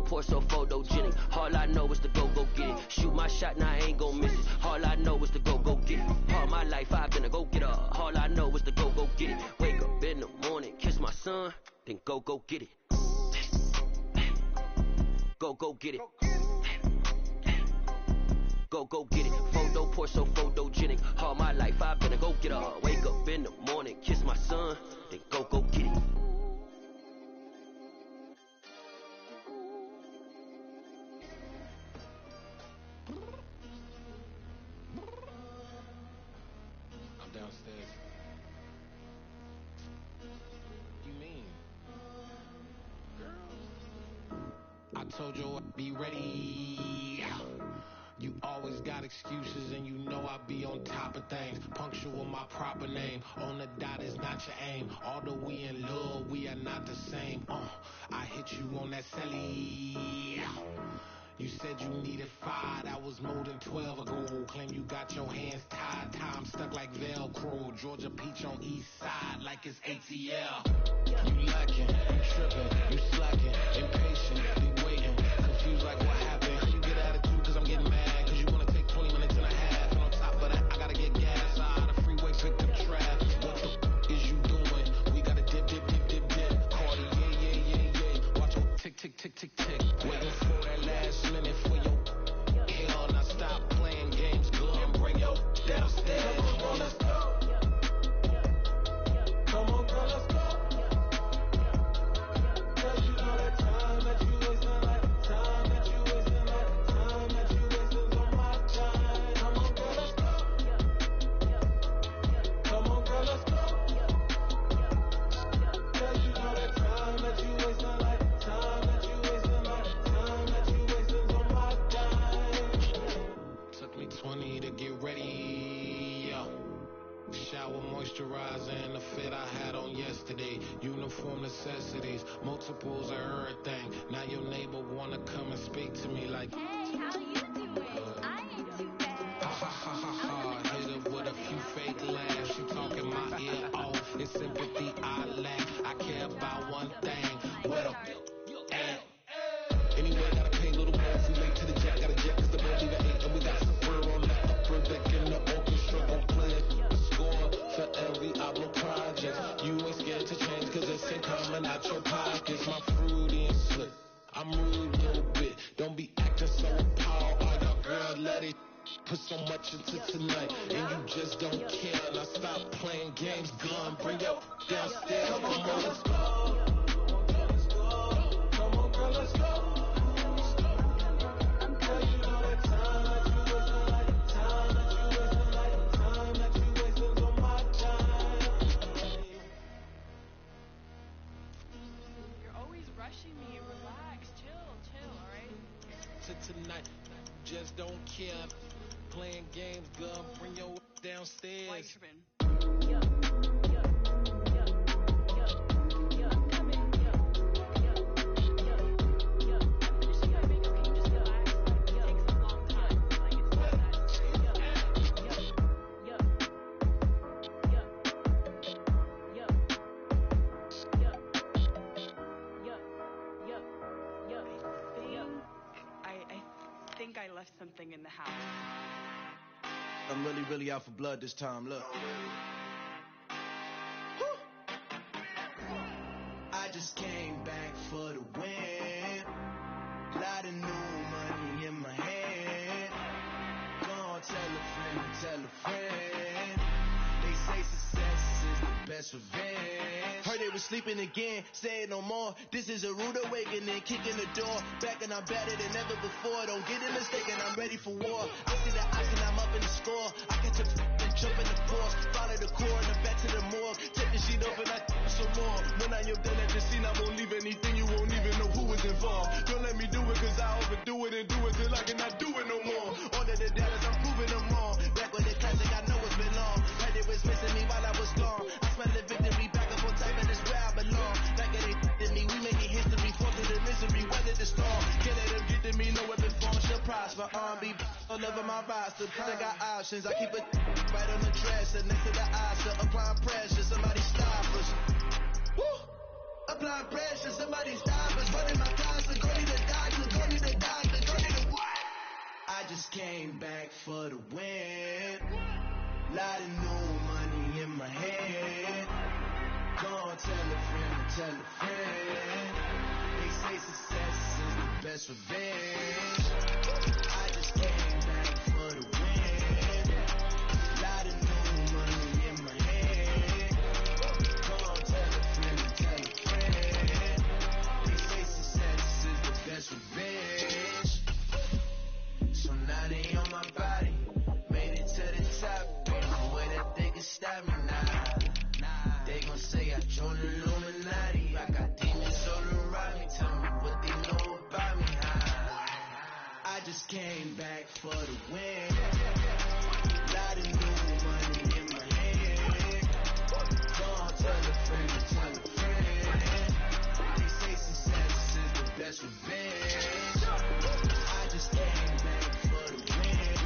Porsche, photogenic. All I know is to go get it. Shoot my shot, now I ain't gon' miss it. All I know is to go get it. All my life I've been a go-getter. All I know is to go get it. Wake up in the morning, kiss my son, then go get it. Go get it. go get it. Photo poor, so photogenic. All my life I've been a go getter. Wake up in the morning, kiss my son, then go get it. I'm downstairs. You mean? Girl, I told you I'd be ready. You always got excuses and you know I be on top of things. Punctual my proper name. On the dot is not your aim. Although we in love, we are not the same. I hit you on that celly. You said you needed 5, that was more than 12 ago. Claim you got your hands tied, time stuck like Velcro. Georgia peach on east side like it's ATL. You lacking, you tripping, you slacking, impatient, be waiting, confused like what happened. How you get attitude cause I'm getting mad, cause you wanna take 20 minutes and a half. And on top of that, I gotta get gas out of the freeway, pick up traffic. What the is you doing? We gotta dip. Cardi, yeah. Watch your tick. Waiting for that last minute for your hell. Now stop playing games, go and bring your downstairs. Come on, let's go. Come on, girl, let's go. Cause you know that time that you wasting, like time that you wasting, like time that you wasting's on my time. Come on, girl, let's go. Come on, girl, let's go. Cause you know that time that you wasting, like time that you wasting, like time that you wasting's on my time. Took me 20 to get ready, yeah. Shower, moisturizer, and the fit I had on yesterday. Uniform necessities, multiples of everything. Now your neighbor wanna come and speak to me like, Hey, how you doing? I ain't too bad. ha. Hit her with a few fake laughs. She talking my ear off. It's sympathy I lack. I care about one thing. What up? Anyway, gotta pay a little more if we late to the jack. Gotta jet cause the boat leave at 8 and we got some fur on the upper deck in the orchestra. Gon' play a score for every album project. You ain't scared to change cause it's ain't coming out your pockets. My fruity and slick, I'm rude a little bit. Don't be acting so appalled. All y'all girl, let it put so much into tonight and you just don't care. Now stop playing games, gun, bring your downstairs. Come on, let's go. Come on, girl, let's go. Rushing me. Relax, chill, alright? Tonight, just don't care. Playing games, gun, bring your downstairs. Why you tripping? I left something in the house. I'm really out for blood this time, look. I just came back for the win. Lot of new money in my hand. Gonna tell a friend. They say success is the best revenge. Heard they was sleeping again, say it no more. This is a rude awakening, kicking the door. Back and I'm better than ever before. Don't get it mistaken, I'm ready for war. I see the ice and I'm up in the score. I catch a and jump in the force. Follow the core and the back to the morgue. Take the sheet up and I some more. When I am done at the scene, I won't leave anything. You won't even know who was involved. Don't let me do it cause I overdo it and do it till I cannot do it no more. All of the data, I'm proving them wrong. Back with the classic, I know it's been long. Heard it was missing me while I was gone. I smell the victory back up on top and it's where I belong. Like it ain't to me, we making history. Fall through the misery, weather the storm. Can't let them get to me, no weapon form shall prosper. R&B all over my roster. I got options, I keep it right on the dresser. Next to the eyes, applying pressure. Somebody stop us. Woo! Applying pressure, somebody stop us. Running my closet, go to the doctor, go to the doctor, go to the what? I just came back for the win. Lot of new money in my hand. Gonna tell a friend. They say success is the best revenge. I just came back for came back for the win. Lot of new money in my hand. Don't tell a friend to tell a friend. They say success is the best revenge. I just came back for the win.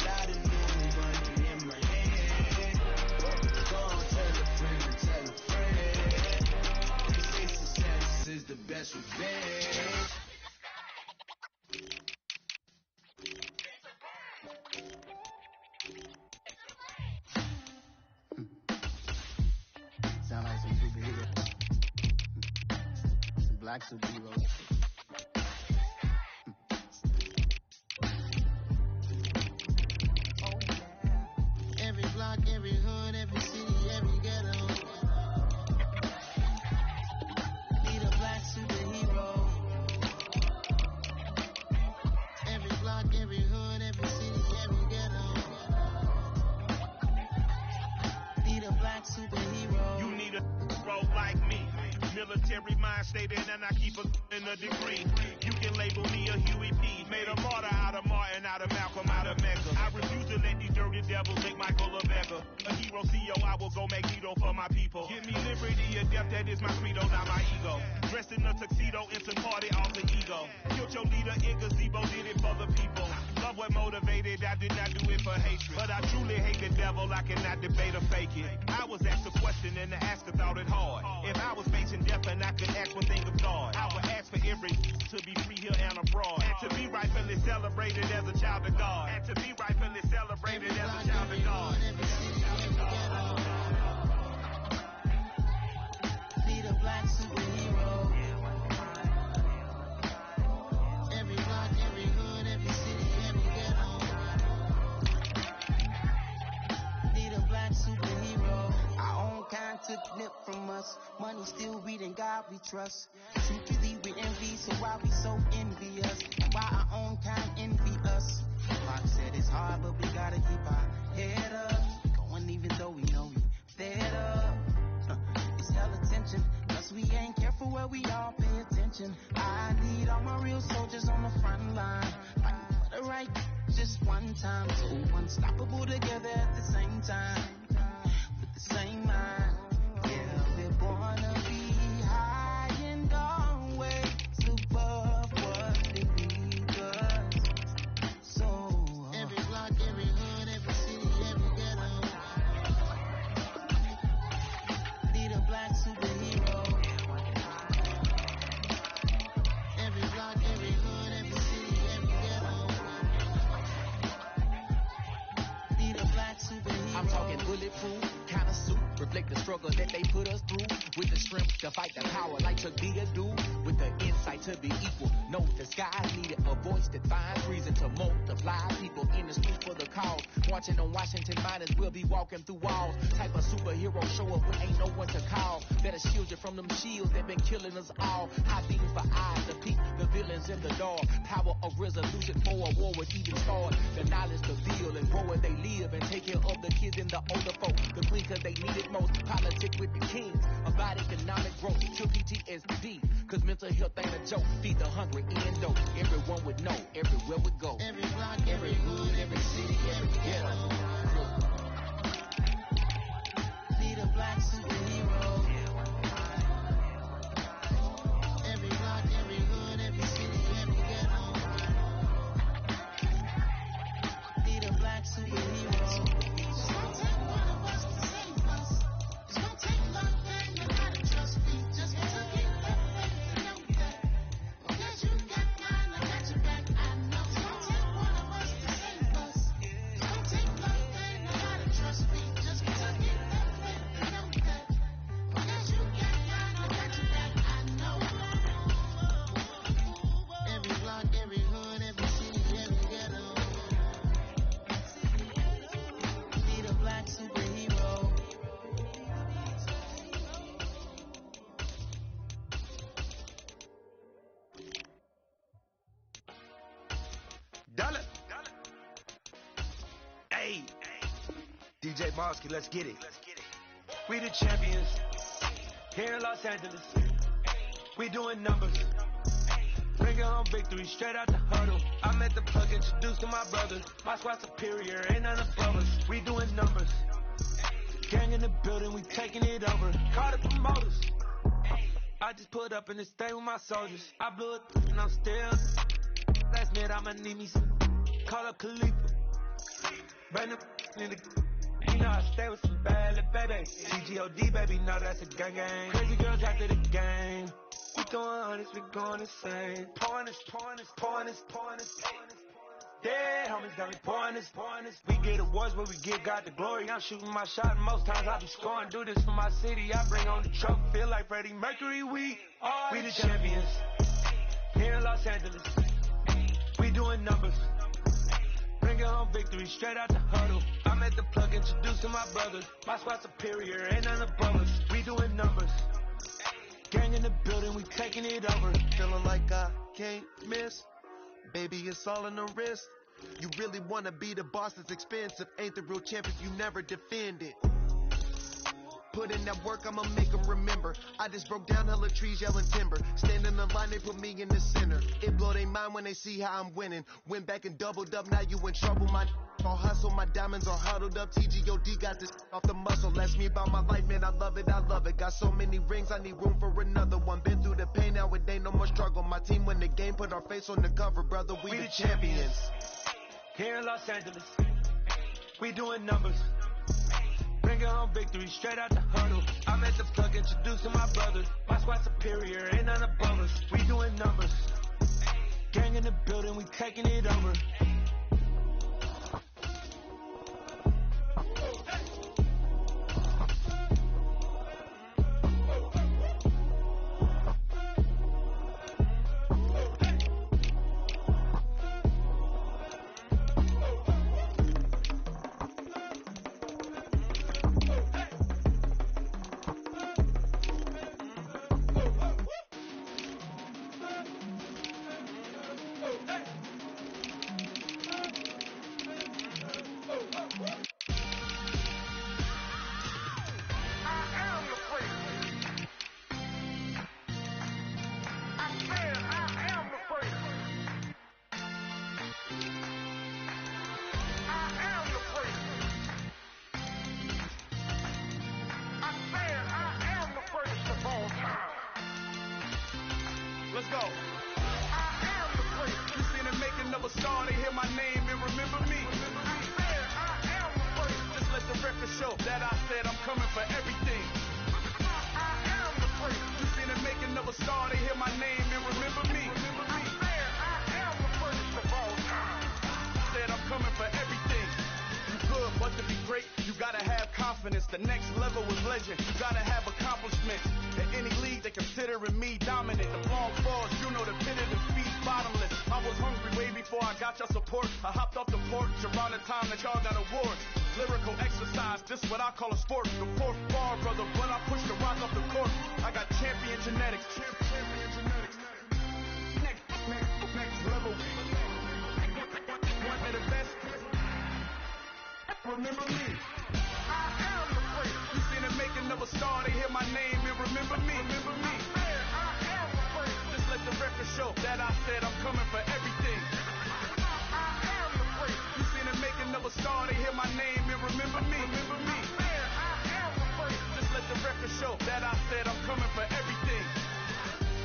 Lot of new money in my hand. Don't tell a friend to tell a friend. They say success is the best revenge. Sound like some superhero. Some black superheroes. Every block, every hood, every city, every ghetto. Need a black superhero. Every block, every hood, every city, every ghetto. Need a black superhero. You need a role like me. Military mind stated, and I keep in a degree. You can label me a Huey P. Made a martyr out of Martin, out of Malcolm, out of Mecca. I refuse to let these dirty devils make Michael a beggar. A hero CEO, I will go Magneto for my people. Give me liberty or death, that is my credo, not my ego. Dressed in a tuxedo, instant party, off the ego. Killed your leader in gazebo, did it for the people. Love what motivated, I did not do it for hatred. But I truly hate the devil, I cannot debate or fake it. I was asked a question and the asker thought it hard. If I was facing death and I could ask one thing of God, I would ask for every to be free here and abroad. And to be rightfully celebrated as a child of God. And to be rightfully celebrated as a child of God. Need a black superhero. Every block, every hood, every city, every ghetto. Need a black superhero. Our own kind took nip from us. Money still reading, God we trust. Secretly we envy, so why we so envious? And why our own kind envy us? Pac said it's hard, but we gotta keep our head up. Going even though we know we fed up. It's hell attention, cause we ain't careful where we all pay attention. I need all my real soldiers on the front line. Fighting for the right just one time. So unstoppable together at the same time. With the same mind. Yeah, we're born to be high and always above what they need us. So every block, every hood, every city, every ghetto. Need a black superhero. Every block, every hood, every city, every ghetto. Need a black superhero. I'm talking bulletproof, kind of suit, reflect the struggle that they put us through. With the strength to fight the power like Chuck D do. With the insight to be equal, know the sky's needed. A voice that finds reason to multiply people in the street for the cause. Marching on Washington, might as well be walking through walls. Type of superhero show up when ain't no one to call. Better shield you from them shields that been killing us all. High beams for eyes to peek the villains in the dark. Power of resolution for a war would even start. The knowledge to feel and grow where they live and take care of the kids and the older folk. The queen cause they need it most. Politic with the kings. About economic growth to PTSD. Cause mental health ain't a joke. Feed the hungry in dope. Everyone would know everywhere we go. Every block, every hood, every city, every ghetto. Need a black superhero. Every block, every hood, every city, every ghetto. Need a black superhero. It's gonna take one of us to save us. It's gonna take love and you gotta trust me. Just to get that faith to know that. Because you got mine, I got your back, I know. It's gonna take one of us to save us. It's gonna take love and you gotta trust me. Just to get that faith to know that. Because you got mine, I got your back, I know. Every block, every hood, every city, every ghetto. Need a black superhero. Dollar. Hey. DJ Bosky, let's get it. We the champions here in Los Angeles. We doing numbers. Bringing home victory straight out the huddle. I'm at the plug, introduced to my brothers. My squad superior, ain't none above us. We doing numbers. Gang in the building, we taking it over. Call the promoters. I just put up in this thing with my soldiers. I blew it and I'm still. Last minute I'ma need me some. Call up Khalifa. Brand new in the. You know I stay with some bad little baby. CGOD baby, know that's a gang gang. Crazy girls after the game. We throwing hundreds, we going insane. Pouring this. Dead homies got me pouring this. We get awards, but we give God the glory. I'm shooting my shot, and most times I be scoring. Do this for my city, I bring on the trophy. Feel like Freddie Mercury, we the champions. Here in Los Angeles, we doing numbers. Bringing home victory straight out the huddle. I'm at the plug, introduced to my brothers. My squad superior, ain't none above us. We doing numbers. Gang in the building, we taking it over. Feeling like I can't miss. Baby, it's all in the wrist. You really wanna be the boss, it's expensive. Ain't the real champions, you never defend it. Put in that work, I'ma make them remember. I just broke down hella trees, yelling timber. Stand in the line, they put me in the center. It blow their mind when they see how I'm winning. Went back and doubled up, now you in trouble. My all hustle, my diamonds are huddled up. TGOD got this off the muscle. That's me about my life, man, I love it. Got so many rings, I need room for another one. Been through the pain, now it ain't no more struggle. My team win the game, put our face on the cover, brother, we the champions. Here in Los Angeles, we doing numbers. Bringing home victory straight out the huddle. I'm at the plug, introduced to my brothers. My squad superior, ain't none above us. We doing numbers. Gang in the building, we taking it over. Let's go. I am the prince. You seen the making of a star, they hear my name and remember me. I said I am the prince. Just let the record show that I said I'm coming for everything. I am the prince. You seen the making of a star, they hear my name and remember me. I said I am the prince of all time. Said I'm coming for everything. You good, but to be great, you gotta have confidence. The next level is legend. You gotta have accomplishments. In any league, they considering me dominant. The long falls, you know the pit of defeat, bottomless. I was hungry way before I got your support. I hopped off the porch around the time that y'all got awards. Lyrical exercise, this what I call a sport. The fourth bar, brother, when I push the rock off the court. I got champion genetics. Champion genetics. Next level. One of the best. Remember me. I am the prince. You seen the making of a star, they hear my name and remember me. Remember me. I am the prince. Just let the record show that I said I'm coming for everything. I am the prince. You seen the making of a star, they hear my name and remember me. Remember me. I am the prince. Just let the record show that I said I'm coming for everything.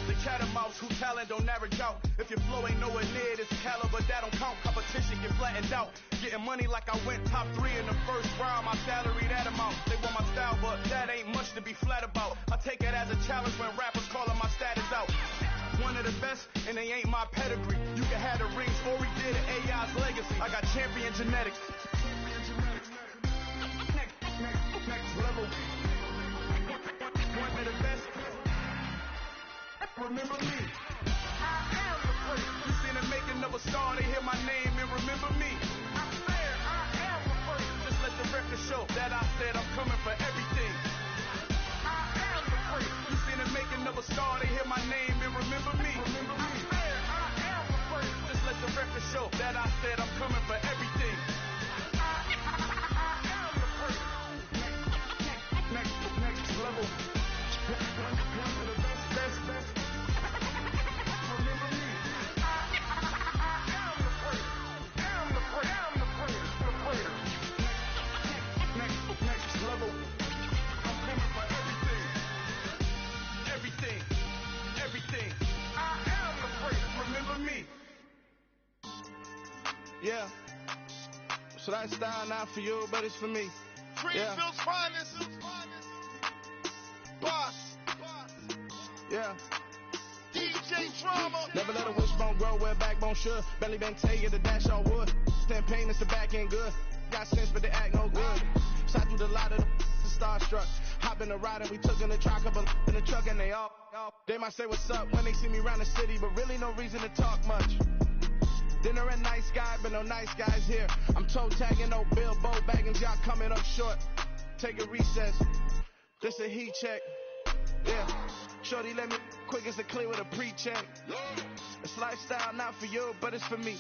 The cat and mouse, who talent don't average out. If your flow ain't nowhere near this caliber, that don't count. Competition get flattened out. Getting money like I went top 3 in the first round. My salary that amount. They want my style, but that ain't much to be flat about. I take it as a challenge when rappers calling my status out. One of the best, and they ain't my pedigree. You can have the rings, or we did it, AI's legacy. I got champion genetics. Next level. One of the best. Remember me. I am the prince. You seen the making of a star, they hear my name and remember me. I said I am the prince. Just let the record show that I said I'm coming for everything. I am the prince. You seen the making of a star, they hear my name and remember me. Remember me. I said I am the prince. Just let the record show that I said I'm coming for everything. I am the prince. Next level. One of the best. Remember me. Yeah. So that style not for you, but it's for me. Greenfield's finest. Boss. Yeah. DJ Drama. Never let a wishbone grow where a backbone should. Belly been taken to dash all wood. 10 payments to back end good. Got sense but they act no good. Shot through the lot of the starstruck. Hop in the ride and we took in the truck up in the truck and they all. They might say what's up when they see me around the city, but really no reason to talk much. Dinner at nice guy, but no nice guys here. I'm toe tagging, no Bilbo bagging, y'all coming up short. Take a recess. This a heat check. Yeah. Shorty let me quick as a clear with a pre-check. It's lifestyle not for you, but it's for me.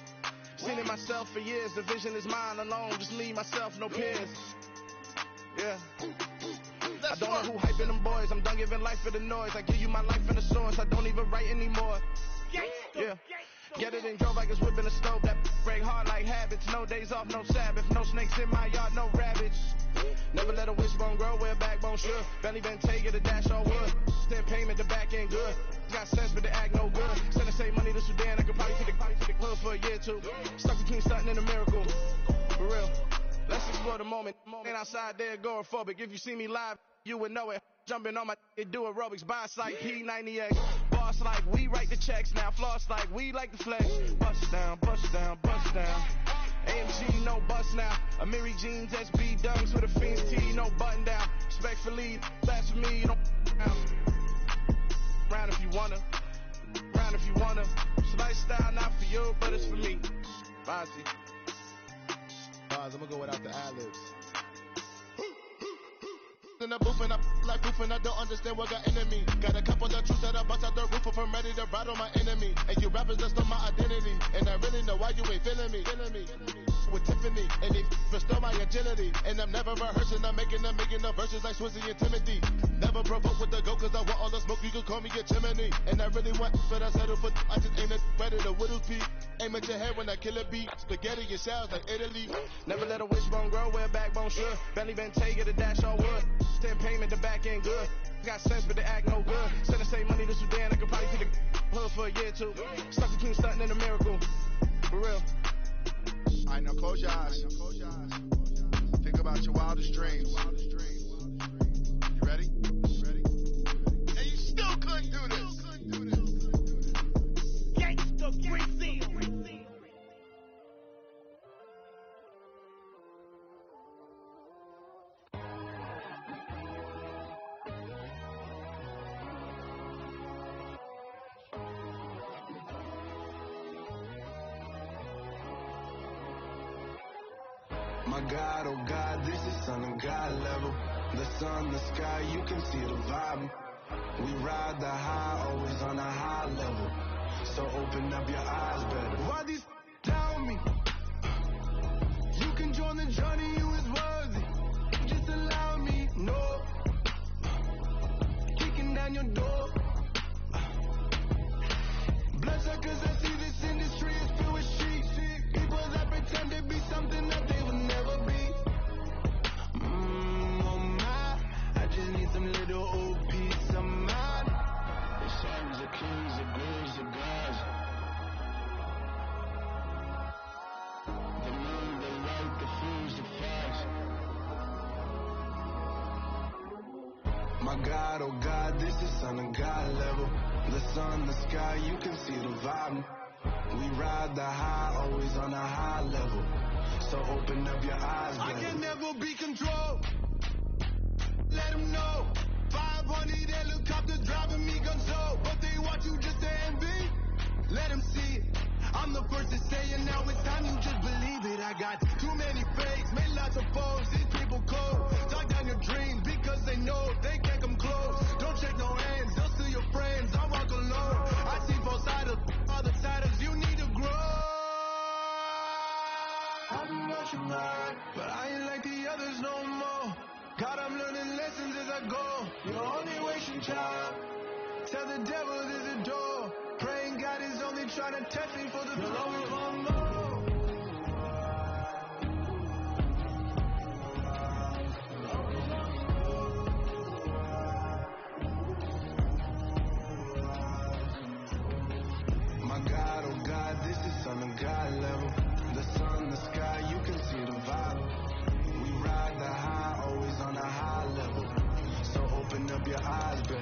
Seen it myself for years. The vision is mine alone. Just me, myself, no peers. Yeah. I don't know who hyping them boys. I'm done giving life for the noise. I give you my life in the source. I don't even write anymore. Yeah. Get it and drove like it's whipping a stove. That break hard like habits. No days off, no Sabbath. No snakes in my yard, no rabbits. Never let a wishbone grow where a backbone should. Belly been taken to dash all wood. 10 payment, the back end good. Got sense, but they act no good. Send the same money to Sudan. I could probably take the hood for a year or two. Stuck between stunting and a miracle. For real. Let's explore the moment. Ain't outside there agoraphobic. If you see me live, you would know it. Jumping on my do aerobics, boss like P90X. Boss like we write the checks now. Floss like we like the flex. Bust down, bust down, bust down. AMG, no bust now. Amiri jeans, SB dunks with a Fiends T, no button down. Respectfully, that's for me, you don't round if you wanna. Round if you wanna. It's lifestyle not for you, but it's for me. Bozzy. I'm gonna go without the ad-libs. In the booth and I like proof and I don't understand what got into me. Got a couple of truths that I bust out the roof if I'm ready to ride on my enemy. And you rappers that stole my identity, and I really know why you ain't feeling me. With Tiffany, and they restore my agility. And I'm never rehearsing, I'm making the verses like Swizzy and Timothy. Never provoke with the go, cause I want all the smoke, you can call me a chimney. And I really want, but I settle for, I just aim at better the Whittles Peak. Aim at your head when I kill a beat. Spaghetti and shells like Italy. Never let a wishbone grow where a backbone should. Belly been taken to dash all wood. 10 payment, the back end good. Got sense, but they act no good. Send the same money to Sudan, I could probably take the hood for a year or two. Stuck between stunting and a miracle. For real. Alright, now close your eyes. Think about your wildest dreams. You ready? And you still couldn't do this. Gangsta Brazil. My God, oh God, this is Son of God level. The sun, the sky, you can see the vibe. We ride the high, always on a high level. So open up your eyes better. Why these down me? You can join the journey, you is worthy. Just allow me, no. Kicking down your door. Bloodsuckers, I see this industry is filled with sheep. People that pretend to be something that they will never be. Oh my, I just need some little old peace of mind. The sons of kings, the graves of gods. The moon, the light, the fools, the facts. My God, oh God, this is Son of God level. The sun, the sky, you can see the vibe. We ride the high, always on a high level. So open up your eyes, baby. I can never be controlled. Let them know. 500 helicopters driving me gunso. But they watch you just to envy. Let them see it. I'm the first to say it, now it's time you just believe it. I got too many fakes, made lots of foes. These people cold. Talk down your dreams because they know they can't come close. Don't check no hands, they'll steal your friends. I walk alone. I see both sides of other siders. You need to grow. I've been watching mine, but I ain't like the others no more. God, I'm learning lessons as I go. You're only wasting time. Tell the devil there's a door. Praying God is only trying to test me for the glory of my more. My God, oh God, this is Son of God level. The sun, keep your eyes better.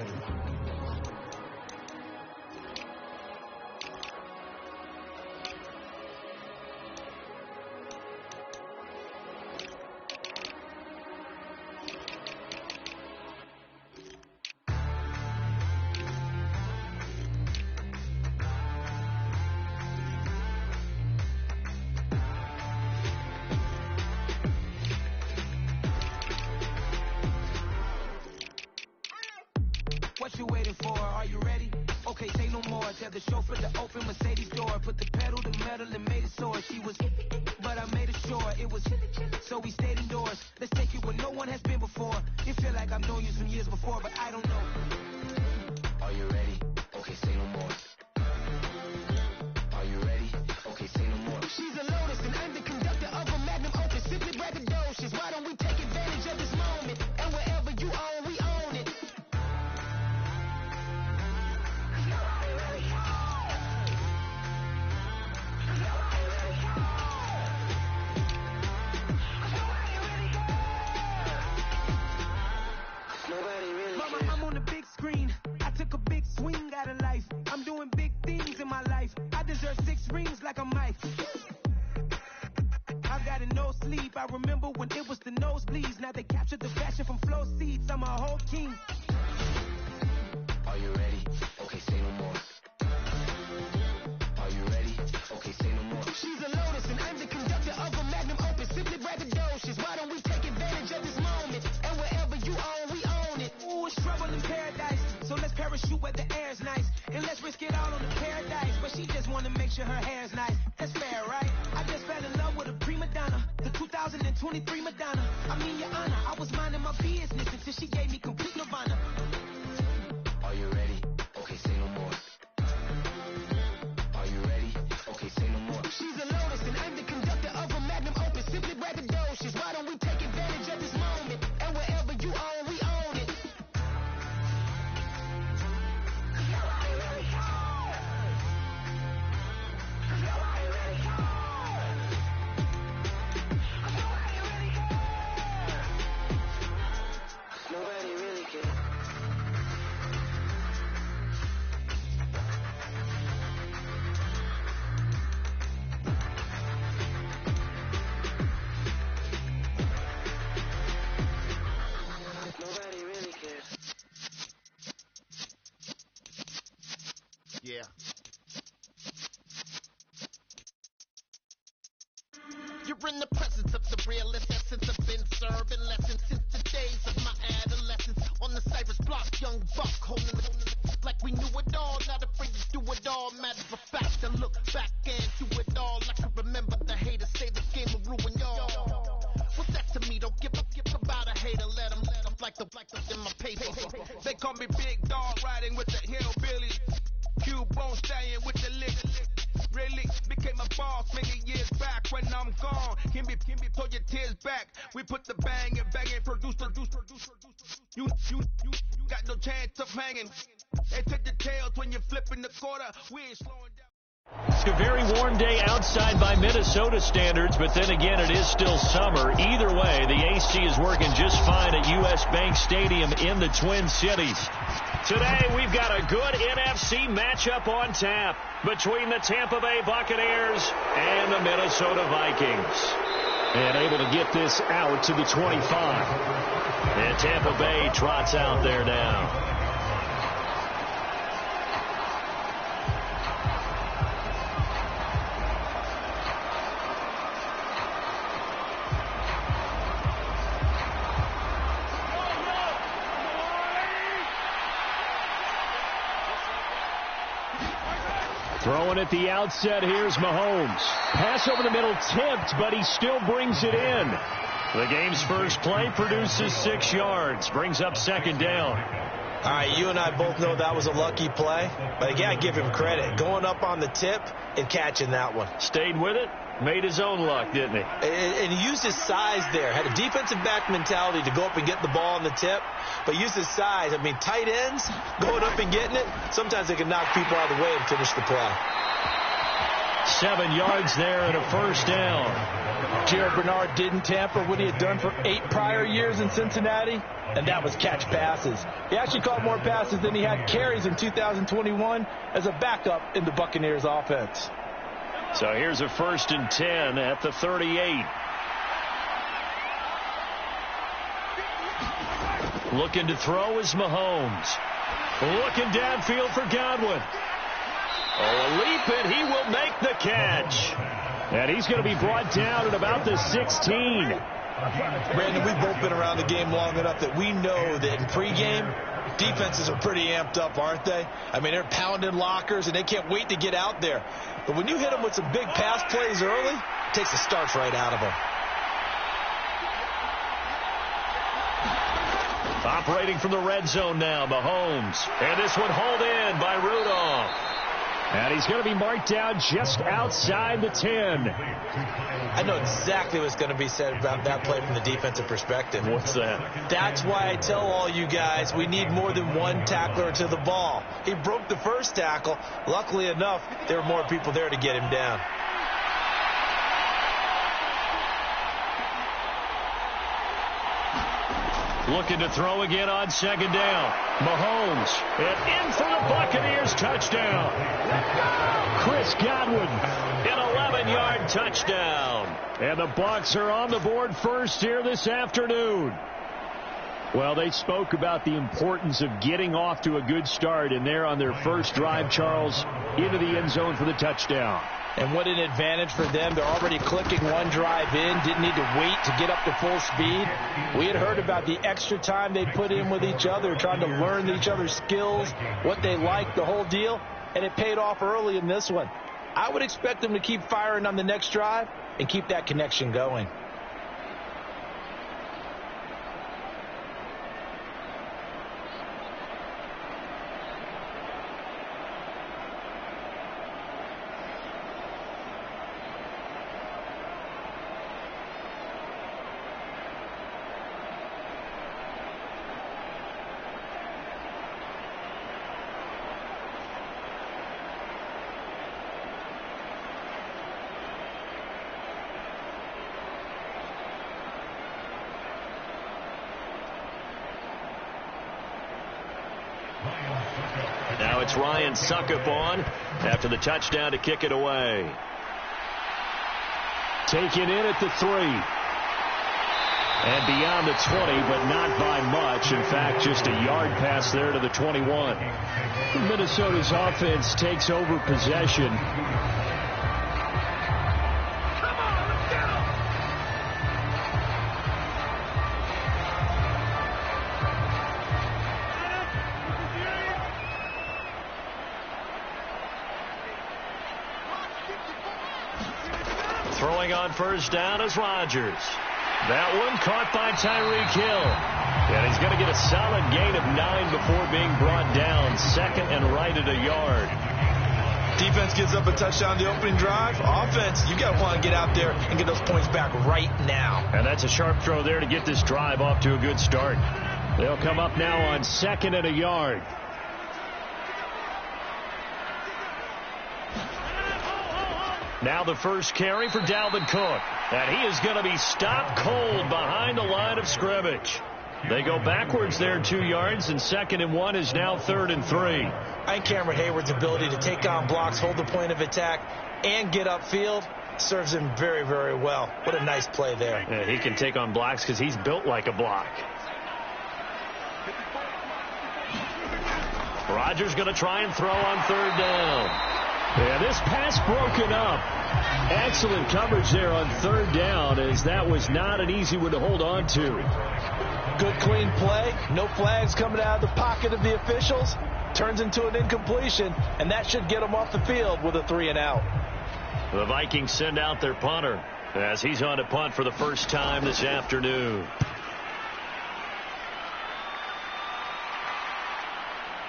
What you waiting for? Are you ready? Okay, say no more. Tell the chauffeur to open Mercedes door. Put the pedal to metal and made it soar. She was, but I made it sure it was. So we stayed indoors. Let's take it where no one has been before. You feel like I've known you some years before, but I don't know. Are you ready? Okay, say no more. Are you ready? Okay, say no more. She's a Lotus and I'm the conductor of a Magnum Opus. Simply braggadocious. Why don't we take advantage of this moment? And wherever you own, we own it. Mama, I'm on the big screen. I took a big swing out of life. I'm doing big things in my life. I deserve 6 rings like a Mike. I've got no sleep. I remember when it was the nosebleeds. Now they captured the fashion from flow seats. I'm a whole king. Are you ready? Okay, say no more. Are you ready? Okay, say no more. She's a Lotus and I'm the conductor of a Magnum Opus. Simply braggadocious. Why don't we take advantage of this moment? And wherever you own, we own it. Ooh, it's trouble in paradise. So let's parachute where the air's nice. And let's risk it all on the paradise. But she just wanna make sure her hair's nice. That's fair, right? I just fell in love with a prima donna. The 2023 Madonna. I mean, your honor, I was minding my business until she gave me complete nirvana. Are you ready? Okay, say no more. Are you ready? Okay, say no more. She's a Lotus and I'm the conductor of a Magnum Opus. Simply braggadocious. Why don't we take advantage of this moment? And wherever you own, we own it. Nobody really cares. Nobody really cares. Yeah. You're in the presence of the realest essence. I've been serving lessons since the days of my adolescence. On the Cypress block, young buck holding the like we knew it all. Not afraid to do it all. Matter of fact, I look back and do it all. I can remember the haters say the game will ruin y'all. What's that to me? Don't give about a hater. Let them like the in my paper. They call me Big Dog, riding with the hillbillies. Q-Bone staying with the lick. Really became a boss many years back. When I'm gone, can be pull your tears back. We put the bang and produce. You got no chance of hanging. They take the tails when you're flipping the quarter. We ain't slowing down. It's a very warm day outside by Minnesota standards, but then again, it is still summer. Either way, the AC is working just fine at U.S. Bank Stadium in the Twin Cities. Today, we've got a good NFC matchup on tap between the Tampa Bay Buccaneers and the Minnesota Vikings. And able to get this out to the 25. And Tampa Bay trots out there now. Throwing at the outset, here's Mahomes. Pass over the middle tipped, but he still brings it in. The game's first play produces 6 yards, brings up second down. All right, you and I both know that was a lucky play, but I gotta give him credit. Going up on the tip and catching that one. Stayed with it, made his own luck, didn't he? And he used his size there. Had a defensive back mentality to go up and get the ball on the tip, but used his size. I mean, tight ends, going up and getting it, sometimes they can knock people out of the way and finish the play. 7 yards there and a first down. Jared Bernard didn't tamper what he had done for 8 prior years in Cincinnati, and that was catch passes. He actually caught more passes than he had carries in 2021 as a backup in the Buccaneers offense. So here's a 1st and 10 at the 38. Looking to throw is Mahomes. Looking downfield for Godwin. Oh, a leap, and he will make the catch. And he's going to be brought down at about the 16. Brandon, we've both been around the game long enough that we know that in pregame, defenses are pretty amped up, aren't they? I mean, they're pounding lockers, and they can't wait to get out there. But when you hit them with some big pass plays early, it takes the starch right out of them. Operating from the red zone now, Mahomes. And this one hauled in by Rudolph. And he's going to be marked down just outside the 10. I know exactly what's going to be said about that play from the defensive perspective. What's that? That's why I tell all you guys we need more than one tackler to the ball. He broke the first tackle. Luckily enough, there were more people there to get him down. Looking to throw again on 2nd down. Mahomes. And in for the Buccaneers touchdown. Chris Godwin. An 11-yard touchdown. And the Bucs are on the board first here this afternoon. Well, they spoke about the importance of getting off to a good start, and they're on their first drive, Charles, into the end zone for the touchdown. And what an advantage for them. They're already clicking one drive in, didn't need to wait to get up to full speed. We had heard about the extra time they put in with each other, trying to learn each other's skills, what they like, the whole deal, and it paid off early in this one. I would expect them to keep firing on the next drive and keep that connection going. Now it's Ryan Suckup on after the touchdown to kick it away. Taken in at the 3. And beyond the 20, but not by much. In fact, just a yard pass there to the 21. Minnesota's offense takes over possession. Throwing on first down is Rodgers. That one caught by Tyreek Hill. And he's going to get a solid gain of 9 before being brought down. 2nd and right at a yard. Defense gives up a touchdown the opening drive. Offense, you got to want to get out there and get those points back right now. And that's a sharp throw there to get this drive off to a good start. They'll come up now on 2nd and a yard. Now the first carry for Dalvin Cook. And he is going to be stopped cold behind the line of scrimmage. They go backwards there 2 yards, and 2nd and 1 is now 3rd and 3. I think Cameron Hayward's ability to take on blocks, hold the point of attack, and get upfield serves him very, very well. What a nice play there. Yeah, he can take on blocks because he's built like a block. Rodgers going to try and throw on 3rd down. Yeah, this pass broken up. Excellent coverage there on 3rd down, as that was not an easy one to hold on to. Good clean play. No flags coming out of the pocket of the officials. Turns into an incompletion, and that should get them off the field with a 3 and out. The Vikings send out their punter as he's on to punt for the first time this afternoon.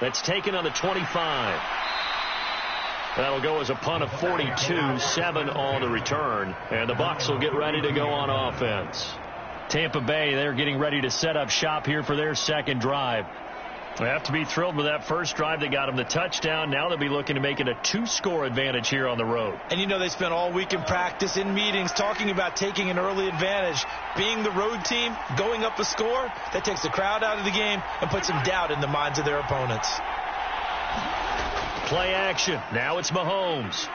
That's taken on the 25. That'll go as a punt of 42, 7 on the return. And the Bucs will get ready to go on offense. Tampa Bay, they're getting ready to set up shop here for their second drive. They have to be thrilled with that first drive. They got them the touchdown. Now they'll be looking to make it a 2-score advantage here on the road. And you know they spent all week in practice, in meetings, talking about taking an early advantage. Being the road team, going up a score, that takes the crowd out of the game and puts some doubt in the minds of their opponents. Play action. Now it's Mahomes.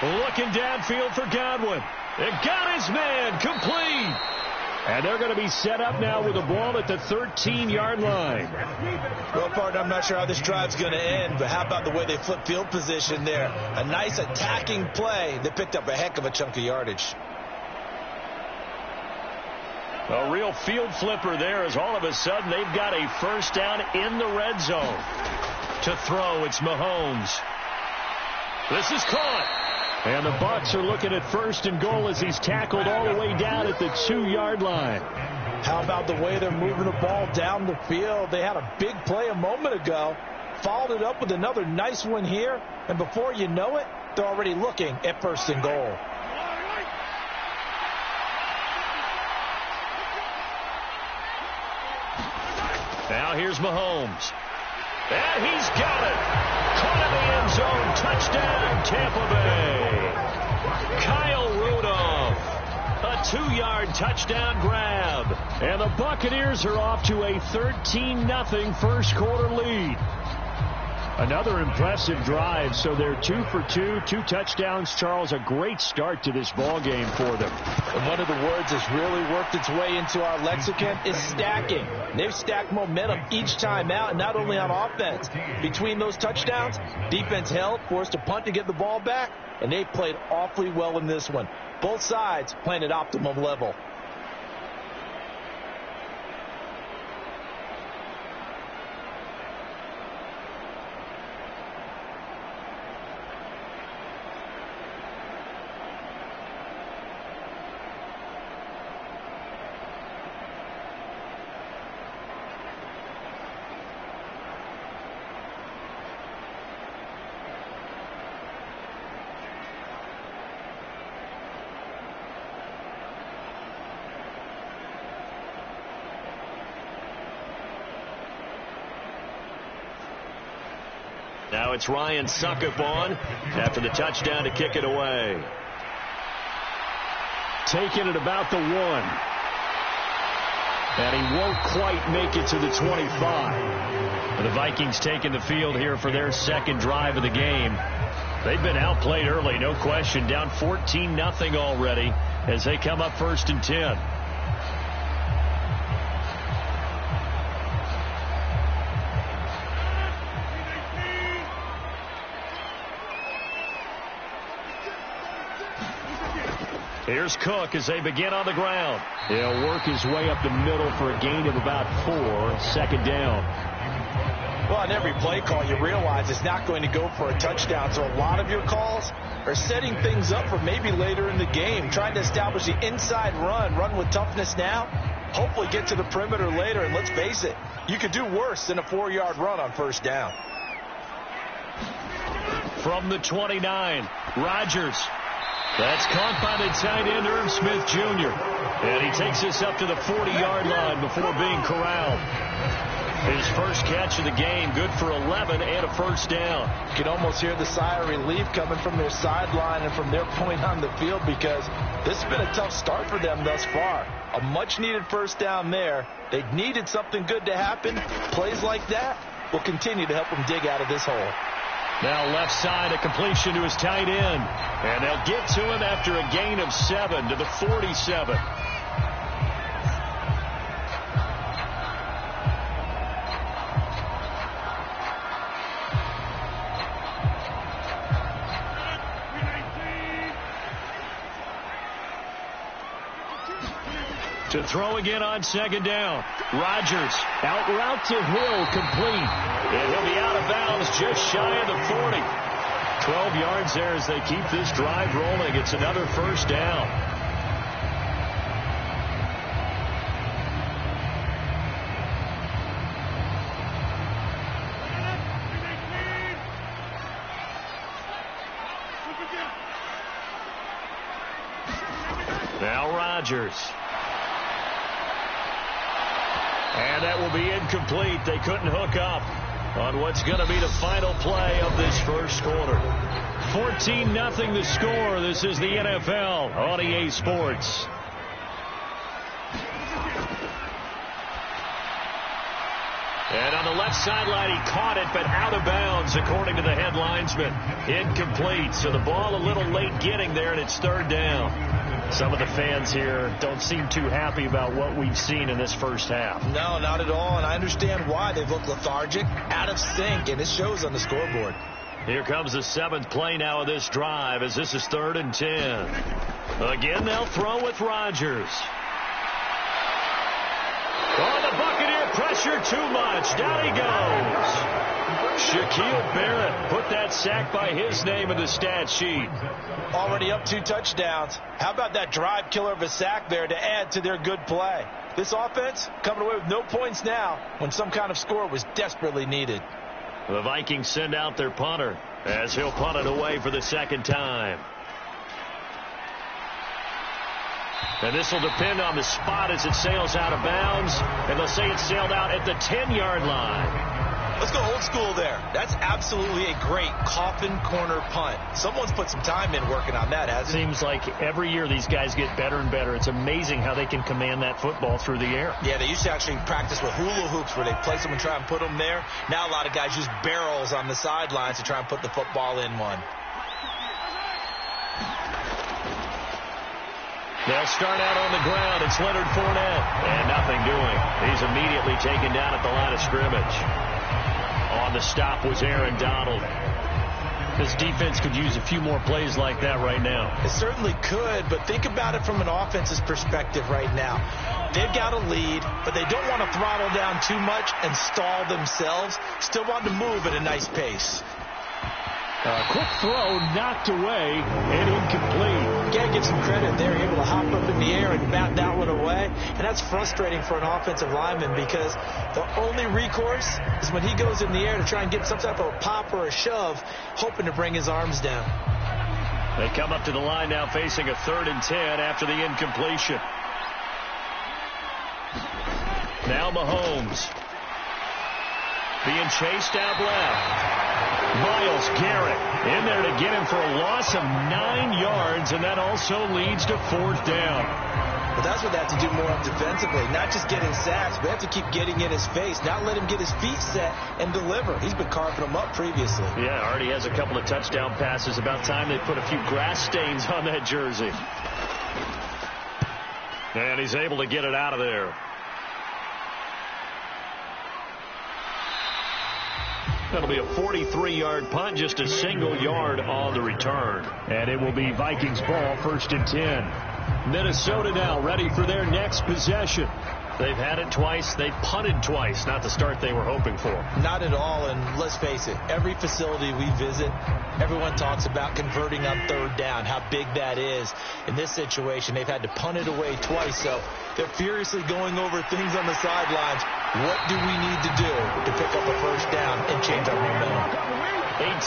Looking downfield for Godwin. It got his man complete. And they're going to be set up now with the ball at the 13-yard line. Well, partner, I'm not sure how this drive's going to end, but how about the way they flip field position there? A nice attacking play that picked up a heck of a chunk of yardage. A real field flipper there as all of a sudden they've got a first down in the red zone. To throw, it's Mahomes. This is caught. And the Bucs are looking at 1st and goal as he's tackled all the way down at the 2-yard line. How about the way they're moving the ball down the field? They had a big play a moment ago, followed it up with another nice one here, and before you know it, they're already looking at 1st and goal. Now here's Mahomes. And he's got it. Caught in the end zone. Touchdown, Tampa Bay. Kyle Rudolph. A 2-yard touchdown grab. And the Buccaneers are off to a 13-0 first quarter lead. Another impressive drive, so they're 2 for 2, 2 touchdowns. Charles, a great start to this ball game for them. And one of the words that's really worked its way into our lexicon is stacking. They've stacked momentum each time out, and not only on offense. Between those touchdowns, defense held, forced a punt to get the ball back, and they played awfully well in this one. Both sides playing at optimum level. Now it's Ryan Suckup on after the touchdown to kick it away. Taking it about the 1. And he won't quite make it to the 25. But the Vikings taking the field here for their second drive of the game. They've been outplayed early, no question. Down 14-0 already as they come up 1st and 10. Here's Cook as they begin on the ground. He'll work his way up the middle for a gain of about 4, 2nd down. Well, on every play call, you realize it's not going to go for a touchdown. So a lot of your calls are setting things up for maybe later in the game, trying to establish the inside run with toughness now, hopefully get to the perimeter later. And let's face it, you could do worse than a 4-yard run on 1st down. From the 29, Rodgers. That's caught by the tight end, Irv Smith Jr. And he takes this up to the 40-yard line before being corralled. His first catch of the game, good for 11 and a 1st down. You can almost hear the sigh of relief coming from their sideline and from their point on the field, because this has been a tough start for them thus far. A much-needed 1st down there. They needed something good to happen. Plays like that will continue to help them dig out of this hole. Now left side, a completion to his tight end. And they'll get to him after a gain of 7 to the 47. To throw again on 2nd down. Rodgers out route to Hill, complete. And he'll be out of bounds just shy of the 40. 12 yards there as they keep this drive rolling. It's another 1st down. Now Rodgers. And that will be incomplete. They couldn't hook up on what's going to be the final play of this first quarter. 14-0 the score. This is the NFL on EA Sports. And on the left sideline, he caught it, but out of bounds, according to the head linesman. Incomplete. So the ball a little late getting there, and it's third down. Some of the fans here don't seem too happy about what we've seen in this first half. No, not at all, and I understand why. They've looked lethargic, out of sync, and it shows on the scoreboard. Here comes the 7th play now of this drive, as this is 3rd and 10. Again, they'll throw with Rodgers. Oh, the Buccaneer pressure too much. Down he goes. Shaquille Barrett put that sack by his name in the stat sheet. Already up 2 touchdowns. How about that drive killer of a sack there to add to their good play? This offense coming away with no points now when some kind of score was desperately needed. The Vikings send out their punter as he'll punt it away for the second time. And this will depend on the spot as it sails out of bounds. And they'll say it sailed out at the 10-yard line. Let's go old school there. That's absolutely a great coffin corner punt. Someone's put some time in working on that, hasn't it? Seems like every year these guys get better and better. It's amazing how they can command that football through the air. Yeah, they used to actually practice with hula hoops where they place them and try and put them there. Now a lot of guys use barrels on the sidelines to try and put the football in one. They'll start out on the ground. It's Leonard Fournette. And nothing doing. He's immediately taken down at the line of scrimmage. On the stop was Aaron Donald. This defense could use a few more plays like that right now. It certainly could, but think about it from an offense's perspective right now. They've got a lead, but they don't want to throttle down too much and stall themselves. Still want to move at a nice pace. Quick throw knocked away and incomplete. Gotta give some credit. They're able to hop up in the air and bat that one away. And that's frustrating for an offensive lineman because the only recourse is when he goes in the air to try and get some type of a pop or a shove, hoping to bring his arms down. They come up to the line now facing a 3rd and 10 after the incompletion. Now Mahomes. Being chased out left. Myles Garrett in there to get him for a loss of 9 yards, and that also leads to 4th down. Well, that's what they have to do more defensively, not just getting sacks, but they have to keep getting in his face, not let him get his feet set and deliver. He's been carving them up previously. Yeah, already has a couple of touchdown passes. About time they put a few grass stains on that jersey. And he's able to get it out of there. That'll be a 43-yard punt, just a single yard on the return. And it will be Vikings ball, 1st and 10. Minnesota now ready for their next possession. They've had it twice. They've punted twice. Not the start they were hoping for. Not at all, and let's face it, every facility we visit, everyone talks about converting on 3rd down, how big that is. In this situation, they've had to punt it away twice, so they're furiously going over things on the sidelines. What do we need to do to pick up a 1st down and change our momentum?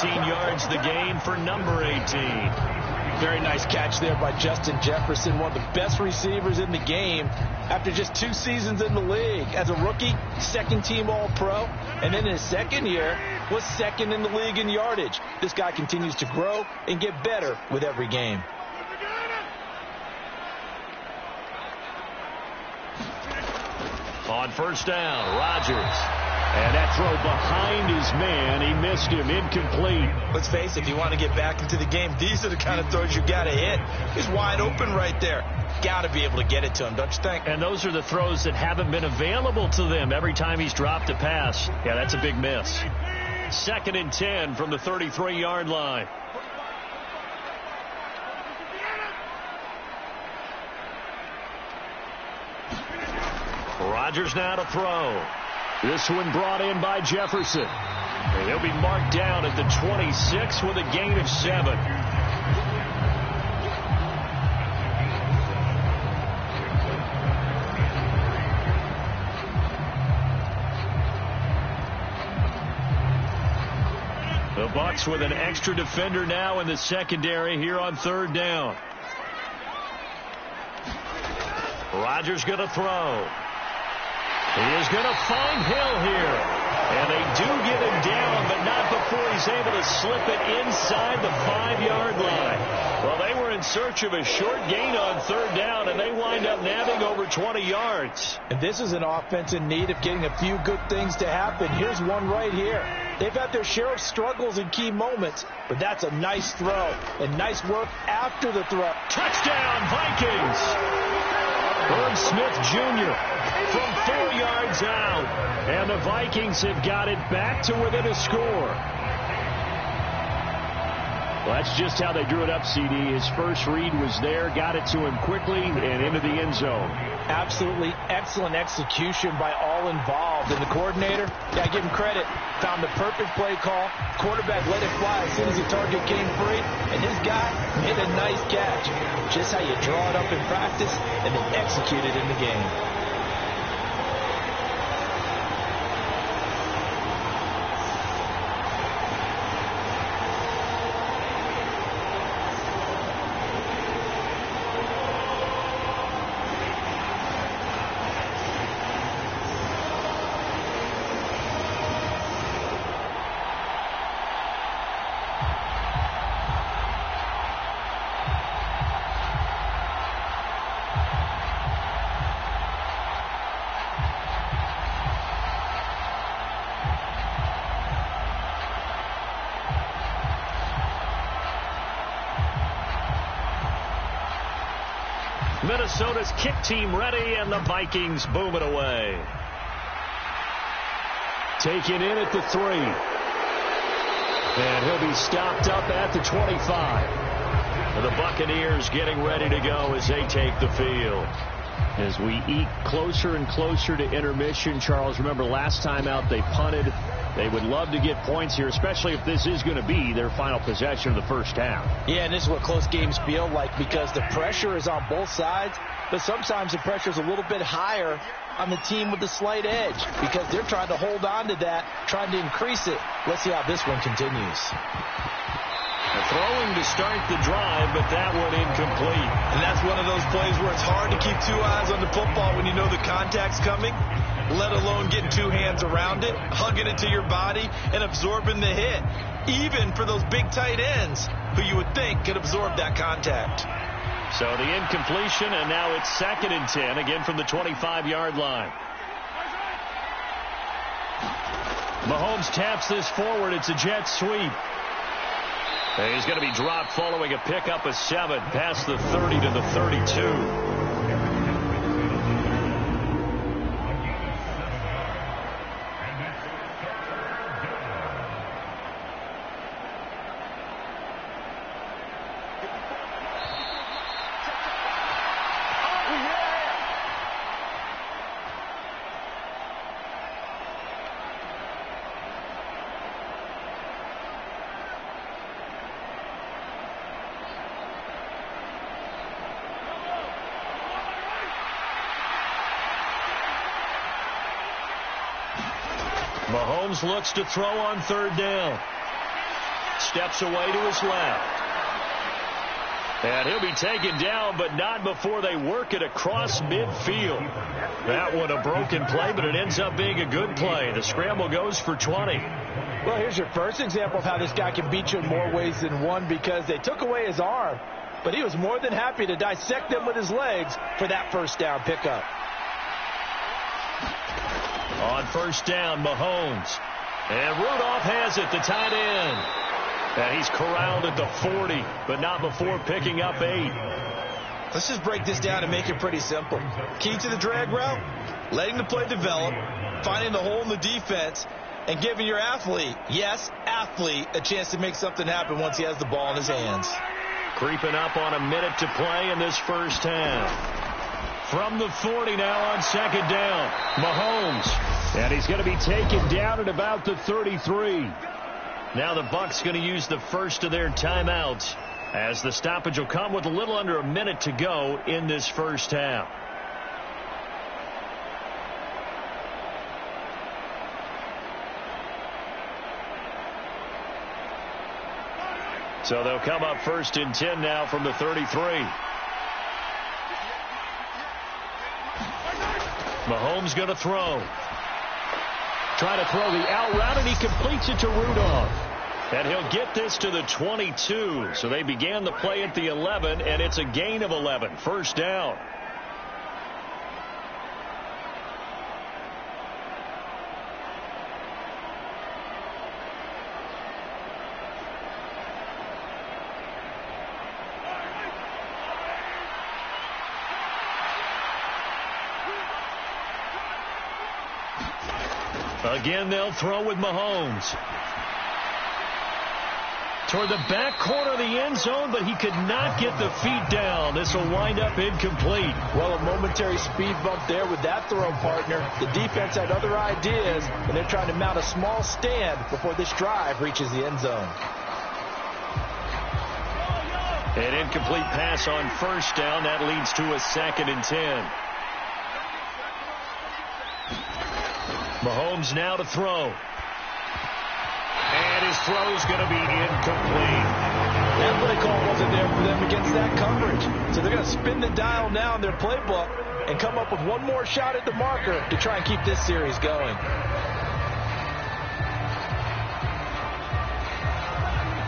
18 yards the gain for number 18. Very nice catch there by Justin Jefferson, one of the best receivers in the game after just 2 seasons in the league. As a rookie, 2nd-team All-Pro, and then in his 2nd year, was 2nd in the league in yardage. This guy continues to grow and get better with every game. On 1st down, Rodgers. And that throw behind his man, he missed him, incomplete. Let's face it, if you want to get back into the game, these are the kind of throws you got to hit. He's wide open right there. Got to be able to get it to him, don't you think? And those are the throws that haven't been available to them every time he's dropped a pass. Yeah, that's a big miss. 2nd and 10 from the 33-yard line. Rodgers now to throw. This one brought in by Jefferson. And he'll be marked down at the 26 with a gain of 7. The Bucs with an extra defender now in the secondary here on 3rd down. Rodgers going to throw. He is going to find Hill here. And they do get him down, but not before he's able to slip it inside the 5-yard line. Well, they were in search of a short gain on third down, and they wind up nabbing over 20 yards. And this is an offense in need of getting a few good things to happen. Here's one right here. They've had their share of struggles in key moments, but that's a nice throw and nice work after the throw. Touchdown, Vikings! Herb Smith Jr. from 4 yards out. And the Vikings have got it back to within a score. Well, that's just how they drew it up, CD. His first read was there, got it to him quickly, and into the end zone. Absolutely excellent execution by all involved. And the coordinator, got to give him credit, found the perfect play call. Quarterback let it fly as soon as the target came free, and his guy made a nice catch. Just how you draw it up in practice and then execute it in the game. Minnesota's kick team ready, and the Vikings boom it away. Taken in at the 3. And he'll be stopped up at the 25. And the Buccaneers getting ready to go as they take the field. As we eke closer and closer to intermission, Charles, remember last time out they punted. They would love to get points here, especially if this is going to be their final possession of the first half. Yeah, and this is what close games feel like because the pressure is on both sides, but sometimes the pressure is a little bit higher on the team with the slight edge because they're trying to hold on to that, trying to increase it. Let's see how this one continues. Throwing to start the drive, but that one incomplete. And that's one of those plays where it's hard to keep two eyes on the football when you know the contact's coming, let alone getting two hands around it, hugging it to your body, and absorbing the hit, even for those big tight ends who you would think could absorb that contact. So the incompletion, and now it's 2nd and 10, again from the 25-yard line. Mahomes taps this forward. It's a jet sweep. And he's going to be dropped following a pickup of 7 past the 30 to the 32. Mahomes looks to throw on 3rd down. Steps away to his left. And he'll be taken down, but not before they work it across midfield. That one a broken play, but it ends up being a good play. The scramble goes for 20. Well, here's your first example of how this guy can beat you in more ways than one because they took away his arm, but he was more than happy to dissect them with his legs for that first down pickup. On 1st down, Mahomes. And Rudolph has it, the tight end. And he's corralled at the 40, but not before picking up 8. Let's just break this down and make it pretty simple. Key to the drag route, letting the play develop, finding the hole in the defense, and giving your athlete, yes, athlete, a chance to make something happen once he has the ball in his hands. Creeping up on a minute to play in this first half. From the 40 now on 2nd down, Mahomes. And he's going to be taken down at about the 33. Now the Bucs going to use the first of their timeouts as the stoppage will come with a little under a minute to go in this first half. So they'll come up 1st and 10 now from the 33. Mahomes Mahomes going to throw. Trying to throw the out route, and he completes it to Rudolph. And he'll get this to the 22. So they began the play at the 11, and it's a gain of 11. First down. Again, they'll throw with Mahomes. Toward the back corner of the end zone, but he could not get the feet down. This will wind up incomplete. Well, a momentary speed bump there with that throw, partner. The defense had other ideas, and they're trying to mount a small stand before this drive reaches the end zone. An incomplete pass on first down. That leads to a 2nd and 10. Mahomes now to throw. And his throw's going to be incomplete. That play call wasn't there for them against that coverage. So they're going to spin the dial now in their playbook and come up with one more shot at the marker to try and keep this series going.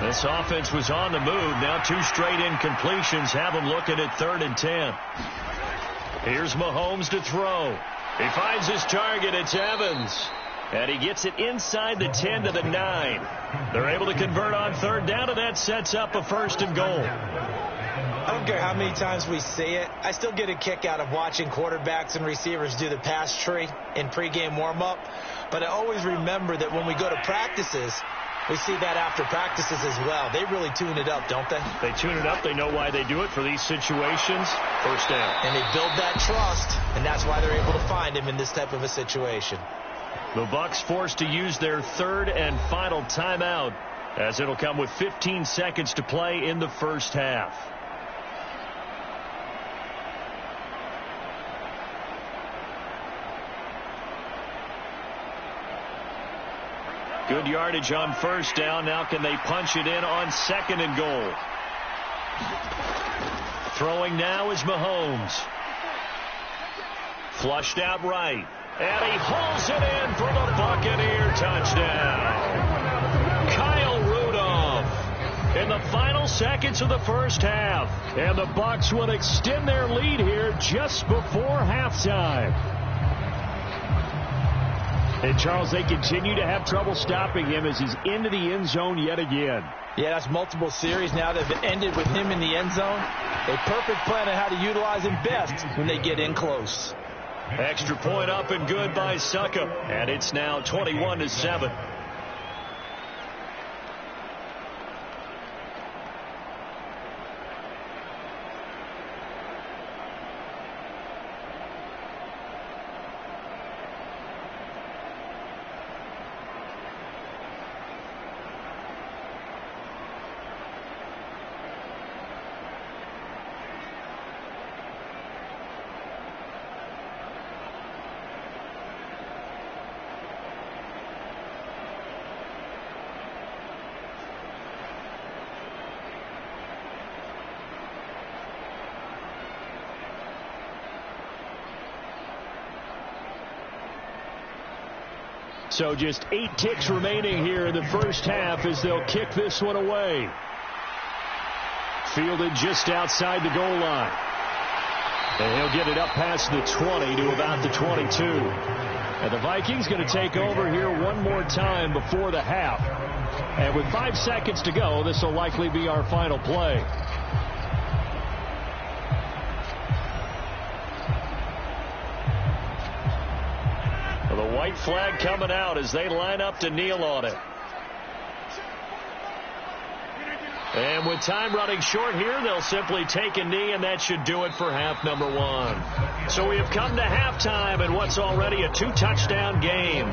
This offense was on the move. Now 2 straight incompletions have them looking at 3rd and 10. Here's Mahomes to throw. He finds his target. It's Evans. And he gets it inside the 10 to the 9. They're able to convert on 3rd down, and that sets up a 1st and goal. I don't care how many times we see it. I still get a kick out of watching quarterbacks and receivers do the pass tree in pregame warm-up. But I always remember that when we go to practices, we see that after practices as well. They really tune it up, don't they? They tune it up. They know why they do it for these situations. 1st down. And they build that trust, and that's why they're able to find him in this type of a situation. The Bucs forced to use their 3rd and final timeout, as it'll come with 15 seconds to play in the first half. Good yardage on 1st down. Now can they punch it in on 2nd and goal? Throwing now is Mahomes. Flushed out right. And he hauls it in for the Buccaneer touchdown. Kyle Rudolph in the final seconds of the first half. And the Bucs will extend their lead here just before halftime. And, Charles, they continue to have trouble stopping him as he's into the end zone yet again. Yeah, that's multiple series now that have ended with him in the end zone. A perfect plan on how to utilize him best when they get in close. Extra point up and good by Suckup. And it's now 21-7. So just 8 ticks remaining here in the first half as they'll kick this one away. Fielded just outside the goal line. And he'll get it up past the 20 to about the 22. And the Vikings going to take over here one more time before the half. And with 5 seconds to go, this will likely be our final play. The white flag coming out as they line up to kneel on it. And with time running short here, they'll simply take a knee, and that should do it for half number 1. So we have come to halftime in what's already a 2-touchdown game.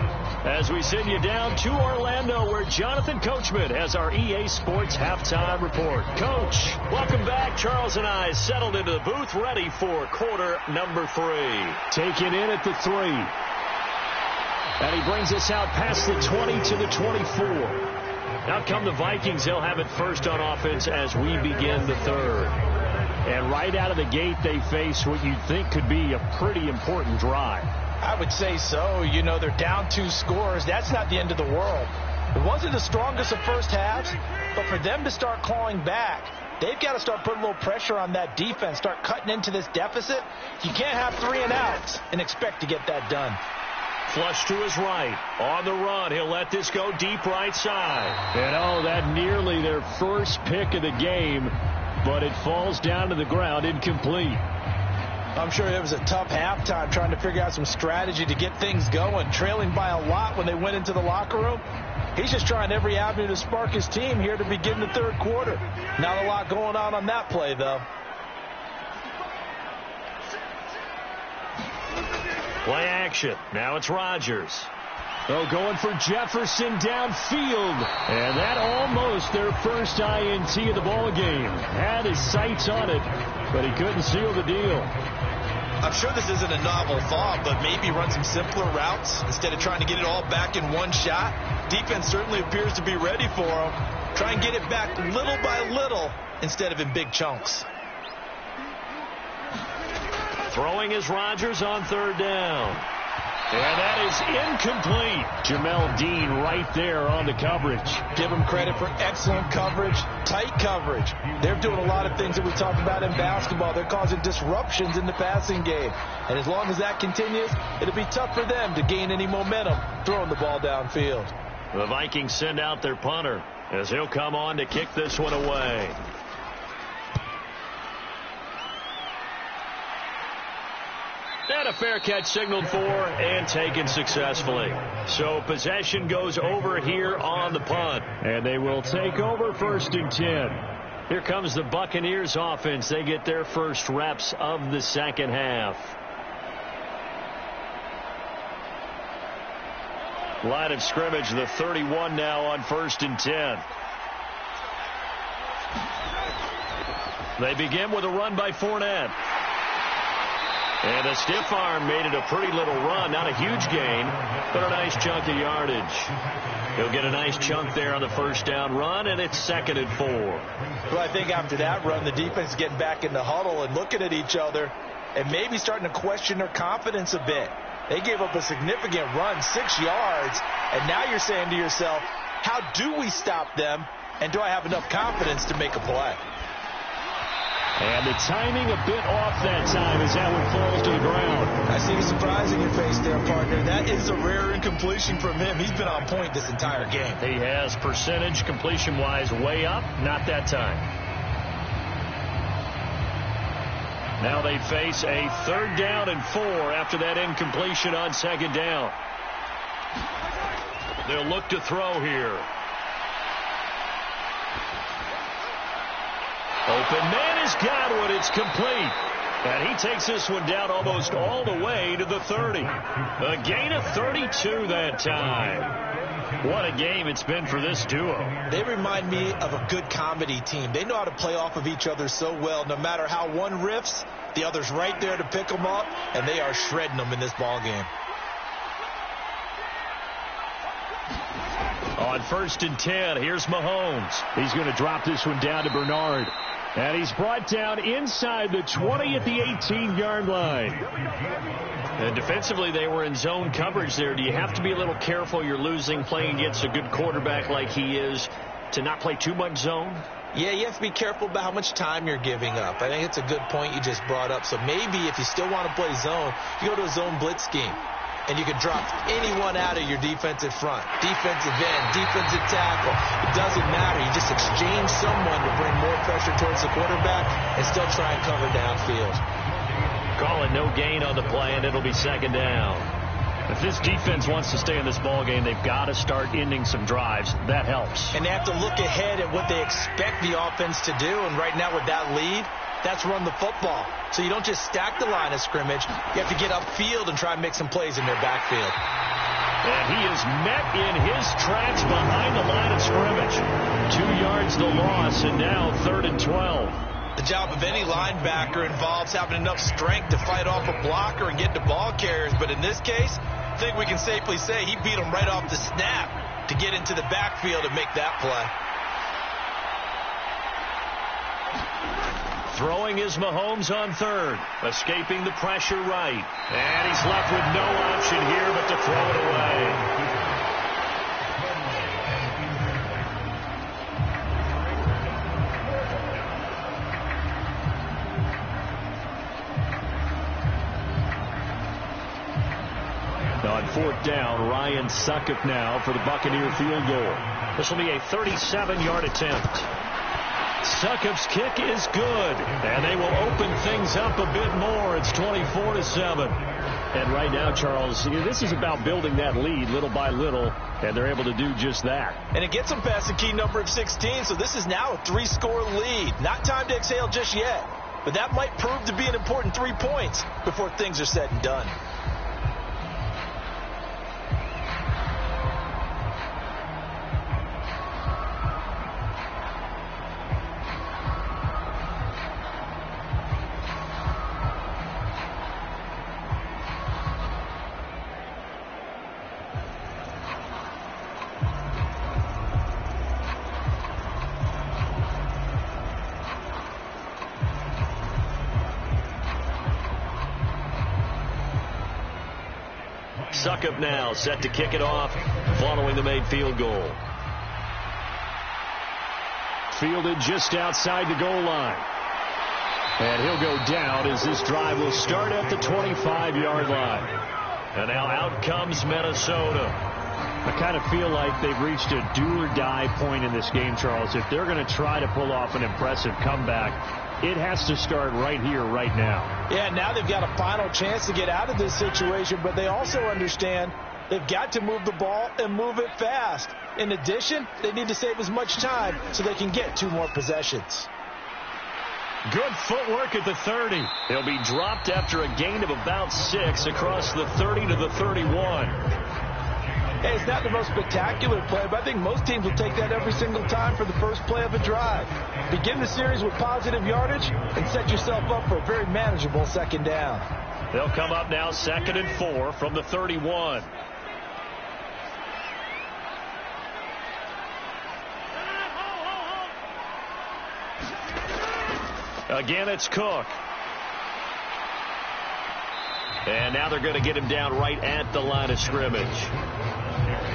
As we send you down to Orlando, where Jonathan Coachman has our EA Sports halftime report. Coach, welcome back. Charles and I settled into the booth, ready for quarter number 3. Taken in at the 3. And he brings us out past the 20 to the 24. Out come the Vikings. They'll have it first on offense as we begin the third. And right out of the gate, they face what you'd think could be a pretty important drive. I would say so. You know, they're down 2 scores. That's not the end of the world. It wasn't the strongest of first halves, but for them to start clawing back, they've got to start putting a little pressure on that defense, start cutting into this deficit. You can't have 3 and outs and expect to get that done. Flush to his right. On the run. He'll let this go deep right side. And that nearly their first pick of the game, but it falls down to the ground incomplete. I'm sure it was a tough halftime trying to figure out some strategy to get things going, trailing by a lot when they went into the locker room. He's just trying every avenue to spark his team here to begin the third quarter. Not a lot going on that play, though. Play action. Now it's Rodgers. Going for Jefferson downfield. And that almost their first INT of the ball game. Had his sights on it, but he couldn't seal the deal. I'm sure this isn't a novel thought, but maybe run some simpler routes instead of trying to get it all back in one shot. Defense certainly appears to be ready for him. Try and get it back little by little instead of in big chunks. Throwing is Rodgers on third down. And that is incomplete. Jamel Dean right there on the coverage. Give him credit for excellent coverage, tight coverage. They're doing a lot of things that we talked about in basketball. They're causing disruptions in the passing game. And as long as that continues, it'll be tough for them to gain any momentum throwing the ball downfield. The Vikings send out their punter as he'll come on to kick this one away. And a fair catch signaled for and taken successfully. So possession goes over here on the punt. And they will take over 1st and 10. Here comes the Buccaneers offense. They get their first reps of the second half. Line of scrimmage, the 31 now on 1st and 10. They begin with a run by Fournette. And a stiff arm made it a pretty little run. Not a huge gain, but a nice chunk of yardage. He'll get a nice chunk there on the first down run, and it's 2nd and 4. Well, I think after that run, the defense is getting back in the huddle and looking at each other and maybe starting to question their confidence a bit. They gave up a significant run, 6 yards, and now you're saying to yourself, how do we stop them, and do I have enough confidence to make a play? And the timing a bit off that time as that one falls to the ground. I see the surprise in your face there, partner. That is a rare incompletion from him. He's been on point this entire game. He has percentage completion-wise way up. Not that time. Now they face a 3rd down and 4 after that incompletion on 2nd down. They'll look to throw here. Open man has got one. It's complete. And he takes this one down almost all the way to the 30. A gain of 32 that time. What a game it's been for this duo. They remind me of a good comedy team. They know how to play off of each other so well. No matter how one riffs, the other's right there to pick them up, and they are shredding them in this ball game. On 1st and 10, here's Mahomes. He's going to drop this one down to Bernard. And he's brought down inside the 20 at the 18-yard line. And defensively, they were in zone coverage there. Do you have to be a little careful? You're losing playing against a good quarterback like he is to not play too much zone? Yeah, you have to be careful about how much time you're giving up. I think it's a good point you just brought up. So maybe if you still want to play zone, you go to a zone blitz scheme. And you can drop anyone out of your defensive front. Defensive end, defensive tackle. It doesn't matter. You just exchange someone to bring more pressure towards the quarterback and still try and cover downfield. Call it no gain on the play, and it'll be 2nd down. If this defense wants to stay in this ball game, they've got to start ending some drives. That helps. And they have to look ahead at what they expect the offense to do. And right now with that lead, that's run the football. So you don't just stack the line of scrimmage. You have to get upfield and try and make some plays in their backfield. And he is met in his tracks behind the line of scrimmage. 2 yards the loss, and now 3rd and 12. The job of any linebacker involves having enough strength to fight off a blocker and get to ball carriers. But in this case, I think we can safely say he beat him right off the snap to get into the backfield and make that play. Throwing is Mahomes on third. Escaping the pressure right. And he's left with no option here but to throw it away. On fourth down, Ryan Suckup now for the Buccaneer field goal. This will be a 37-yard attempt. Suckup's kick is good, and they will open things up a bit more. It's 24-7. And right now, Charles, this is about building that lead little by little, and they're able to do just that. And it gets them past the key number of 16, so this is now a 3-score lead. Not time to exhale just yet, but that might prove to be an important 3 points before things are said and done. Suckup now set to kick it off following the made field goal. Fielded just outside the goal line. And he'll go down as this drive will start at the 25-yard line. And now out comes Minnesota. I kind of feel like they've reached a do-or-die point in this game, Charles. If they're going to try to pull off an impressive comeback, it has to start right here, right now. Yeah, now they've got a final chance to get out of this situation, but they also understand they've got to move the ball and move it fast. In addition, they need to save as much time so they can get 2 more possessions. Good footwork at the 30. He'll be dropped after a gain of about 6 across the 30 to the 31. Hey, it's not the most spectacular play, but I think most teams will take that every single time for the first play of a drive. Begin the series with positive yardage and set yourself up for a very manageable second down. They'll come up now 2nd and 4 from the 31. Again, it's Cook. And now they're going to get him down right at the line of scrimmage.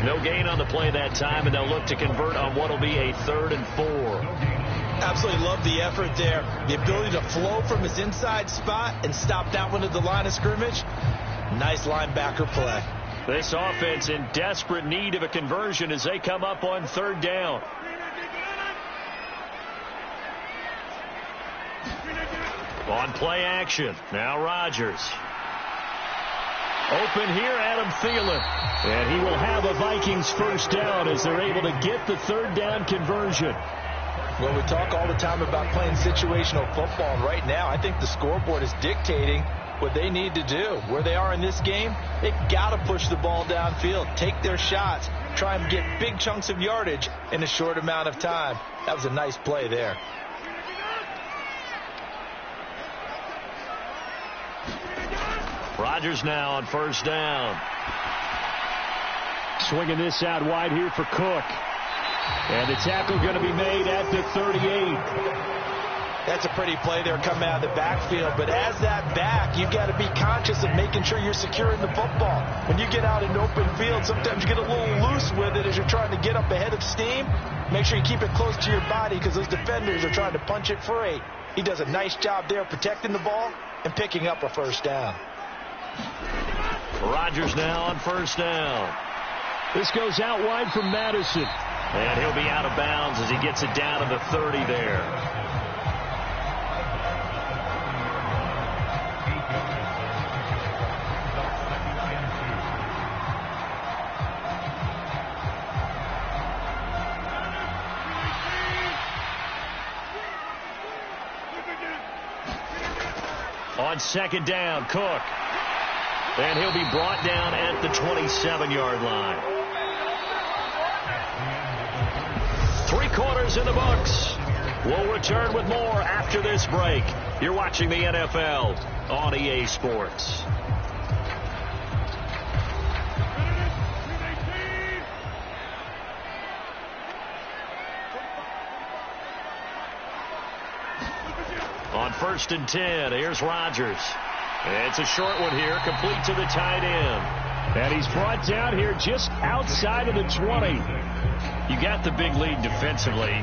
No gain on the play that time, and they'll look to convert on what will be a 3rd and 4. Absolutely love the effort there. The ability to flow from his inside spot and stop that one at the line of scrimmage. Nice linebacker play. This offense in desperate need of a conversion as they come up on 3rd down. On play action, now Rodgers. Open here, Adam Thielen. And he will have a Vikings first down as they're able to get the 3rd down conversion. Well, we talk all the time about playing situational football, and right now I think the scoreboard is dictating what they need to do. Where they are in this game, they've got to push the ball downfield, take their shots, try and get big chunks of yardage in a short amount of time. That was a nice play there. Rodgers now on 1st down. Swinging this out wide here for Cook. And the tackle going to be made at the 38. That's a pretty play there coming out of the backfield. But as that back, you've got to be conscious of making sure you're securing the football. When you get out in open field, sometimes you get a little loose with it as you're trying to get up ahead of steam. Make sure you keep it close to your body because those defenders are trying to punch it free. He does a nice job there protecting the ball and picking up a 1st down. Rodgers now on 1st down. This goes out wide from Madison. And he'll be out of bounds as he gets it down to the 30 there. On 2nd down, Cook. And he'll be brought down at the 27-yard line. 3 quarters in the books. We'll return with more after this break. You're watching the NFL on EA Sports. On 1st and 10, here's Rodgers. It's a short one here, complete to the tight end. And he's brought down here just outside of the 20. You got the big lead defensively.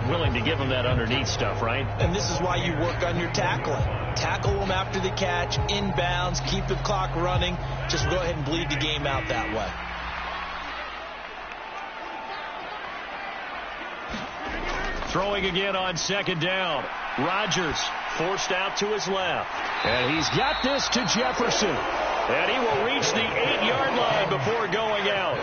Willing to give him that underneath stuff, right? And this is why you work on your tackling. Tackle them after the catch, inbounds, keep the clock running. Just go ahead and bleed the game out that way. Throwing again on 2nd down. Rodgers forced out to his left. And he's got this to Jefferson. And he will reach the 8-yard line before going out.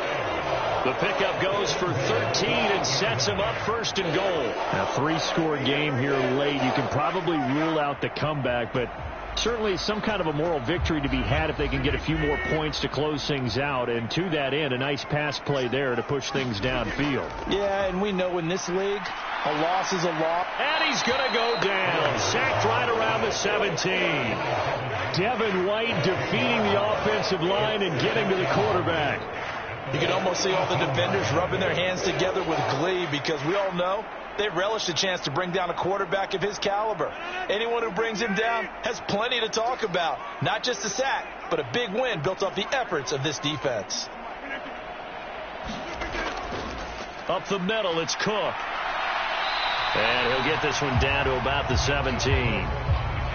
The pickup goes for 13 and sets him up 1st and goal. A 3-score game here late. You can probably rule out the comeback, but certainly some kind of a moral victory to be had if they can get a few more points to close things out. And to that end, a nice pass play there to push things downfield. Yeah, and we know in this league, a loss is a loss. And he's going to go down. Sacked right around the 17. Devin White defeating the offensive line and getting to the quarterback. You can almost see all the defenders rubbing their hands together with glee because we all know they relish the chance to bring down a quarterback of his caliber. Anyone who brings him down has plenty to talk about. Not just a sack, but a big win built off the efforts of this defense. Up the middle, it's Cook. And he'll get this one down to about the 17.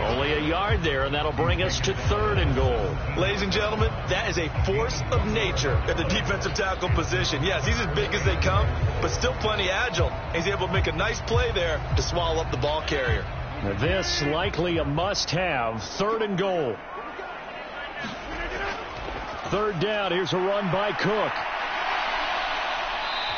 Only a yard there, and that'll bring us to 3rd and goal. Ladies and gentlemen, that is a force of nature at the defensive tackle position. Yes, he's as big as they come, but still plenty agile. He's able to make a nice play there to swallow up the ball carrier. This likely a must-have. 3rd and goal. 3rd down. Here's a run by Cook.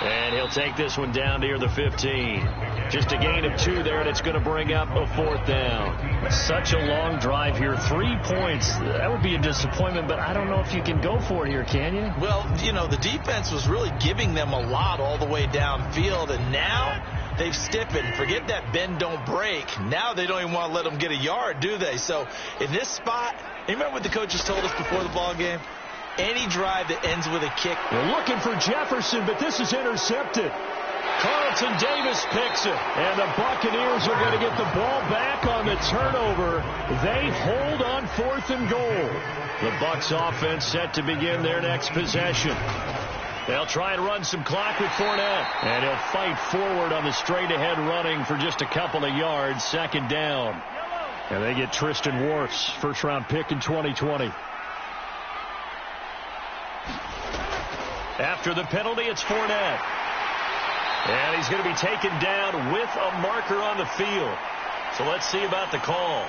And he'll take this one down near the 15. Just a gain of 2 there, and it's going to bring up a 4th down. Such a long drive here. 3 points. That would be a disappointment, but I don't know if you can go for it here, can you? Well, you know, the defense was really giving them a lot all the way downfield, and now they've stiffened. Forget that bend, don't break. Now they don't even want to let them get a yard, do they? So in this spot, you remember what the coaches told us before the ball game? Any drive that ends with a kick. They're looking for Jefferson, but this is intercepted. Carlton Davis picks it, and the Buccaneers are going to get the ball back on the turnover. They hold on 4th and goal. The Bucs offense set to begin their next possession. They'll try and run some clock with Fournette, and he'll fight forward on the straight-ahead running for just a couple of yards. 2nd down. And they get Tristan Wirfs, first-round pick in 2020. After the penalty, it's Fournette. And he's going to be taken down with a marker on the field. So let's see about the call.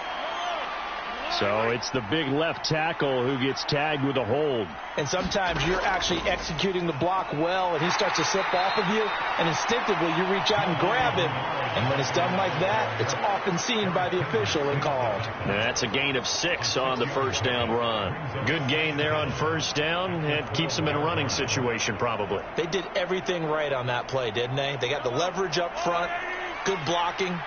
So it's the big left tackle who gets tagged with a hold. And sometimes you're actually executing the block well, and he starts to slip off of you, and instinctively you reach out and grab him. And when it's done like that, it's often seen by the official and called. And that's a gain of 6 on the 1st down run. Good gain there on 1st down. It keeps them in a running situation probably. They did everything right on that play, didn't they? They got the leverage up front, good blocking.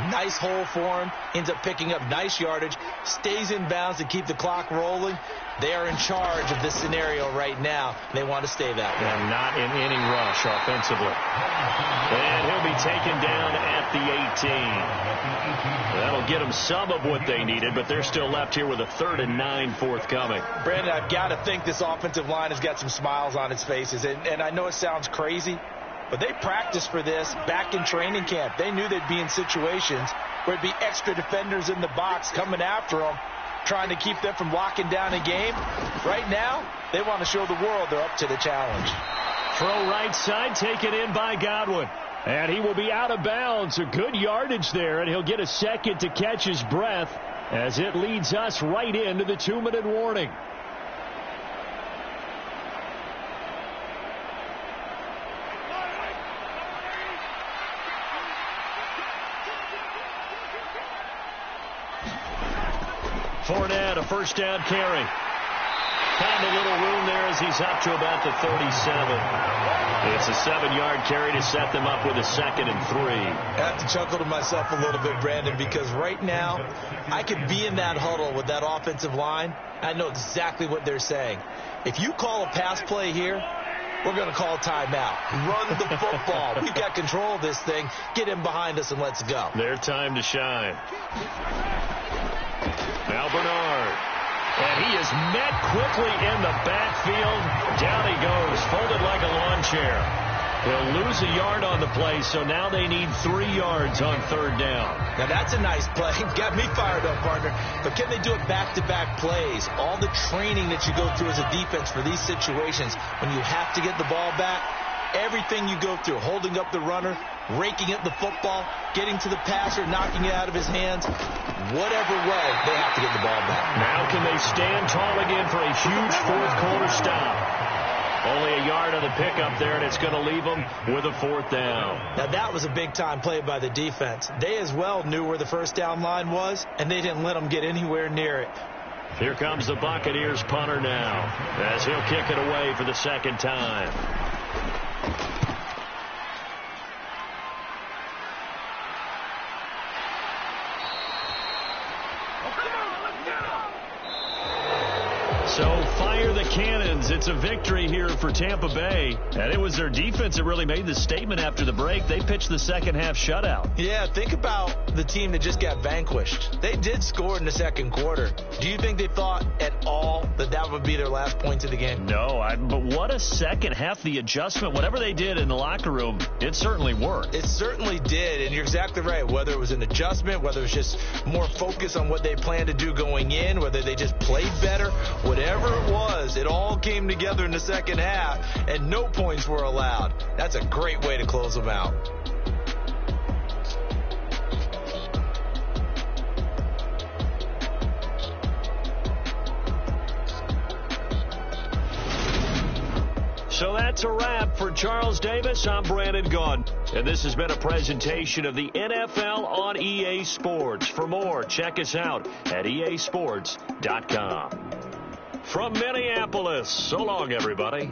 Nice hole for him. Ends up picking up nice yardage. Stays in bounds to keep the clock rolling. They are in charge of this scenario right now. They want to stay that way. And not in any rush offensively. And he'll be taken down at the 18. That'll get them some of what they needed, but they're still left here with a 3rd and 9 forthcoming. Brandon, I've got to think this offensive line has got some smiles on its faces. And I know it sounds crazy, but they practiced for this back in training camp. They knew they'd be in situations where it'd be extra defenders in the box coming after them, trying to keep them from locking down a game. Right now, they want to show the world they're up to the challenge. Throw right side, taken in by Godwin. And he will be out of bounds. A good yardage there, and he'll get a second to catch his breath as it leads us right into the 2-minute warning. Fournette, a 1st down carry. Found a little room there as he's up to about the 37. It's a 7-yard carry to set them up with a 2nd and 3. I have to chuckle to myself a little bit, Brandon, because right now I could be in that huddle with that offensive line. I know exactly what they're saying. If you call a pass play here, we're going to call timeout. Run the football. We've got control of this thing. Get him behind us and let's go. Their time to shine. Now Bernard. And he is met quickly in the backfield. Down he goes, folded like a lawn chair. He'll lose a yard on the play, so now they need 3 yards on 3rd down. Now that's a nice play. Got me fired up, partner. But can they do it back-to-back plays? All the training that you go through as a defense for these situations, when you have to get the ball back, everything you go through, holding up the runner, raking at the football, getting to the passer, knocking it out of his hands, whatever way, they have to get the ball back. Now can they stand tall again for a huge 4th quarter stop? Only a yard on the pickup there, and it's going to leave them with a 4th down. Now, that was a big-time play by the defense. They as well knew where the 1st down line was, and they didn't let them get anywhere near it. Here comes the Buccaneers punter now, as he'll kick it away for the 2nd time. So fire the cannons. It's a victory here for Tampa Bay. And it was their defense that really made the statement after the break. They pitched the second half shutout. Yeah, think about the team that just got vanquished. They did score in the 2nd quarter. Do you think they thought at all that that would be their last points of the game? No, but what a second half. The adjustment, whatever they did in the locker room, it certainly worked. It certainly did, and you're exactly right. Whether it was an adjustment, whether it was just more focus on what they planned to do going in, whether they just played better, whatever it was, it all came together in the 2nd half, and no points were allowed. That's a great way to close them out. So that's a wrap for Charles Davis. I'm Brandon Gaudin, and this has been a presentation of the NFL on EA Sports. For more, check us out at easports.com. From Minneapolis, so long, everybody.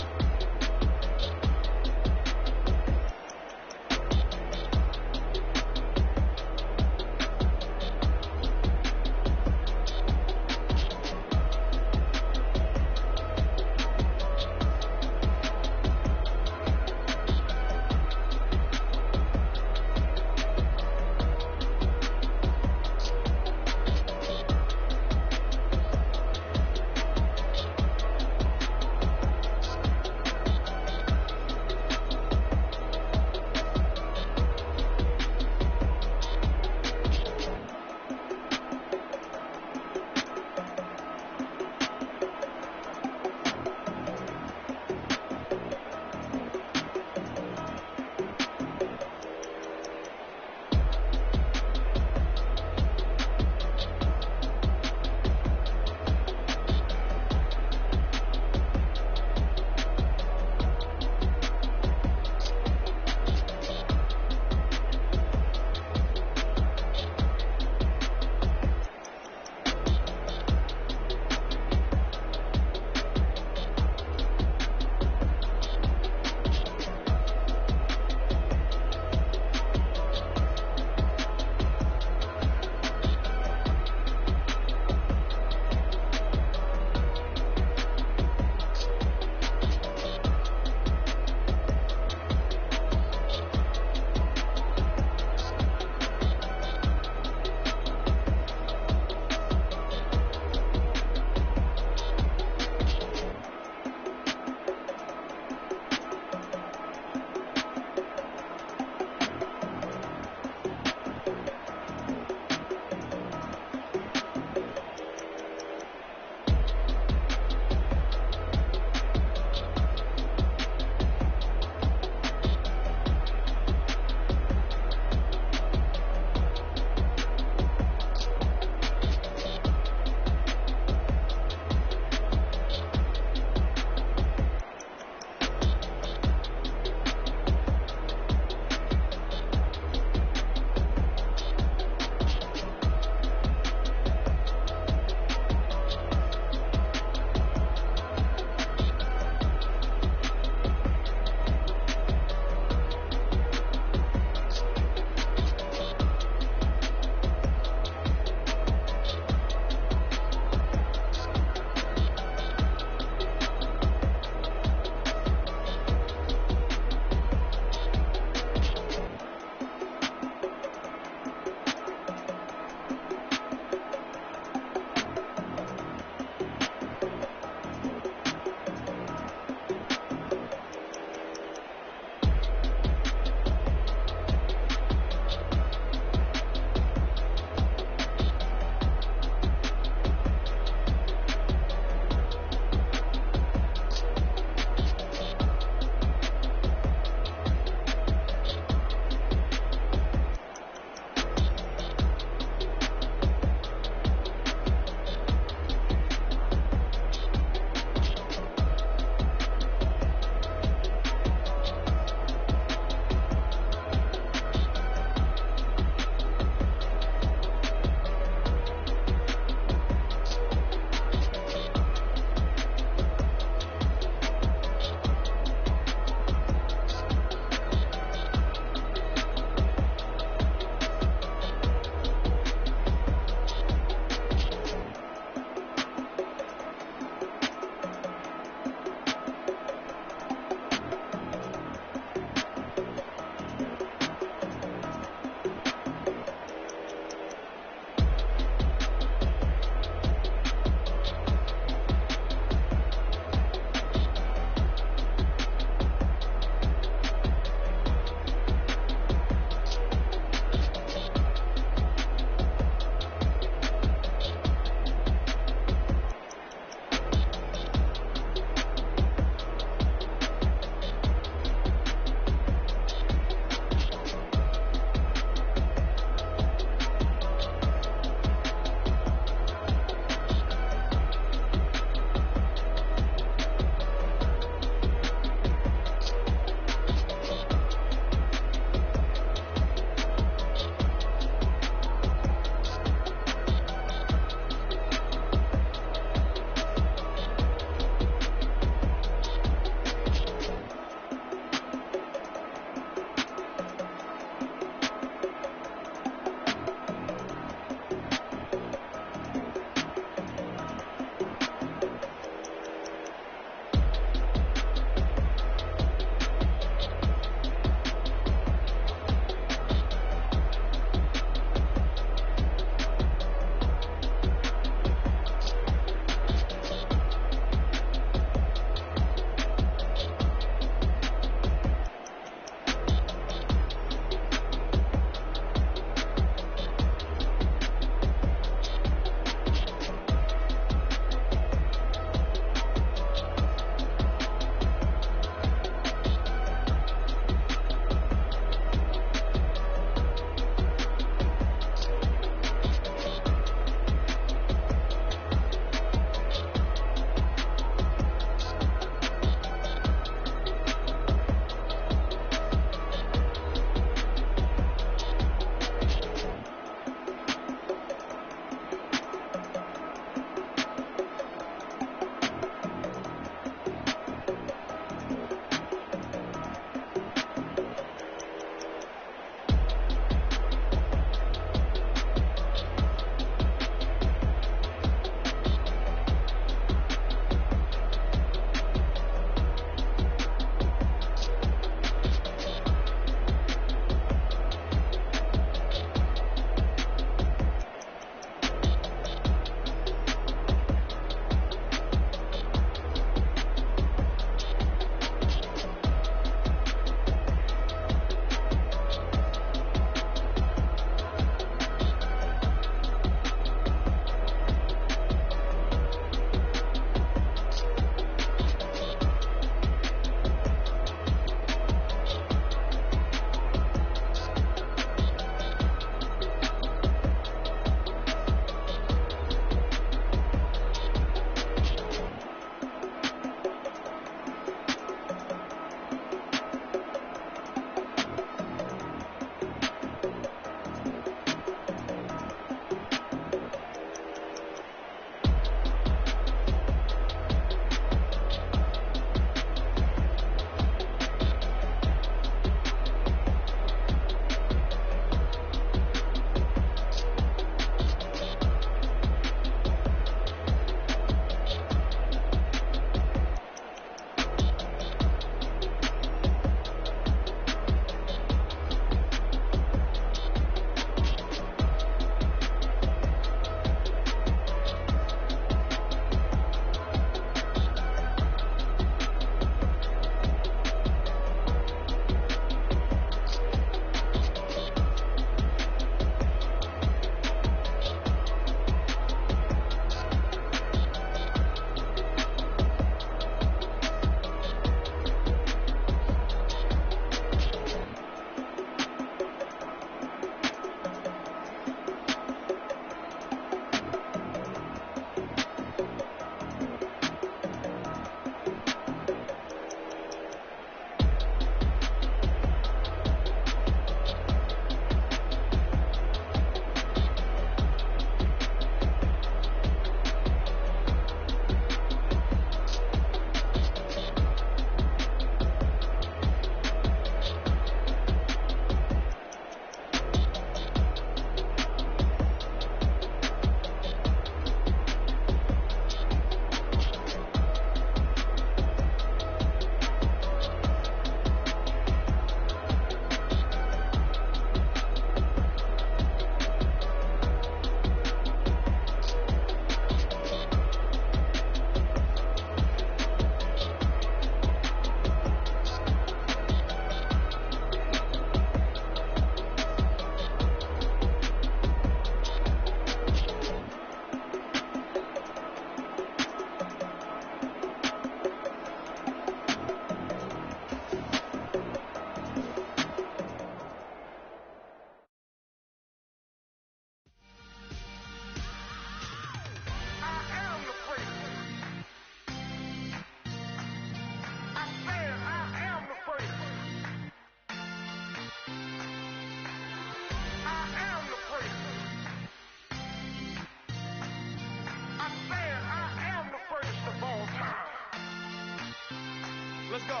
go.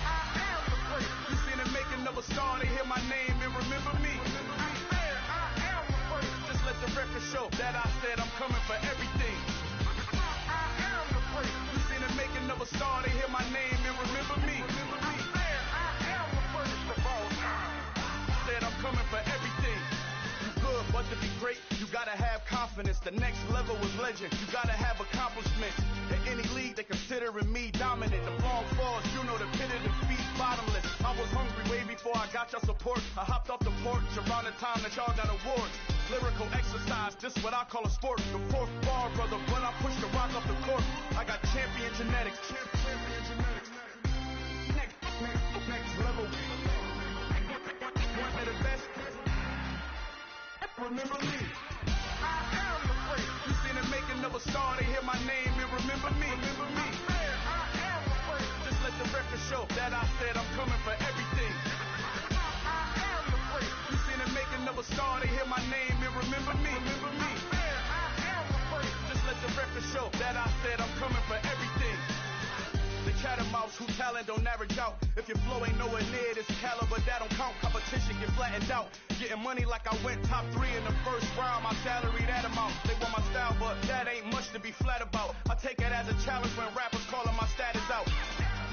I am the great. You seen the making of a star, they hear my name and remember me. I am the great. Just let the record show that I said I'm coming for everything. I am the great. You seen the making of a star, they hear my name and remember me. I am the first of all time. Said I'm coming for everything. You good, but to be great, you gotta have confidence. The next level is legend. You gotta have accomplishments. In any league, they considering me dominant. The long falls, you know the pit of defeat, bottomless. I was hungry way before I got your support. I hopped off the porch around the time that y'all got awards. Lyrical exercise, this what I call a sport. The fourth bar, brother, when I push the rock off the court. I got champion genetics. Champion genetics. Next level. One of the best. Remember me. I am the great. You seen the making of a star, they hear my name and remember me. Remember me. I am the great. Just let the record show that I said I'm coming for everything. I am the great. You seen the making of a star, they hear my name and remember me. Remember me. I am the great. Just let the record show that I said I'm coming for everything. The chattermouths who talent don't average out. If your flow ain't nowhere near this caliber, that don't count. Competition get flattened out. Getting money like I went top 3 in the first round. My salary that amount. They want my style, but that ain't much to be flat about. I take it as a challenge when rappers calling my status out.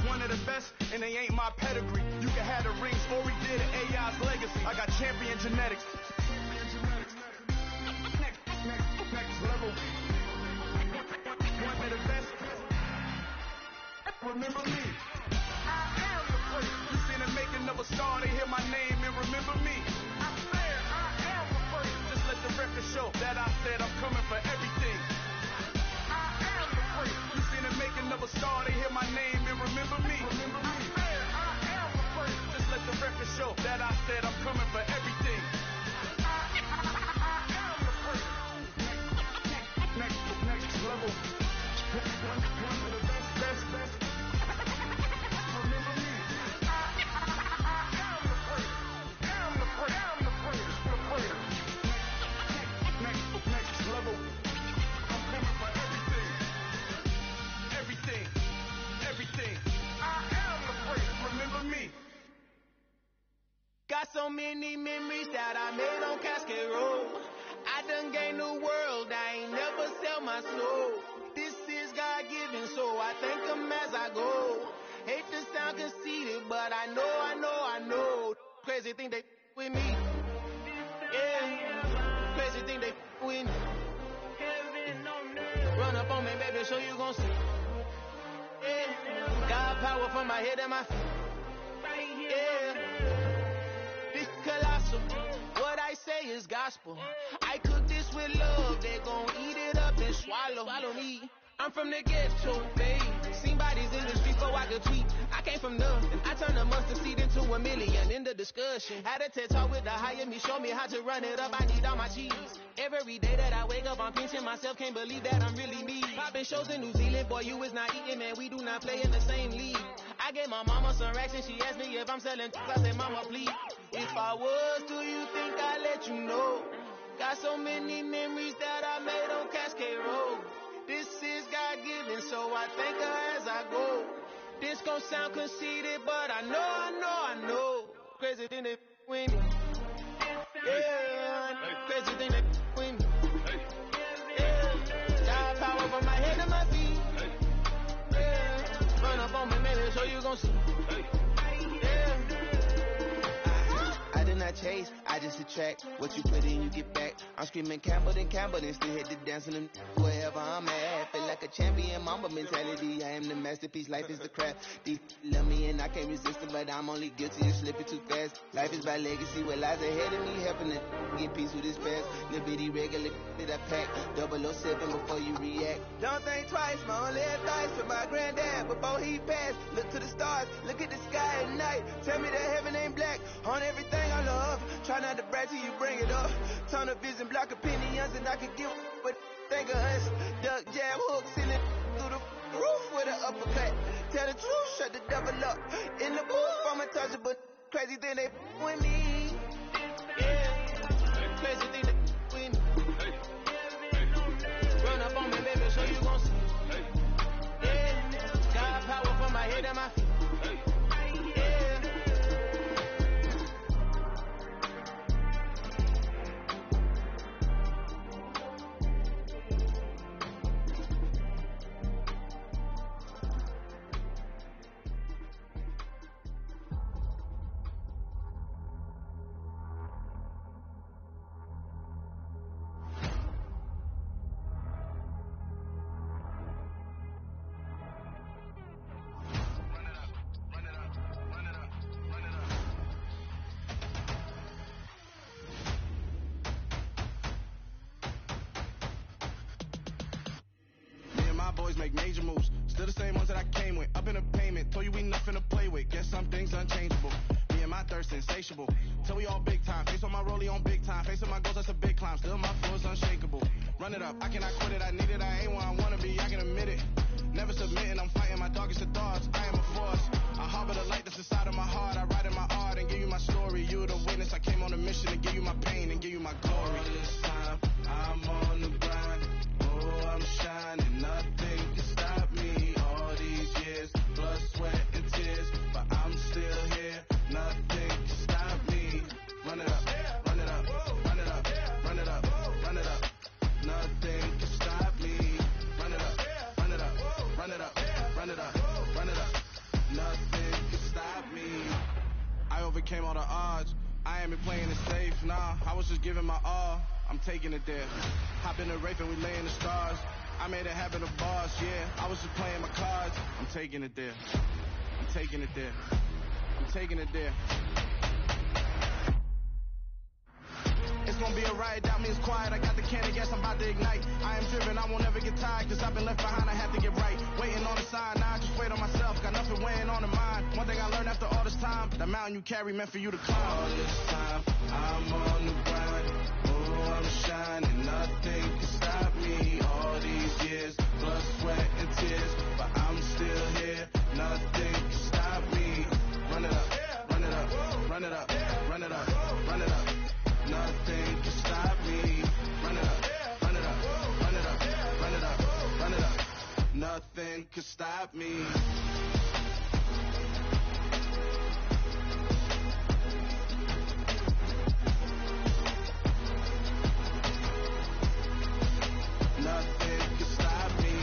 One of the best, and they ain't my pedigree. You can have the rings, or we did it, AI's legacy. I got champion genetics. Next level. One of the best. Remember me. I am the great. You seen the making of a star, they hear my name and remember me. I am the great. Just let the record show that I said I'm coming for everything. I am the great. You seen the making of a star, they hear my name and remember me. Remember me. I am the great. Just let the record show that I said I'm coming for everything. I am the great. Next level. One of the best. Got so many memories that I made on Cascade Road. I done gained the world, I ain't never sell my soul. This is God-given, so I thank him as I go. Hate to sound conceited, but I know. Crazy thing they with me. Yeah, crazy thing they with me. Run up on me, baby, so you gon' see. Yeah, God power from my head and my feet. Yeah. Colossal. What I say is gospel. I cook this with love. They gon' eat it up and swallow me. I'm from the ghetto, babe. Seen bodies in the street before I could tweet. I came from nothing. I turned a mustard seed into a million in the discussion. Had a TED talk with the higher me, show me how to run it up. I need all my cheese. Every day that I wake up, I'm pinching myself. Can't believe that I'm really me. Popping shows in New Zealand, boy, you is not eating, man. We do not play in the same league. I gave my mama some racks and she asked me if I'm selling. I said, mama, please. If I was, do you think I'd let you know? Got so many memories that I made on Cascade Road. This is God-given, so I thank her as I go. This gon' sound conceited, but I know. Crazy thing they with me. Yeah, crazy thing they with me. Yeah, God power from my head to my feet. Yeah, run up on me, maybe, so you gon' see. Yeah. I did not chase, I just attract. What you put in, you get back. I'm screaming Campbell, then still hit the dancing and wherever I'm at. Feel like a champion, mamba mentality. I am the masterpiece, life is the craft. These love me and I can't resist it, but I'm only guilty of slipping too fast. Life is by legacy, what lies ahead of me, helping to get peace with this past. Little bitty regular that I pack, 007 before you react. Don't think twice, my only advice for my granddad before he passed. Look to the stars, look at the sky at night. Tell me that heaven ain't black on everything I love. Try not to brag till you bring it up. Tunnel vision, block opinions, and I could give but think of us. Duck, jab, hook, send it through the roof with an uppercut. Tell the truth, shut the devil up. In the booth, I'm untouchable. Crazy thing they with me. Yeah, crazy thing they with me. Run up on me, baby, so you gon' see. Yeah, God power from my head and my feet. major moves. Still the same ones that I came with. Up in the payment, told you we nothing to play with. Guess some things unchangeable. Me and my thirst insatiable. Till we all big time. Face on my rollie on big time. Facing my goals, that's a big climb. Still my flow is unshakable. Run it up, I cannot quit it. I need it, I ain't where I wanna be. I can admit it. Never submitting, I'm fighting my darkest of thoughts. I am a force. I harbor the light that's inside of my heart. I write in my art and give you my story. You the witness. I came on a mission to give you my pain and give you my glory. All this time, I'm on the grind. Oh, I'm shining. Nothing can stop me. All these years, blood, sweat, and tears. But I'm still here. Nothing can stop me. Run it up, run it up, run it up, run it up, run it up. Nothing can stop me. Run it up, run it up, run it up, run it up, run it up. Nothing can stop me. I overcame all the odds. I ain't been playing it safe, nah. I was just giving my all. I'm taking it there. Hop in the Wraith and we lay in the stars. I made it happen to boss, yeah. I was just playing my cards. I'm taking it there. I'm taking it there. I'm taking it there. It's gonna be a riot, that means quiet. I got the can of gas, I'm about to ignite. I am driven, I won't never get tired, cause I've been left behind, I have to get right. Waiting on the sign, now I just wait on myself. Got nothing weighing on the mind. One thing I learned after all this time, the mountain you carry meant for you to climb. All this time, I'm on the grind. Oh, I'm shining, nothing can stop me. All these years, blood, sweat, and tears. But I'm still here, nothing can stop me. Run it up, run it up, run it up, run it up, run it up. Nothing can stop me. Run it up, run it up, run it up, run it up, run it up. Nothing can stop me. Nothing can stop me.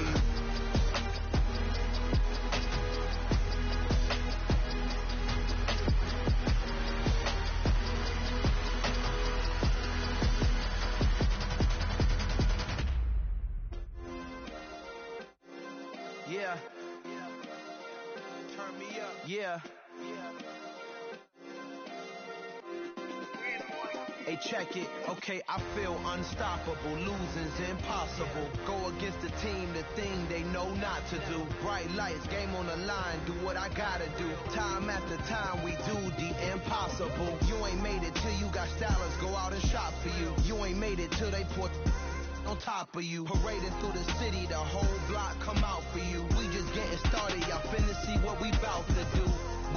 Yeah. Turn me up. Yeah. Hey, check it. Okay, I feel unstoppable. Losing's impossible. Go against the team, the thing they know not to do. Bright lights, game on the line. Do what I gotta do. Time after time, we do the impossible. You ain't made it till you got stylists go out and shop for you. You ain't made it till they put on top of you. Parading through the city, the whole block come out for you. We just getting started, y'all finna see what we bout to do.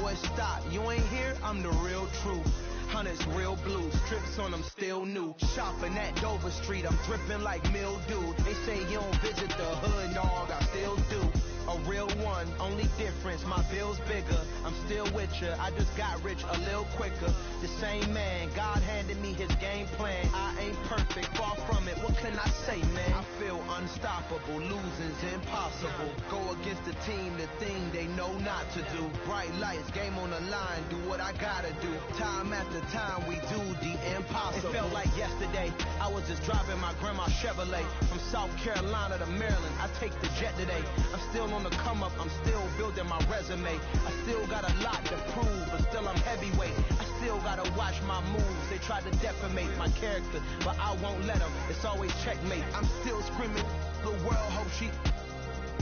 Boy, stop, you ain't here, I'm the real truth. Hunters real blue, strips on them still new. Shopping at Dover Street, I'm dripping like mildew. They say you don't visit the hood, dog, I still do. A real one, only difference, my bill's bigger. I'm still with ya, I just got rich a little quicker. The same man, God handed me his game plan. I ain't perfect, far from it, what can I say, man? I feel unstoppable, losing's impossible. Go against the team, the thing they know not to do. Bright lights, game on the line, do what I gotta do. Time after time, we do the impossible. It felt like yesterday, I was just driving my grandma's Chevrolet. From South Carolina to Maryland, I take the jet today. I'm still on the come up, I'm still building my resume. I still got a lot to prove, but still I'm heavyweight. I still gotta watch my moves. They try to defamate my character, but I won't let them. It's always checkmate. I'm still screaming, the world hope she.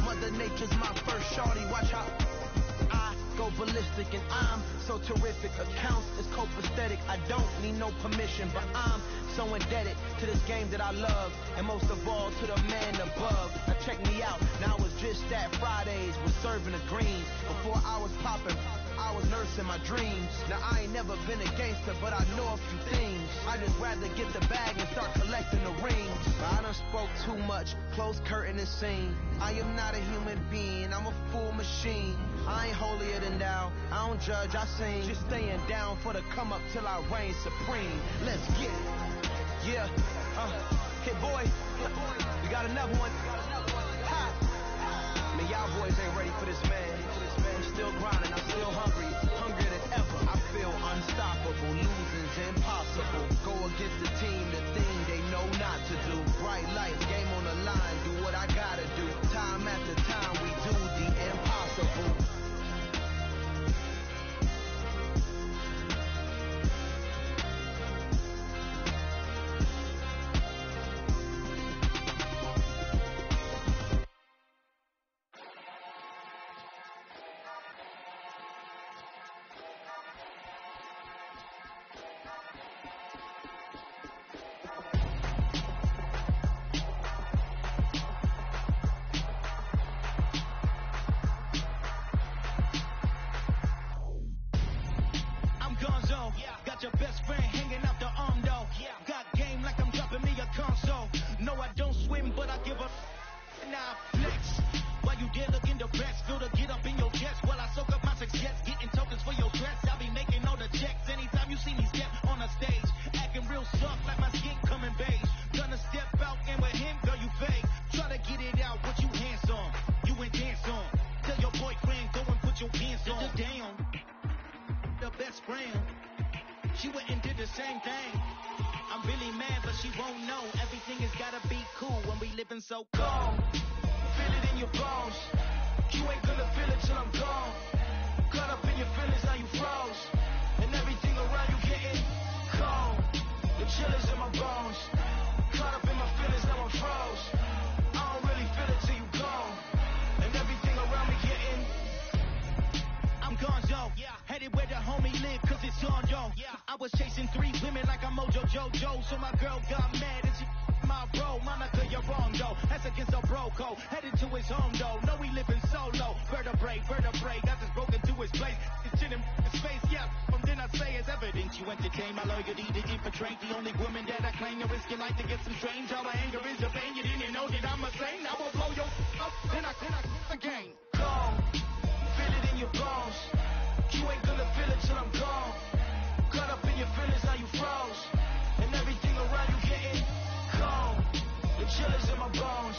Mother Nature's my first shorty. Watch how I go ballistic, and I'm so terrific. Accounts is copacetic. I don't need no permission, but I'm so indebted to this game that I love, and most of all to the man above. Now check me out, now it's just that Fridays was serving the greens. Before I was popping, I was nursing my dreams. Now I ain't never been a gangster, but I know a few things. I just rather get the bag and start collecting the rings. I done spoke too much, close curtain and scene. I am not a human being, I'm a full machine. I ain't holier than thou, I don't judge, I sing. Just staying down for the come up till I reign supreme. Let's get it. Yeah, hit boy, we got another one. Ha. Man, y'all boys ain't ready for this, man. I'm still grinding, I'm still hungry, hungrier than ever. I feel unstoppable, losing's impossible. Go against the team, the thing they know not to do. Bright lights, game on the line, do what I gotta do. Time after time, we do the impossible. your best friend hanging out the arm though. Got game like I'm dropping me a console. No, I don't swim, but I give a now flex. While you there looking depressed, feel to get up in your chest while I soak up my success, getting tokens for your dress. I'll be making all the checks anytime you see me step on a stage, acting real soft like my skin coming beige. Gonna step out and with him, girl, you fake. Try to get it out, but you handsome, you ain't dance on. Tell your boyfriend, go and put your pants on. Down, the best friend, she went and did the same thing. I'm really mad, but she won't know. Everything has gotta be cool when we living so cold. Feel it in your bones. You ain't gonna feel it till I'm gone. Caught up in your feelings, now you froze. And everything around you getting cold. The chill is in my bones. Caught up in my feelings, now I'm froze. I don't really feel it till you gone. And everything around me getting I'm gone, yo. Headed where the homie live, cause it's on, yo. I was chasing 3 women like I'm Mojo Jojo. So my girl got mad and she my bro. Monica, you're wrong, though. That's against our bro code. Headed to his home, though. No, we living solo. Vertebrae. Got this broken to his place. It's in his face, yeah. From then I say it's evidence. You entertain my loyalty to infiltrate. The only woman that I claim to risk your life to get some strange. All my anger is the pain. You didn't know that I'm a saint. I will blow your up. Then I again. Gone. Feel it in your bones. You ain't gonna feel it till I'm gone. Caught up in your feelings, now you froze. And everything around you getting cold. The chill is in my bones.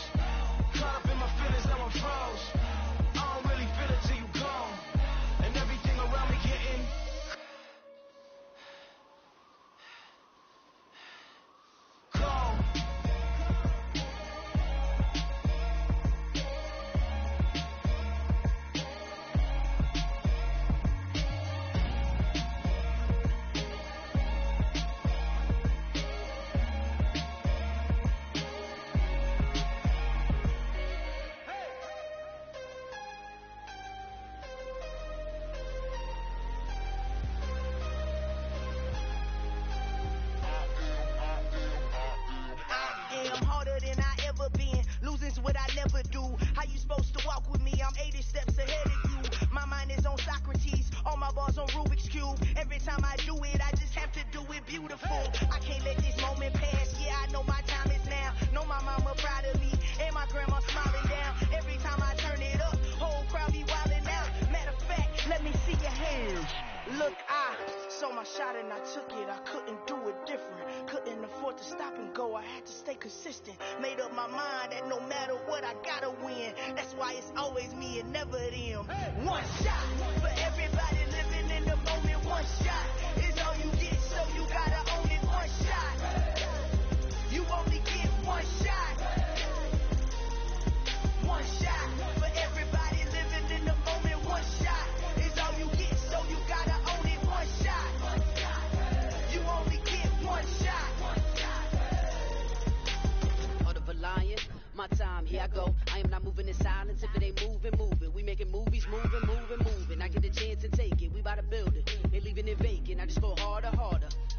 Caught up in my feelings, now I'm froze. I don't really feel it till you gone. And everything around me getting cold. What I never do. How you supposed to walk with me? I'm 80 steps ahead of you. My mind is on Socrates, all my bars on Rubik's Cube. Every time I do it, I just have to do it beautiful. I can't let this moment pass. Yeah, I know my time is now. Know my mama proud of me, and my grandma smiling down. Every time I turn it up, whole crowd be wildin' out. Matter of fact, let me see your hands. Look, I saw my shot and I took it. I couldn't do it different. Couldn't afford to stop and go. I had to stay consistent. Made up my mind that no matter what, I gotta win. That's why it's always me and never them. One shot for everybody living in the moment. One shot is all you get, so you gotta own it. One shot. You only get one shot. One shot for everybody living in the moment. One shot is all you get, so you gotta own it. One shot. You only get one shot. Heart of a lion, my time, here I go. I am not moving in silence. If it ain't moving. We making movies, moving. I get a chance to take it. We bout to build it. Ain't leaving it vacant. I just go harder.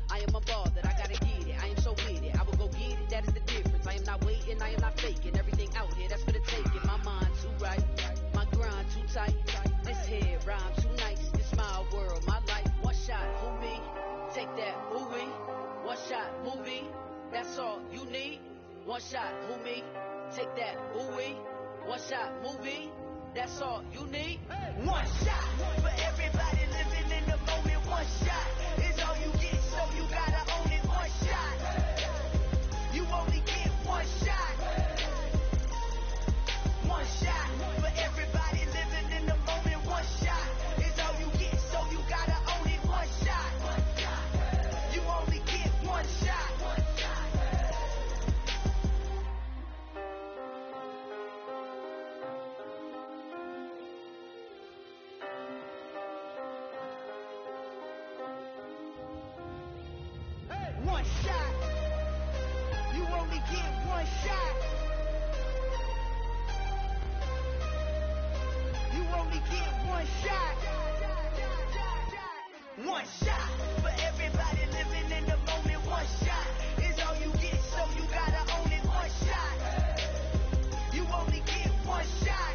I am a ball that I gotta get it. I am so with it. I will go get it. That is the difference. I am not waiting. I am not faking. Everything out here, that's for the taking. My mind too right. My grind too tight. This head rhyme too nice. This my world, my life. One shot, who me? Take that, who we? One shot, movie. That's all you need. One shot, who me? Take that, who we? One shot, movie. That's all you need. One shot for everybody living in the moment. One shot is all you get, so you gotta own it. One shot. You only get one shot. One shot for everybody living in the moment. One shot is all you get, so you gotta own it. One shot. You only get one shot. One shot. You only get one shot. You only get one shot. One shot for everybody living in the moment. One shot is all you get, so you gotta own it. One shot. You only get one shot.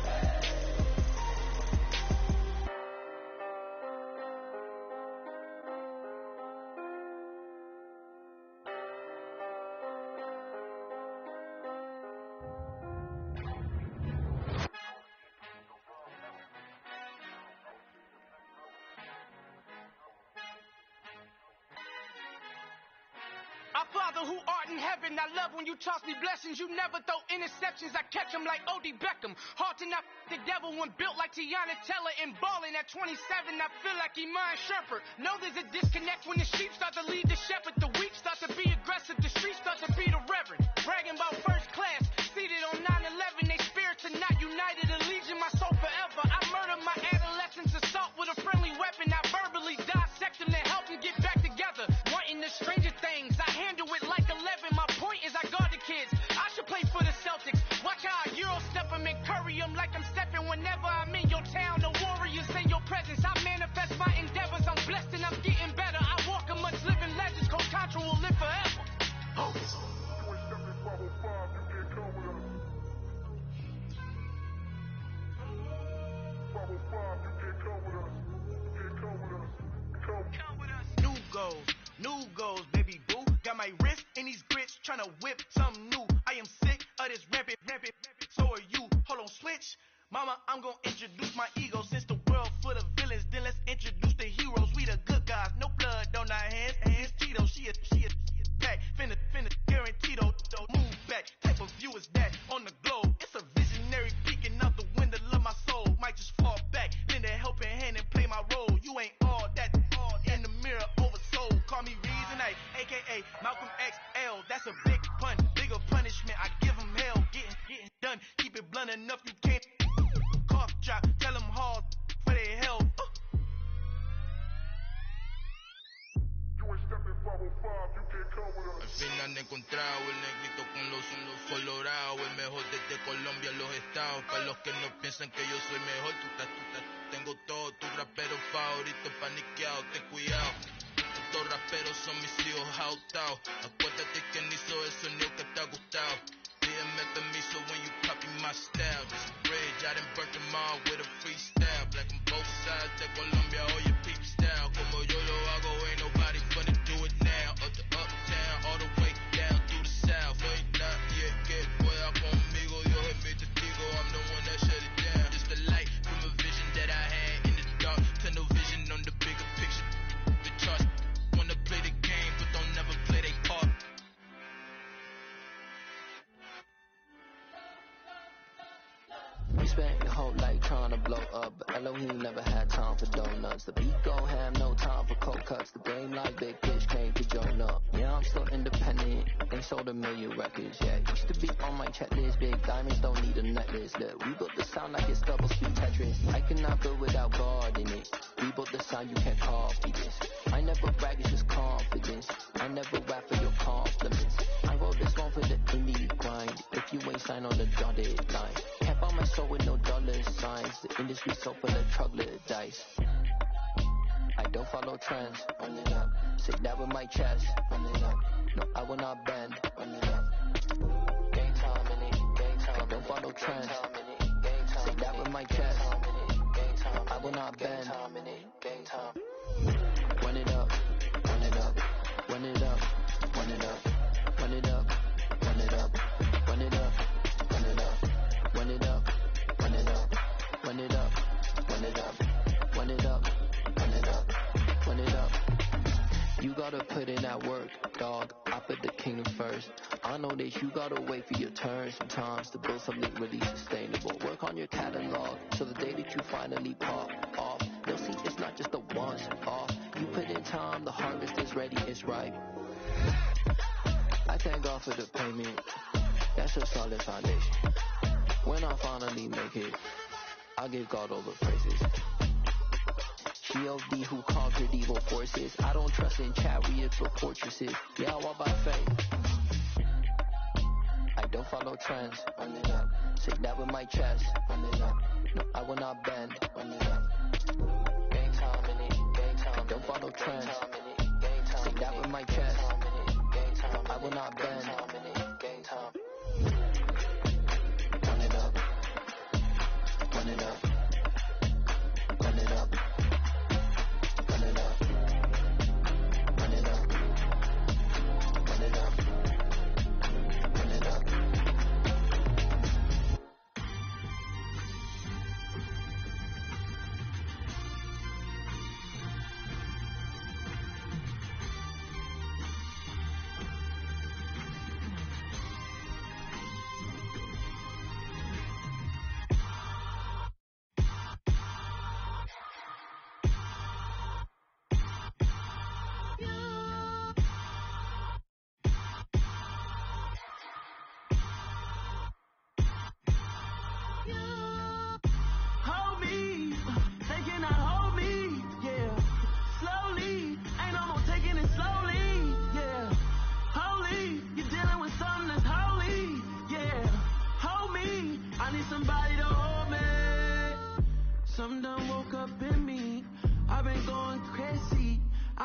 Father who art in heaven, I love when you toss me blessings. You never throw interceptions, I catch them like O.D. Beckham. Hard to not the devil when built like Tiana Teller and balling at 27. I feel like Iman Shumpert. Know there's a disconnect when the sheep start to lead the shepherd. The weak start to be aggressive, the streets start to be the reverend. Bragging about first class, seated on 9/11. They spirits are not united, a legion, my soul forever. I murdered my adolescence, assault with a friendly weapon. I verbally dissect them to help them get back together. Wanting the stranger things, I handle it like 11. My point is I guard the kids. I should play for the Celtics. Watch how I Euro step them and curry them like I'm stepping whenever I'm in your town. The warriors in your presence. I manifest my endeavors. I'm blessed and I'm getting better. I walk amongst living legends. Coach Contra will live forever. Oh. New goals, baby boo. Got my wrist in these grits, tryna whip something new. I am sick of this rampant. So are you. Hold on, switch. Mama, I'm gonna introduce my ego. Since the world full of villains, then let's introduce the heroes. We the good guys, no blood on our hands. Hands Tito, she a pack. Finna guarantee though. Move back. Type of view is that on the globe. It's a visionary peeking out the window of my soul. Might just fall back, lend a helping hand and play my role. You ain't all that in the mirror oversold. Call me Reason A, aka Malcolm XL. That's a big pun, bigger punishment. I give him hell, getting done. Keep it blunt enough, you can't cough drop. Tell them hard for their help. Al fin han encontrado el negrito con los colorados, el mejor desde Colombia, los estados. Para los que no piensan que yo soy mejor, tengo todo, tu rapero favorito paniqueado, ten cuidado. Estos raperos son mis hijos jautados. Acuérdate que ni hizo el sonido que te ha gustado. Pídeme permiso when you copy my style. This bridge, I done burnt them all with a freestyle. Black on both sides de Colombia, oye peep style. Como yo lo hago, ain't nobody gonna do it now. Up to uptown, all the way down through the south. No hay nadie que pueda conmigo, Dios es mi testigo. I'm the one that shut it down. Just the light from a vision that I had in the dark. Tunnel vision on the bigger picture. The charts wanna play the game, but don't never play their part. We spent your whole life trying to blow up, but Elohim never had time for donuts. The beat gon' have no time for cold cuts. The game like Big Fish came to join up. Yeah, I'm still independent, ain't sold a million records yet. Used to be on my checklist, big diamonds don't need a necklace. Look, we built the sound like it's double speed Tetris. I cannot build without God in it. We built the sound, you can't copy this. I never brag, it's just confidence. I never rap for your compliments. I wrote this one for the indie grind. If you ain't signed on the dotted line, can't buy my soul with no dollar signs. The industry so full of troglodytes. I don't follow trends. Run it up. Sit down with my chest. Run it up. No, I will not bend. Run it up. Game time in it. Game time. I don't follow trends. Sit down with my chest. I will not bend. Game time. Run it up. Run it up. Run it up. Run it up. Run it up. Run it up. Run it up. Run it up. Run it up. Run it up. Run it up. Run it up. Run it up. Run it up. Run it up. You gotta put in that work, dog. I put the kingdom first. I know that you gotta wait for your turn sometimes to build something really sustainable. Work on your catalog so the day that you finally pop off, you'll see it's not just a once off. You put in time, the harvest is ready, it's ripe. I thank God for the payment. That's a solid foundation. When I finally make it, I'll give God all the praises. G.O.D. who conquered evil forces. I don't trust in chariots or fortresses. Yeah, I walk by faith. I don't follow trends. Run it up. Sit down with my chest. Run it up. No, I will not bend. Run it up. Game time in it. Game time. I don't follow trends. Sit down with my chest. I will not bend. Game time. Run it up. Run it up. Run it up. Run it up. Run it up. Run it up. Run it up.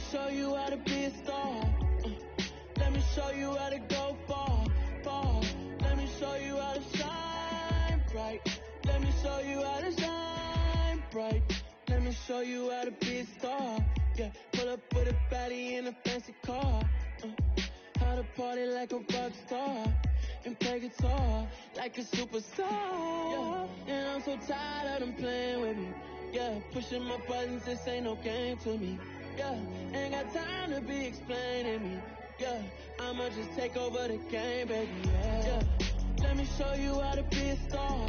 me show you how to be a star. Let me show you how to go far, far. Let me show you how to shine bright. Let me show you how to shine bright. Let me show you how to be a star. Yeah, pull up with a baddie in a fancy car. How to party like a rock star and play guitar like a superstar. Yeah, and I'm so tired of them playing with me. Yeah, pushing my buttons, this ain't no game to me. Yeah, ain't got time to be explaining me. Yeah, I'ma just take over the game, baby. Yeah, let me show you how to be a star.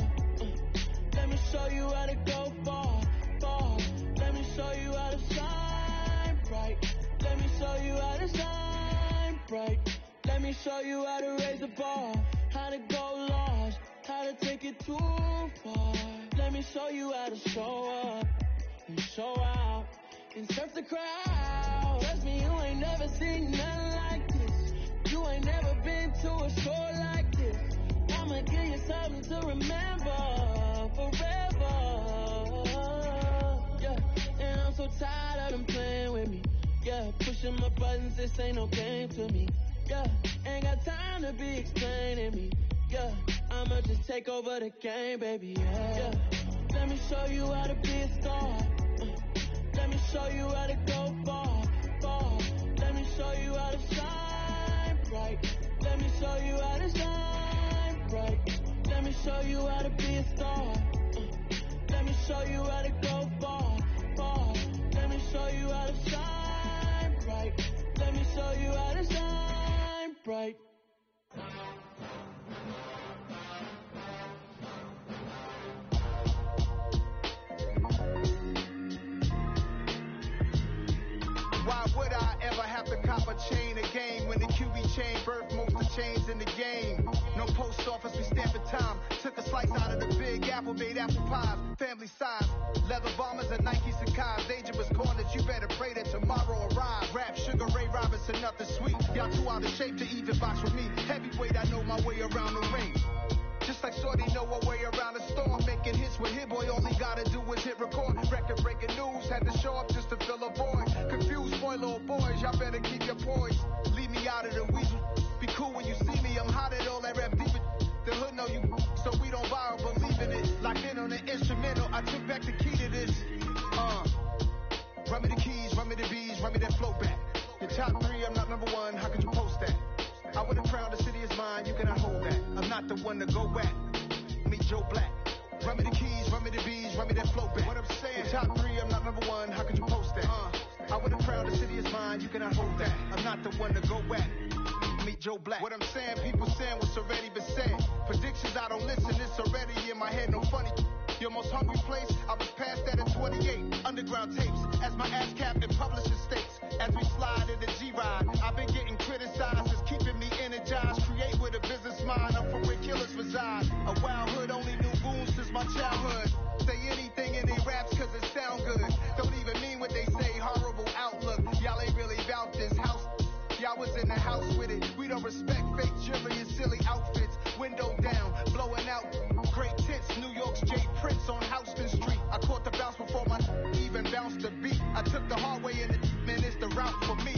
Let me show you how to go far, far. Let me show you how to shine bright. Let me show you how to shine bright. Let me show you how to raise the bar, how to go large, how to take it too far. Let me show you how to show up and show out and surf the crowd. Trust me, you ain't never seen nothing like this. You ain't never been to a show like this. I'ma give you something to remember forever. Yeah, and I'm so tired of them playing with me. Yeah, pushing my buttons, this ain't no game to me. Yeah, ain't got time to be explaining me. Yeah, I'ma just take over the game, baby. Yeah, let me show you how to be a star. Let me show you how to go far, far. Let me show you how to shine bright. Let me show you how to shine bright. Let me show you how to be a star. Let me show you how to go far, far. Let me show you how to shine bright. Let me show you how to shine bright. Why would I ever have to cop a chain a game when the QB chain birthed most of the chains in the game? No post office, we stamping time. Took a slice out of the big apple, made apple pies, family size. Leather bombers and Nike Sakai's. Dangerous corners, you better pray that tomorrow arrives. Rap, Sugar Ray Robinson, nothing sweet. Y'all too out of shape to even box with me. Heavyweight, I know my way around the ring. Just like Shorty know her way around the storm. Making hits with Hit Boy, all he gotta do is hit record. Record breaking news, had to show up just to fill a void. Confused boy, little boys, y'all better keep your poise. Leave me out of the weasel. Be cool when you see me, I'm hot at all that rap deep. The hood know you, so we don't borrow, believe in it. Locked in on the instrumental, I took back the key to this. Run me the keys, run me the bees, run me that flow back. Your top three, I'm not number one, how could you post that? I would've crowned the city is mine, you cannot hold that. I'm not the one to go back. Meet Joe Black. Run me the keys, run me the bees, run me that flow back. What I'm saying, top three, I'm not number one, how could you post that? I would've crowned the city is mine, you cannot hold that. I'm not the one to go back. Meet Joe Black. What I'm saying, people saying what's already been said. Predictions, I don't listen, it's already in my head, no funny. Your most hungry place, I was past that at 28. Underground tapes, as my ass cap in publishing states. As we slide in the G-Ride, I've been getting criticized, it's keeping me energized. Create with a business mind, I'm from where killers reside. A wild hood, only knew goons since my childhood. Say anything in their raps cause it sound good. Don't even mean what they say, horrible outlook. Y'all ain't really about this house. Y'all was in the house with it. We don't respect fake jewelry and silly outfits. Window down, blowing out great tits. New York's Jay Prince on Houston Street. I caught the bounce before my even bounced the beat. I took the hard way in the man, it's the route for me.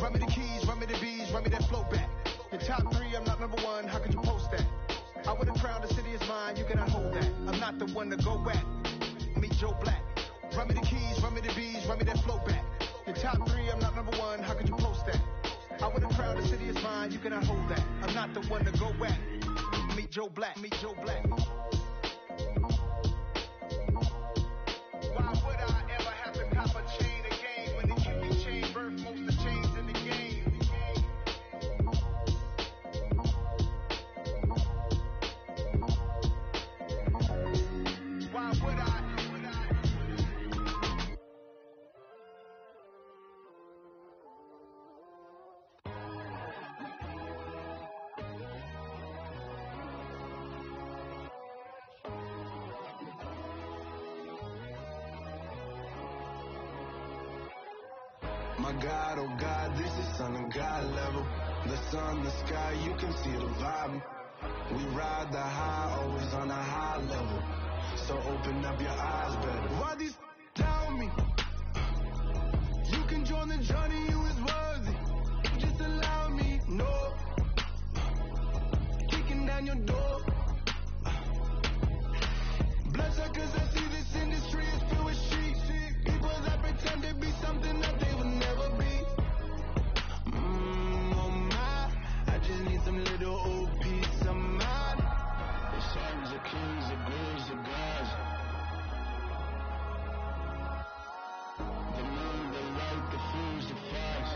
Run me the keys, run me the bees, run me that flow back. Your top three, I'm not number one, how could you post that? I would've crowned the city is mine, you cannot hold that. I'm not the one to go back. Meet Joe Black. Run me the keys, run me the bees, run me that flow back. Your top three, I'm not number one, how could you post that? I would've crowned the city is mine, you cannot hold that. I'm not the one to go back. Meet Joe Black, meet Joe Black. Why would I ever have to cop a chain a game when the QB chain birthed most of the chains in the game? Why would I? My God, oh God, this is Son of God level. The sun, the sky, you can see the vibe. We ride the high, always on a high level. So open up your eyes better. Why these tell me? You can join the the journey, you is worthy. Just allow me, no. Kicking down your door. Bloodshot cause I see this industry is filled with sheep. People that pretend to be something that they will never be. Oh my, I just need some little old peace of mind. The sons of kings, the graves of gods. The moon, the light, the fools, the facts.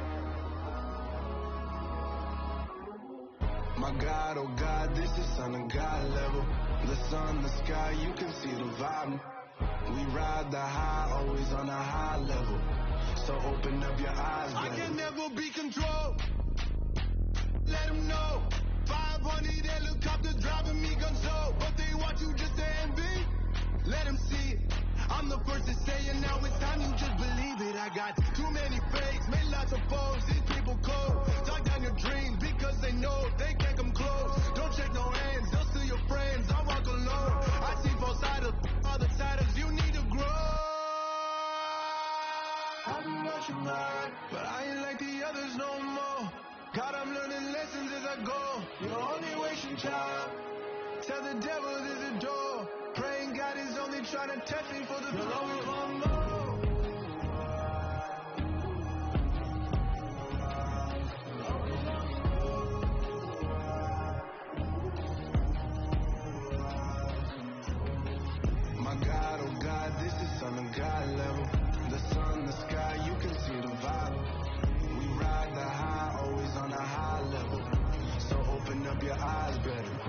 My God, oh God, this is son of God level. The sun, the sky, you can see the vibe. We ride the high, always on a high level. So open up your eyes, baby. I can never be controlled. Let them know. 500 helicopters driving me gunso. But they want you just to envy. Let them see it. I'm the first to say it, now it's time you just believe it. I got too many fakes, made lots of foes. These people cold. Talk down your dreams because they know they can't come close. Don't check no hands, they'll steal your friends. I walk alone. I see both sides, other siders. You need to grow. I'm watching mine, but I ain't like the others no more. God, I'm learning lessons as I go. You're only wasting time. Tell the devil there's a door. Praying God is only trying to test me for the throne. My God, oh God, this is son of God level. The sun, the sky, you can see the vibe. We ride the high, always on a high level. So open up your eyes, better.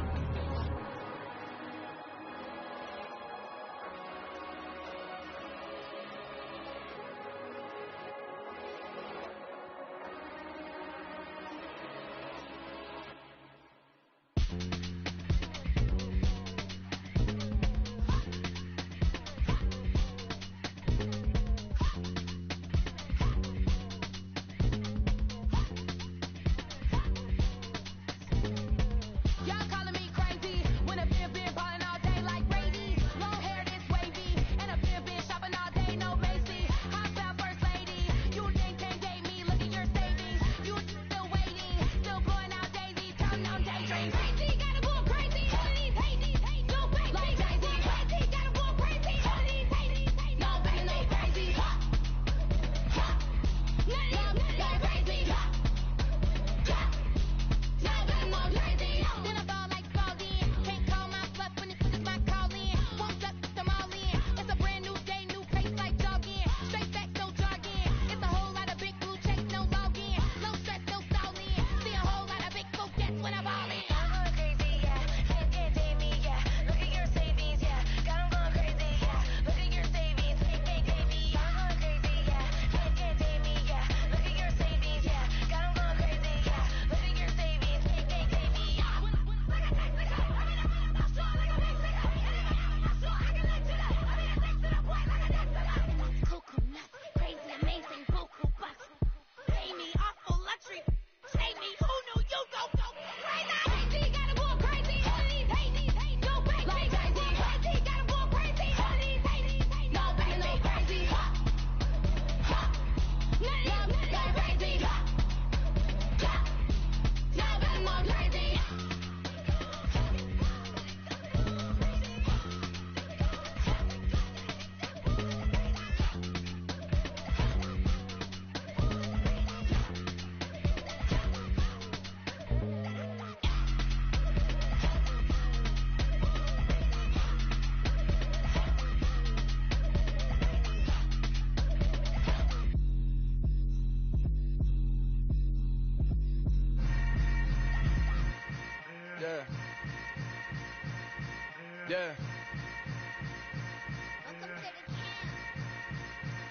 Yeah.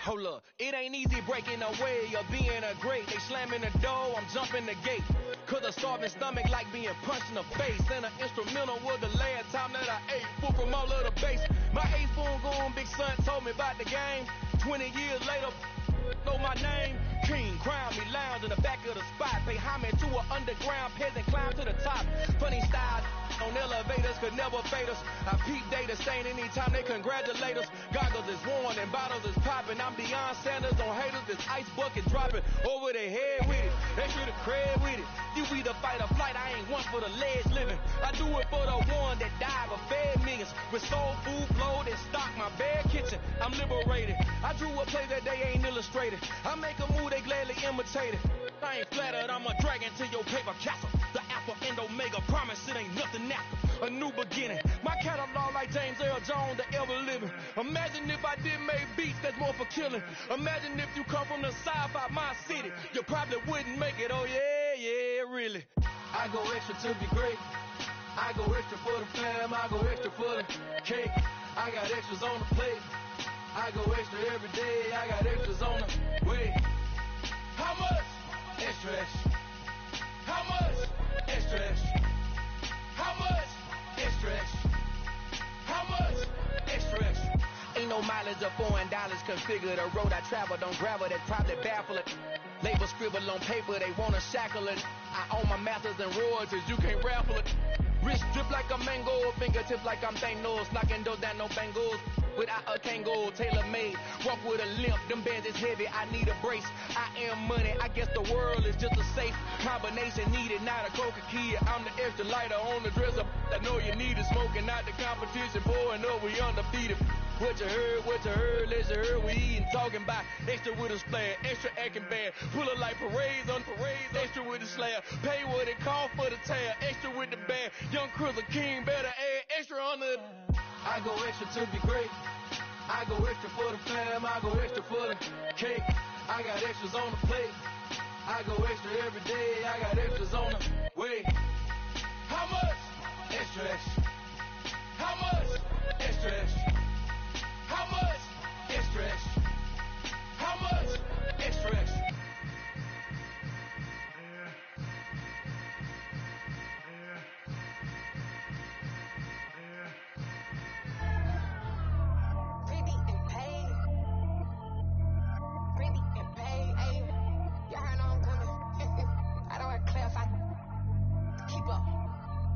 Hold up, it ain't easy breaking away or being a great. They slamming the door, I'm jumping the gate. Cause a starving stomach like being punched in the face. And an instrumental was the last time that I ate food from all of the base. My A-spoon going big son told me about the game. 20 years later, know my name. King, crown me, lounge in the back of the spot. Pay homage to an underground peasant, climb to the top. Funny style, don't elevators could never fade us. I peep data stain anytime they congratulate us. Goggles is worn and bottles is popping. I'm Deion Sanders on haters, this ice bucket dropping over their head with it. They should have cred with it. You either fight or flight, I ain't one for the ledge living. I do it for the one that died but fed millions. With soul food, flowed and stock my bare kitchen. I'm liberated. I drew a play that they ain't illustrated. I make a move, they gladly imitate it. I ain't flattered, I'm a dragon to your paper castle. The Alpha and Omega, promise it ain't nothing after. A new beginning. My catalog like James Earl Jones, the ever living. Imagine if I did make beats that's more for killing. Imagine if you come from the south out my city. You probably wouldn't make it, oh yeah, really. I go extra to be great. I go extra for the fam, I go extra for the cake. I got extras on the plate. I go extra every day, I got extras on the way. How much? Extra, extra. How much? Extra, extra. How much? Extra, extra. How much? Extra, extra. Ain't no mileage of $4 configure the road I travel. Don't gravel, that probably baffle it. Label scribble on paper, they wanna shackle it. I own my masters and royalties, you can't raffle it. Wrist drip like a mango, fingertips like I'm Thanos. Knocking those down, no bangles. Without a Kango, tailor-made. Walk with a limp, them bands is heavy, I need a brace. I am money, I guess the world is just a safe combination needed, not a coca key. I'm the extra lighter on the dresser. I know you need it, smoking out the competition, pouring up, we undefeated. What you heard, let's you heard, we eating, talking about extra with a splash, extra acting bad, pull it like parades on parades, extra with the slab, pay what it cost for the tab, extra with the band, young Chris a king, better add extra on the. I go extra to be great, I go extra for the fam, I go extra for the cake, I got extras on the plate, I go extra every day, I got extras on the way. How much? Extra, extra. How much? Extra, extra. How much? Extra, extra. How much? Extra, extra. Pretty and paid. Pretty and paid. Hey, y'all heard I'm coming. I don't have clarify. Keep up.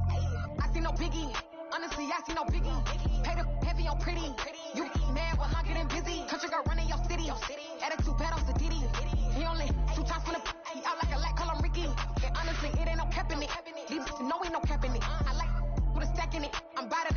Hey, I see no biggie. Honestly, I see no biggie. Pay the heavy on pretty. You mad while I'm getting busy. Country girl running your city. Attitude bad on the Diddy. He only 2 times from the he out like a lack, call him Ricky. And honestly, it ain't no cap in it. These no ain't no cap in it. I like with a stack in it. I'm bad it.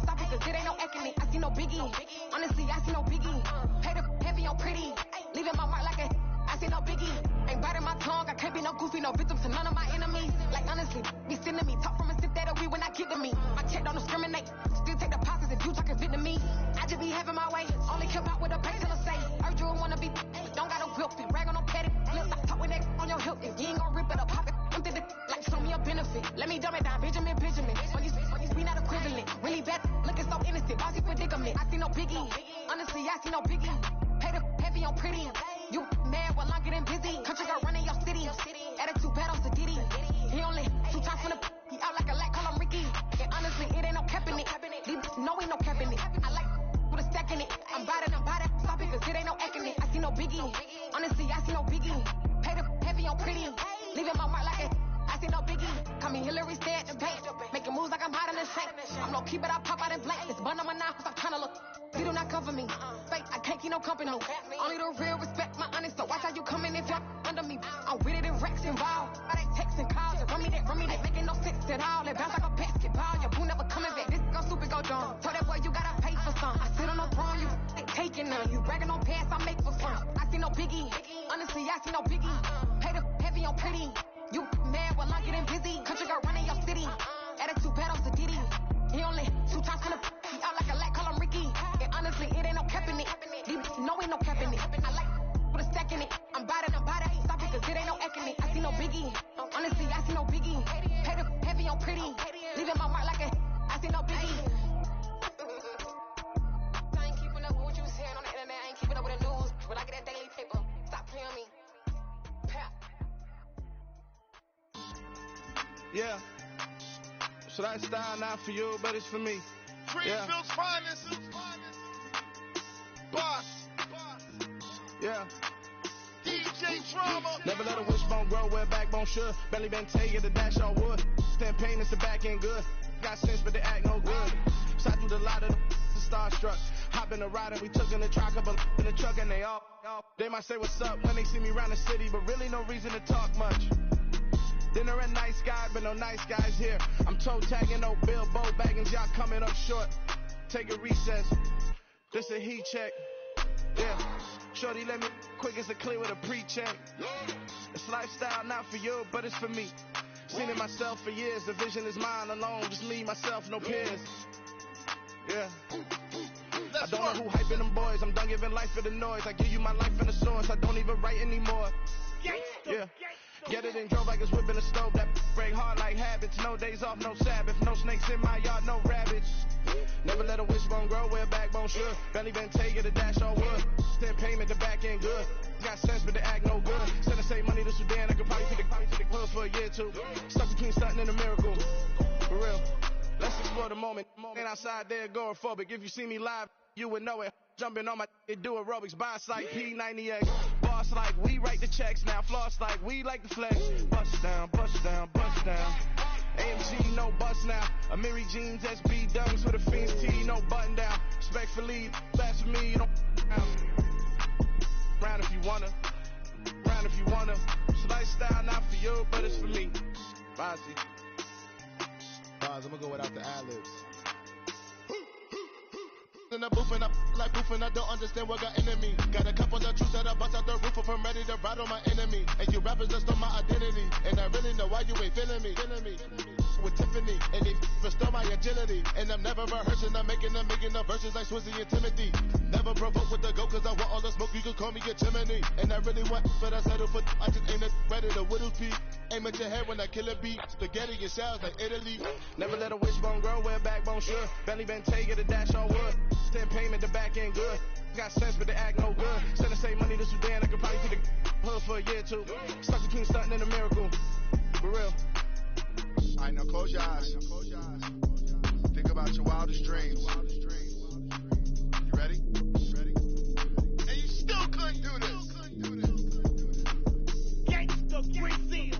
Stop it, cause it ain't no acting it. I see no biggie. Honestly, I see no biggie. Pay the heavy on pretty. Leaving my mark like a I see no biggie. Ain't biting my tongue. I can't be no goofy, no victim to none of my enemies. Like honestly, be sending me talk from a sip that we when I get to me. My check don't discriminate. Still take deposits if you talking Vietnamese. I just be having my way. Only kept out with a pay till I say. Heard you wanna be, don't got no whip. Rag on no petty. Flip, I talk with that on your hip. If you ain't gon' rip it or pop it, empty the like show me a benefit. Let me dumb it down, Benjamin. On these we not equivalent. Really bad, looking so innocent. Bossy predicament. I see no biggie. Honestly, I see no biggie. Pay the heavy on pretty. You mad while I'm getting busy. Country girl running your city. Attitude bad on the Diddy. He only 2 times from the he out like a lack, call him Ricky. And honestly, it ain't no cap in it. These no ain't no cap in it. I like with a stack in it. I'm bad it. Stop it, cause it ain't no acting it. I see no biggie. Honestly, I see no biggie. Pay the heavy on pretty. Leaving my mark like it. I see no biggie. Call me Hillary, stay at the bank. Making moves like I'm hot in the shank. I'm no keep it, I pop out in blank. It's bun on my knife, stop trying to look. You do not cover me. Fake, I can't keep no company. Only the real respect my honest. So watch how you coming if you're under me. I'm with it in Rex involved. I they texting calls. Run me that. Making no sense at all. It bounce like a basketball. Your boo never coming back. This go super, go dumb. Tell that boy you gotta pay for some. I sit on no throne, you ain't taking none. You bragging on pants, I make for fun. I see no biggie. Honestly, I see no biggie. Pay the heavy on pretty. You mad while I'm getting busy. Country girl running your city. Attitude bad on the Diddy. He only 2 times from the he out like a lack, call him Ricky. And honestly, it ain't no cap in it. These no ain't no cap in it. I like with a stack in it. I'm bad it. Stop it, cause it ain't no acting it. I see no biggie. Honestly, I see no biggie. Pay the heavy on pretty. Leaving my mark like a I see no biggie. I ain't keeping up with what you saying on the internet. I ain't keeping up with the news. When I get that daily paper, stop playing me. Yeah. So that style not for you, but it's for me. Greenfield's finest. Boss. Yeah. DJ Drama. Never let a wishbone grow where backbone should. Belly been taking the dash on wood. Stand pain is the back end good. got sense, but they act no good. So I do the lot of the starstruck. Hop in the ride and we took in the truck up in the truck and they might say what's up when they see me around the city, but really no reason to talk much. Dinner at nice guy, but no nice guys here. I'm toe tagging, no Bilbo Baggins, y'all coming up short. Take a recess. This a heat check. Yeah. Shorty let me quick as a clear with a pre-check. It's lifestyle not for you, but it's for me. Seen it myself for years. The vision is mine alone. Just me, myself, no peers. Yeah. I don't know who hyping them boys. I'm done giving life for the noise. I give you my life in the source. I don't even write anymore. Yeah. Get it and drove like it's whipping a stove. That break hard like habits. No days off, no Sabbath. No snakes in my yard, no rabbits. Never let a wishbone grow where a backbone should. Belly been take it, a dash on wood. Then payment, the back end good. Got sense, but they act no good. Send the same money to Sudan. I could probably take the hood for a year or two. Stuck between stunting and a miracle. For real. Let's explore the moment. Ain't outside there agoraphobic. If you see me live, you would know it. Jumping on my do aerobics, boss like P90X. Boss like we write the checks now. Floss like we like the flex. Bust down, bust down, bust down. AMG, no bust now. Amiri jeans, SB dunks with a Fiends T, no button down. Respectfully, that's for me, you don't round if you wanna. Round if you wanna. It's lifestyle not for you, but it's for me. Bossy. I'm gonna go without the ad-libs. In the booth and I like proof and I don't understand what got into me. Got a couple of truths that I bust out the roof of, I'm ready to ride on my enemy. And you rappers just stole my identity, and I really know why you ain't feeling me. With Tiffany, and they restore my agility. And I'm never rehearsing, I'm making the verses like Swizzy and Timothy. Never provoke with the go, cause I want all the smoke, you can call me a chimney. And I really want, but I settle for, I just ain't ready to whittle peak. Aim at your head when I kill a beat. Spaghetti and shells like Italy. Never let a wishbone grow where a backbone should. Belly been take it, a dash on wood. Then payment, the back end good. Got sense, but they act no good. Send the same money to Sudan, I could probably take the hood for a year or two. Stuck between stunting and a miracle. For real. Alright, now close your eyes. Think about your wildest dreams. You ready? And you still couldn't do this. Gangsta Brazil.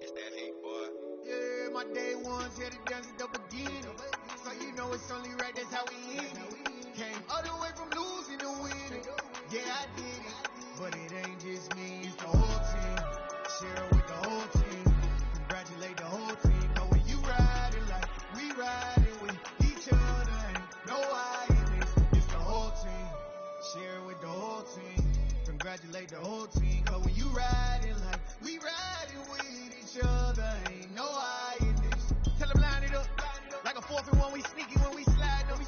It's that heat, boy. Yeah, my day ones here to dance at the beginning. So you know it's only right, that's how we end it. Came all the way from losing to winning. Yeah, I did it. But it ain't just me, it's the whole team. Share with the whole team. Congratulate the whole team. But when you riding like we riding with each other, ain't no I in this. It's the whole team. Share with the whole team. Congratulate the whole team. But when you riding like we riding with each other, ain't no I in this. Tell them line it up. Like a 4th and 1, we sneaky when we slide up.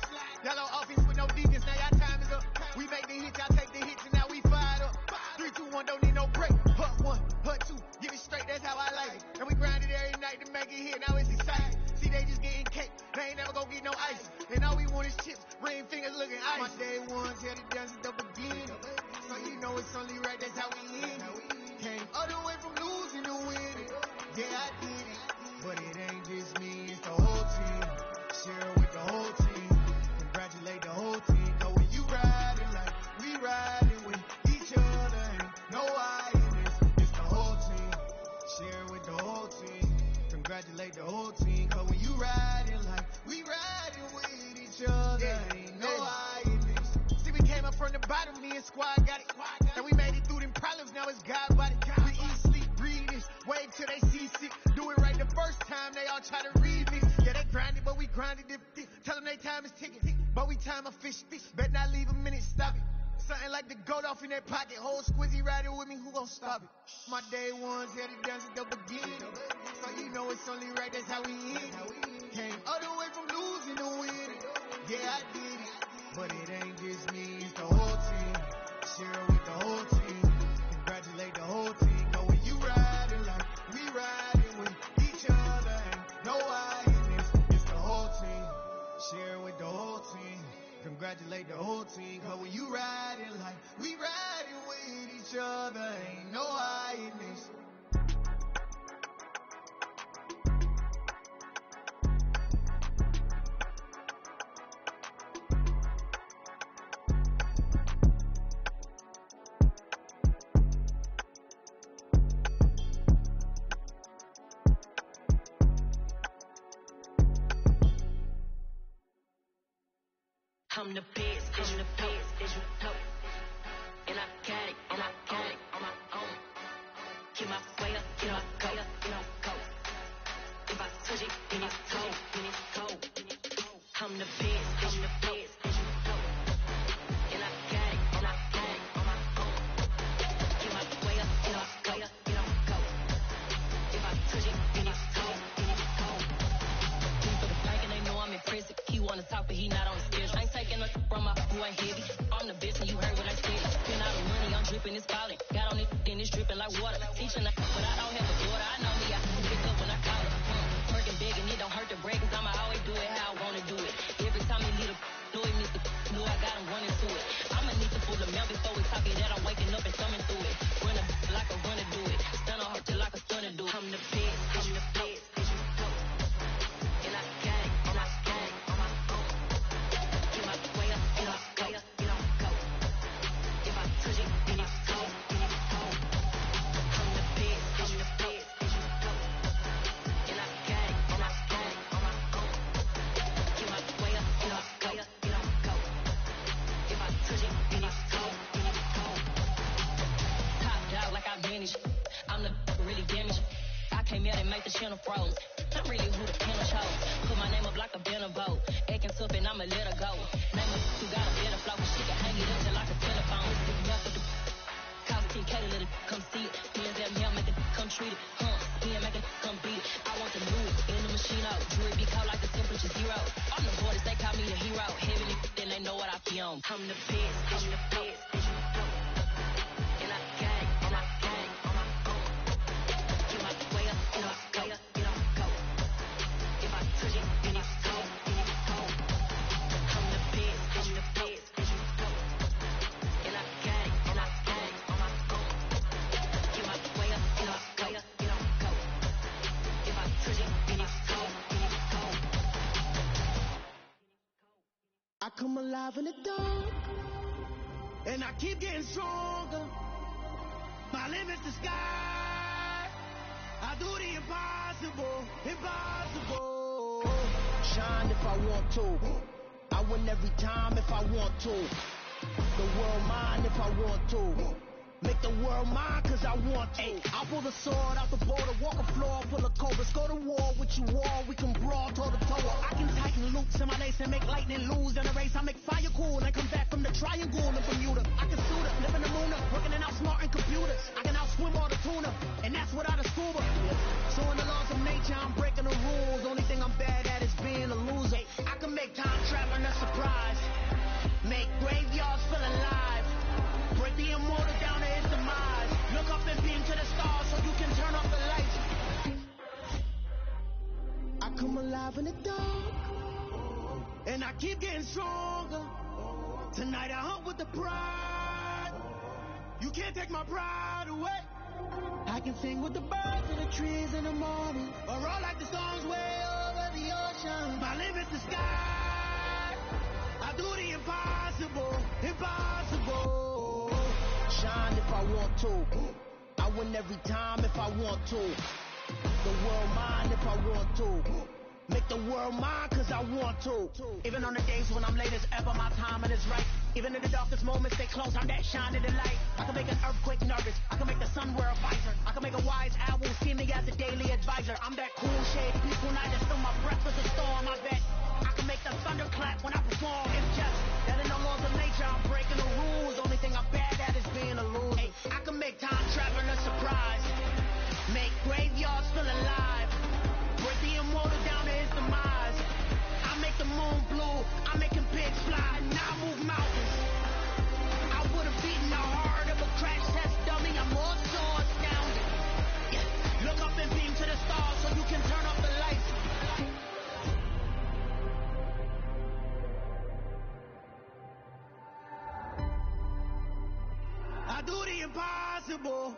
Yellow offense with no defense, now y'all time is up. We make the hits, y'all take the hits, and now we fired up. 3, 2, 1, don't need no break. Hut 1, hut 2, get it straight, that's how I like it. And we grind it every night to make it hit, now it's exciting. See, they just getting cake, they ain't never gonna get no ice. And all we want is chips, ring fingers looking ice. My day ones here to dance at the beginning. So you know it's only right, that's how we end it. Came all the way from losing to winning. Yeah, I did it. But it ain't just me, it's the whole team. Share with the whole team. Congratulate the whole team. Cause when you riding like we riding with each other, ain't no I in this. It's the whole team. Share with the whole team. Congratulate the whole team. Cause when you riding like we riding with each other, ain't no I in this. See, we came up from the bottom, me and squad got it. And we made it through them problems, now it's God body. We eat, sleep, breathe this. Wave till they see sick. Do it right the first time, they all try to read me. Yeah, they grinded, but we grinded it. Tell them they time is ticking. But we time a fish. Bet not leave a minute, stop it. Something like the goat off in their pocket. Whole squizzy riding with me, who gon' stop it? My day ones here to dance at the beginning. So you know it's only right, that's how we end it. Came all the way from losing to winning. Yeah, I did it. But it ain't just me, it's the whole team. Share with the whole team. Congratulate the whole team. But when you riding like we riding with each other, ain't no I in this. It's the whole team. Share with the whole team. Congratulate the whole team. Cause when you riding like we riding with each other, ain't no I in this. the feds, cause you the feds, as you know. And I got it, and I own it, on my own. Keep my way up, get up, go, go. If I touch it, then it's cold, I'm the feds, as you know. And I got it, and I own it, on my own. Keep my way up, get up, go. If I touch it, then it's cold, for the bank and they know I'm in prison. He wanna talk, but he not on the schedule. I ain't taking a from my who ain't heavy. I'm the best and you heard what I said. Spend all the money, I'm dripping, it's falling. Got on it, then it's dripping like water. Teaching but I don't have a daughter. I know me, I can pick up when I call her. Working big and it don't hurt to break, cause I'ma always do it how I wanna do it. Every time he lead a do it, Mr. Knew I got him running to it. I'ma need to pull the mail before we talk it that I'm waking up and thumbing through it. Run a like a runner do it. Stun on her till like a stunner do it. I'm the feds, I'm the feds, as you know. And I got it, and I got it on my own. Get my way up, get up, go. If I touch it, then it's cold, I'm the feds, as you know. And I got it, and I got it on my own. Get my way up, get up, go. If I touch it, then it's cold, Top dog like I vanished. I'm the really damaged. I came out and make the channel froze. I'm really who the piano chose. Put my name up like a banner boat. Acting tough and I'ma let her go. Name her who got a better flow. She can hang it up till like a telephone. It's big enough with the cost 10K to let it come see it. Me and them here make it come treat it. He ain't make it come beat it. I want the new in the machine out. Jewelry be cold like the temperature zero. I'm the hardest, they call me the hero. Heavenly, then they know what I feel on. I'm the feds, as you know. And I got it, and I got it on my own. Get my way up, get up, go. If I touch it, then it's cold, I'm the feds, as you know. And I got it, and I got it on my own. Get my way up, get up, go. If I touch it, then it's cold, I come alive in the dark, and I keep getting stronger. My limit's the sky. I do the impossible. Shine if I want to. I win every time if I want to. The world mine if I want to. Make the world mine cause I want to. I'll pull the sword out the border, walk a floor full of cobras. Go to war with you all, we can brawl toe to toe. I can tighten loops in my lace and make lightning lose in a race. I make fire cool and come back from the triangle in Bermuda. I can suit up, live in the moon up, working and outsmarting computers. I can outswim all the tuna, and that's without a scuba. So in the laws of nature, I'm breaking the rules. Only thing I'm bad at is being a loser. I can make time traveling a surprise. Make graveyards feel alive. Break the immortal down to his demise. Look up and beam to the stars so you can turn off the lights. I come alive in the dark, and I keep getting stronger. Tonight I hunt with the pride. You can't take my pride away. I can sing with the birds and the trees in the morning, or roll like the storms way over the ocean. My limit's the sky. I do the impossible. Shine if I want to. I win every time if I want to. The world mine if I want to. Make the world mine cause I want to. Even on the days when I'm late as ever, my timing is right. Even in the darkest moments, stay close, I'm that shining the light. I can make an earthquake nervous, I can make the sun wear a visor. I can make a wise owl see me as a daily advisor. I'm that cool shade, peaceful night that still my breath is a storm, I bet. I can make the thunder clap when I perform. It's just that in the laws of nature, I'm breaking the rules. Only thing I'm bad at is being a loser. Hey, I can make time traveling a surprise. Make graveyards feel alive. Break the immortal down to his demise. I make the moon blue. I'm making pigs fly. Now I move mountains. I would have beaten the heart of a crash test dummy. I'm more so astounded. Yeah. Look up and beam to the stars so you can turn off the lights. I do the impossible.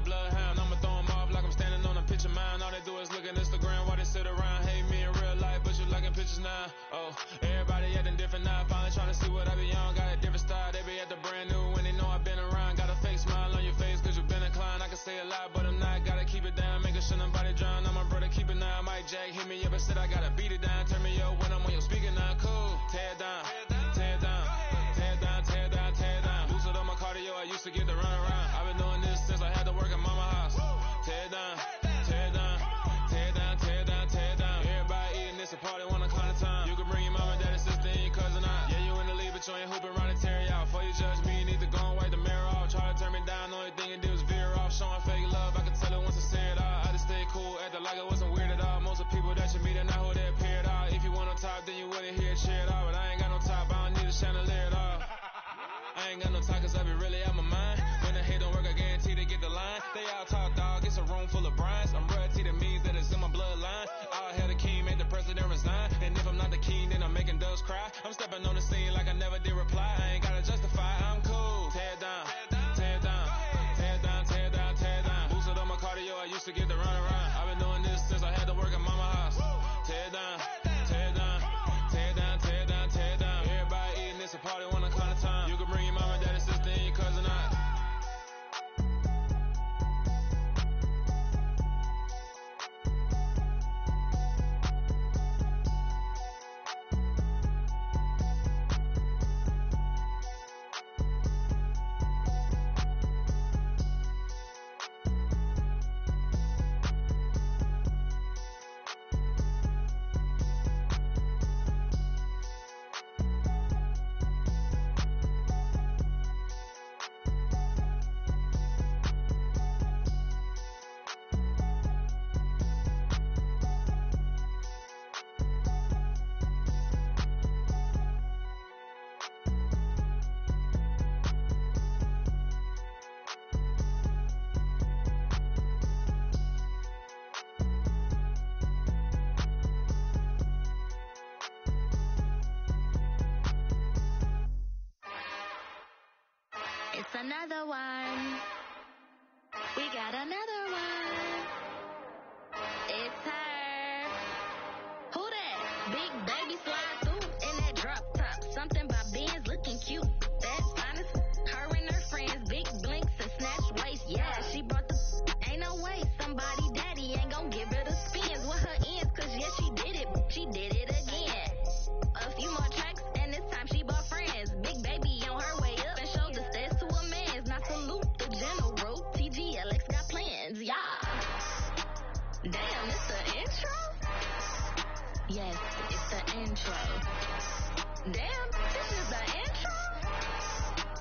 bloodhound. I'ma throw them off like I'm standing on a picture mound. All they do is look at Instagram while they sit around. Hate me in real life, but you liking pictures now. Oh, everybody acting different now. Finally trying to see what I be on. Got a different style, they be at the brand new when they know I've been around. Got a fake smile on your face cause you been inclined. I can stay alive, but I'm not. Gotta keep it down, making sure nobody drown. I'm my brother, keep it now. Mike Jack hit me up and said I gotta beat it down. Turn me up when I'm on your speaker now. Cool, tear it down, tear it down, tear it down, tear it down, tear it down. Boosted up my cardio, I used to get to run around. I've been doing this since I had to work at mama house. Tear it down, tear it down, tear it down, tear it down, tear it down. Everybody eating this a party one o'clock of time. You can bring your mama, daddy, sister, and your cousin out. Yeah, you in the league, but you ain't hooping around and tear it out. Before you judge me, you need to go and wipe the mirror off. Try to turn me down, the only thing you did was veer off. Showing fake love, I could tell it once I said it all. I just stayed cool, acted like it wasn't weird at all. Most of the people that you meet are not who they appear at all. If you want on top, then you wouldn't hear it cheer at all. But I ain't got no top, I don't need a chandelier at all. I ain't got no talk cause I be really out my mind. When the hate don't work, I guarantee they get the line. They all talk dog, it's a room full of brinds. I'm royalty, that means that it's in my bloodline. I'll have the king, make the president resign. And if I'm not the king, then I'm making doves cry. I'm stepping on the scene like I never did reply. I ain't gotta justify, I'm cool. Tear it down, tear it down, tear it down, tear it down, tear it down. Boosted up my cardio, I used to get to run around. I've been doing this since I had to work at mama house. Tear it down, tear it down, tear it down, tear it down, tear it down. Everybody eating this a party one o'clock of time. You can bring your mama, daddy, sister, and your cousin out. It's another one. We got another one. It's her. Who that? Big baby slide through in that drop top. Something by Benz looking cute. That's honest. Her and her friends, big blinks and snatch waist. Yeah, she brought the. Ain't no way somebody daddy ain't gon' give her the spins with her ends. Cause yeah, she did it. She did it again. A few more tracks and this time she bought friends. Big baby on her way up and showed the stairs to a man's. Not salute the general. TGLX got plans, yeah. Damn, it's the intro? Yes, it's the intro. Damn, this is the intro?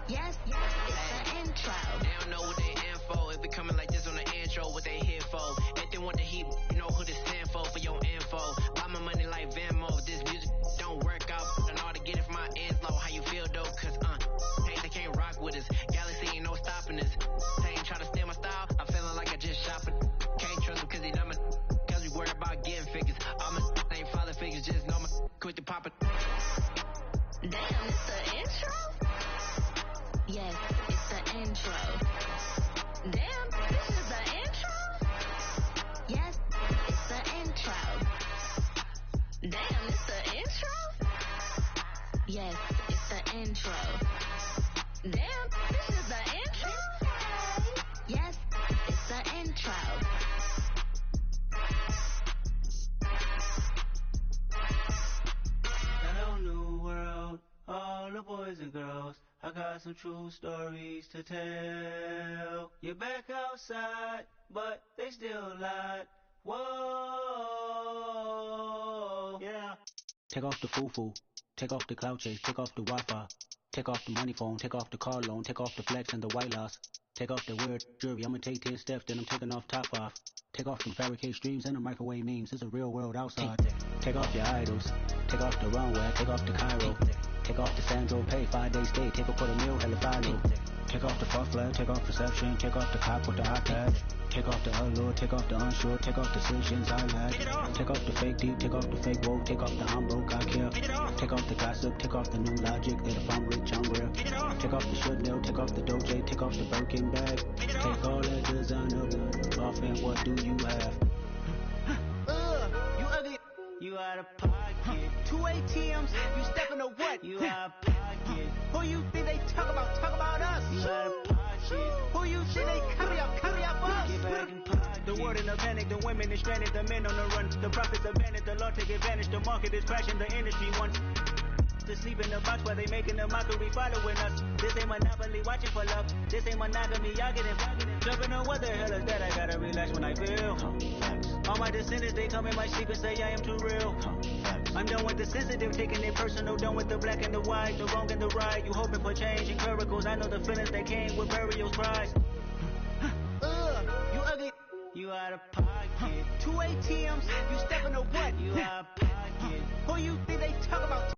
Yes, it's the intro. They don't know what they info. If it coming like this on the intro, what they here for? If they want the heat, you know who to stand for your info. Buy my money like Venmo. If this music don't work out, and all to get it from my ends low. How you feel though? Cause hey, they can't rock with us. Galaxy ain't no stopping us. They ain't trying to steal my style. I'm feeling like I just shopping. Can't trust them cause they dumb. Cause we worried about getting figures. All my ain't father figures, just know my quit the pop it. Damn, it's the intro? Yes, it's the intro. Damn, this is the intro? Yes, it's the intro. Damn, it's the intro? Yes, it's the intro. Damn, this is the intro? Yes, it's the intro. Hello, new world, all the boys and girls. I got some true stories to tell. You're back outside, but they still lied. Whoa, yeah. Take off the foo-foo, take off the cloud chase, take off the Wi-Fi, take off the money phone, take off the car loan, take off the flex and the white loss, take off the weird jewelry. I'ma take 10 steps, then I'm taking off top off. Take off them fabricate streams and the microwave memes. It's a real world outside. Take off your idols, take off the runway, take off the Cairo, take off the Sandro Pay, 5-day stay, take a $250,000, hella follow. Take off the false flag, take off perception, take off the cop with the iPad. Take off the allure, take off the unsure, take off decisions I lack. Take off the fake deep, take off the fake woke, take off the I'm broke, I care. Take off the gossip, take off the new logic that if I'm rich, I'm rare. Take off the Chanel, take off the Doje, take off the Birkin bag. Take all that designer do you have? You ugly. You out of pocket. 2 ATMs, you stepping to what? You out of pocket. Who you think they talk about us? You out of pocket. Who you think they carry up us? Get back in pocket. The world in a panic, the women is stranded, the men on the run. The profits abandoned, the law take advantage, the market is crashing, the industry wants to sleep in the box while they making a mockery following us. This ain't monopoly watching for love. This ain't monogamy, y'all getting jumping on what the hell is that? I gotta relax when I feel. All my descendants, they come in my sleep and say I am too real. I'm done with the sensitive, taking it personal, done with the black and the white, the wrong and the right. You hoping for change and miracles. I know the feelings that came with burials, cries. You ugly. You out of pocket. 2 ATMs, you stepping to what? You out of pocket. Who you think they talk about?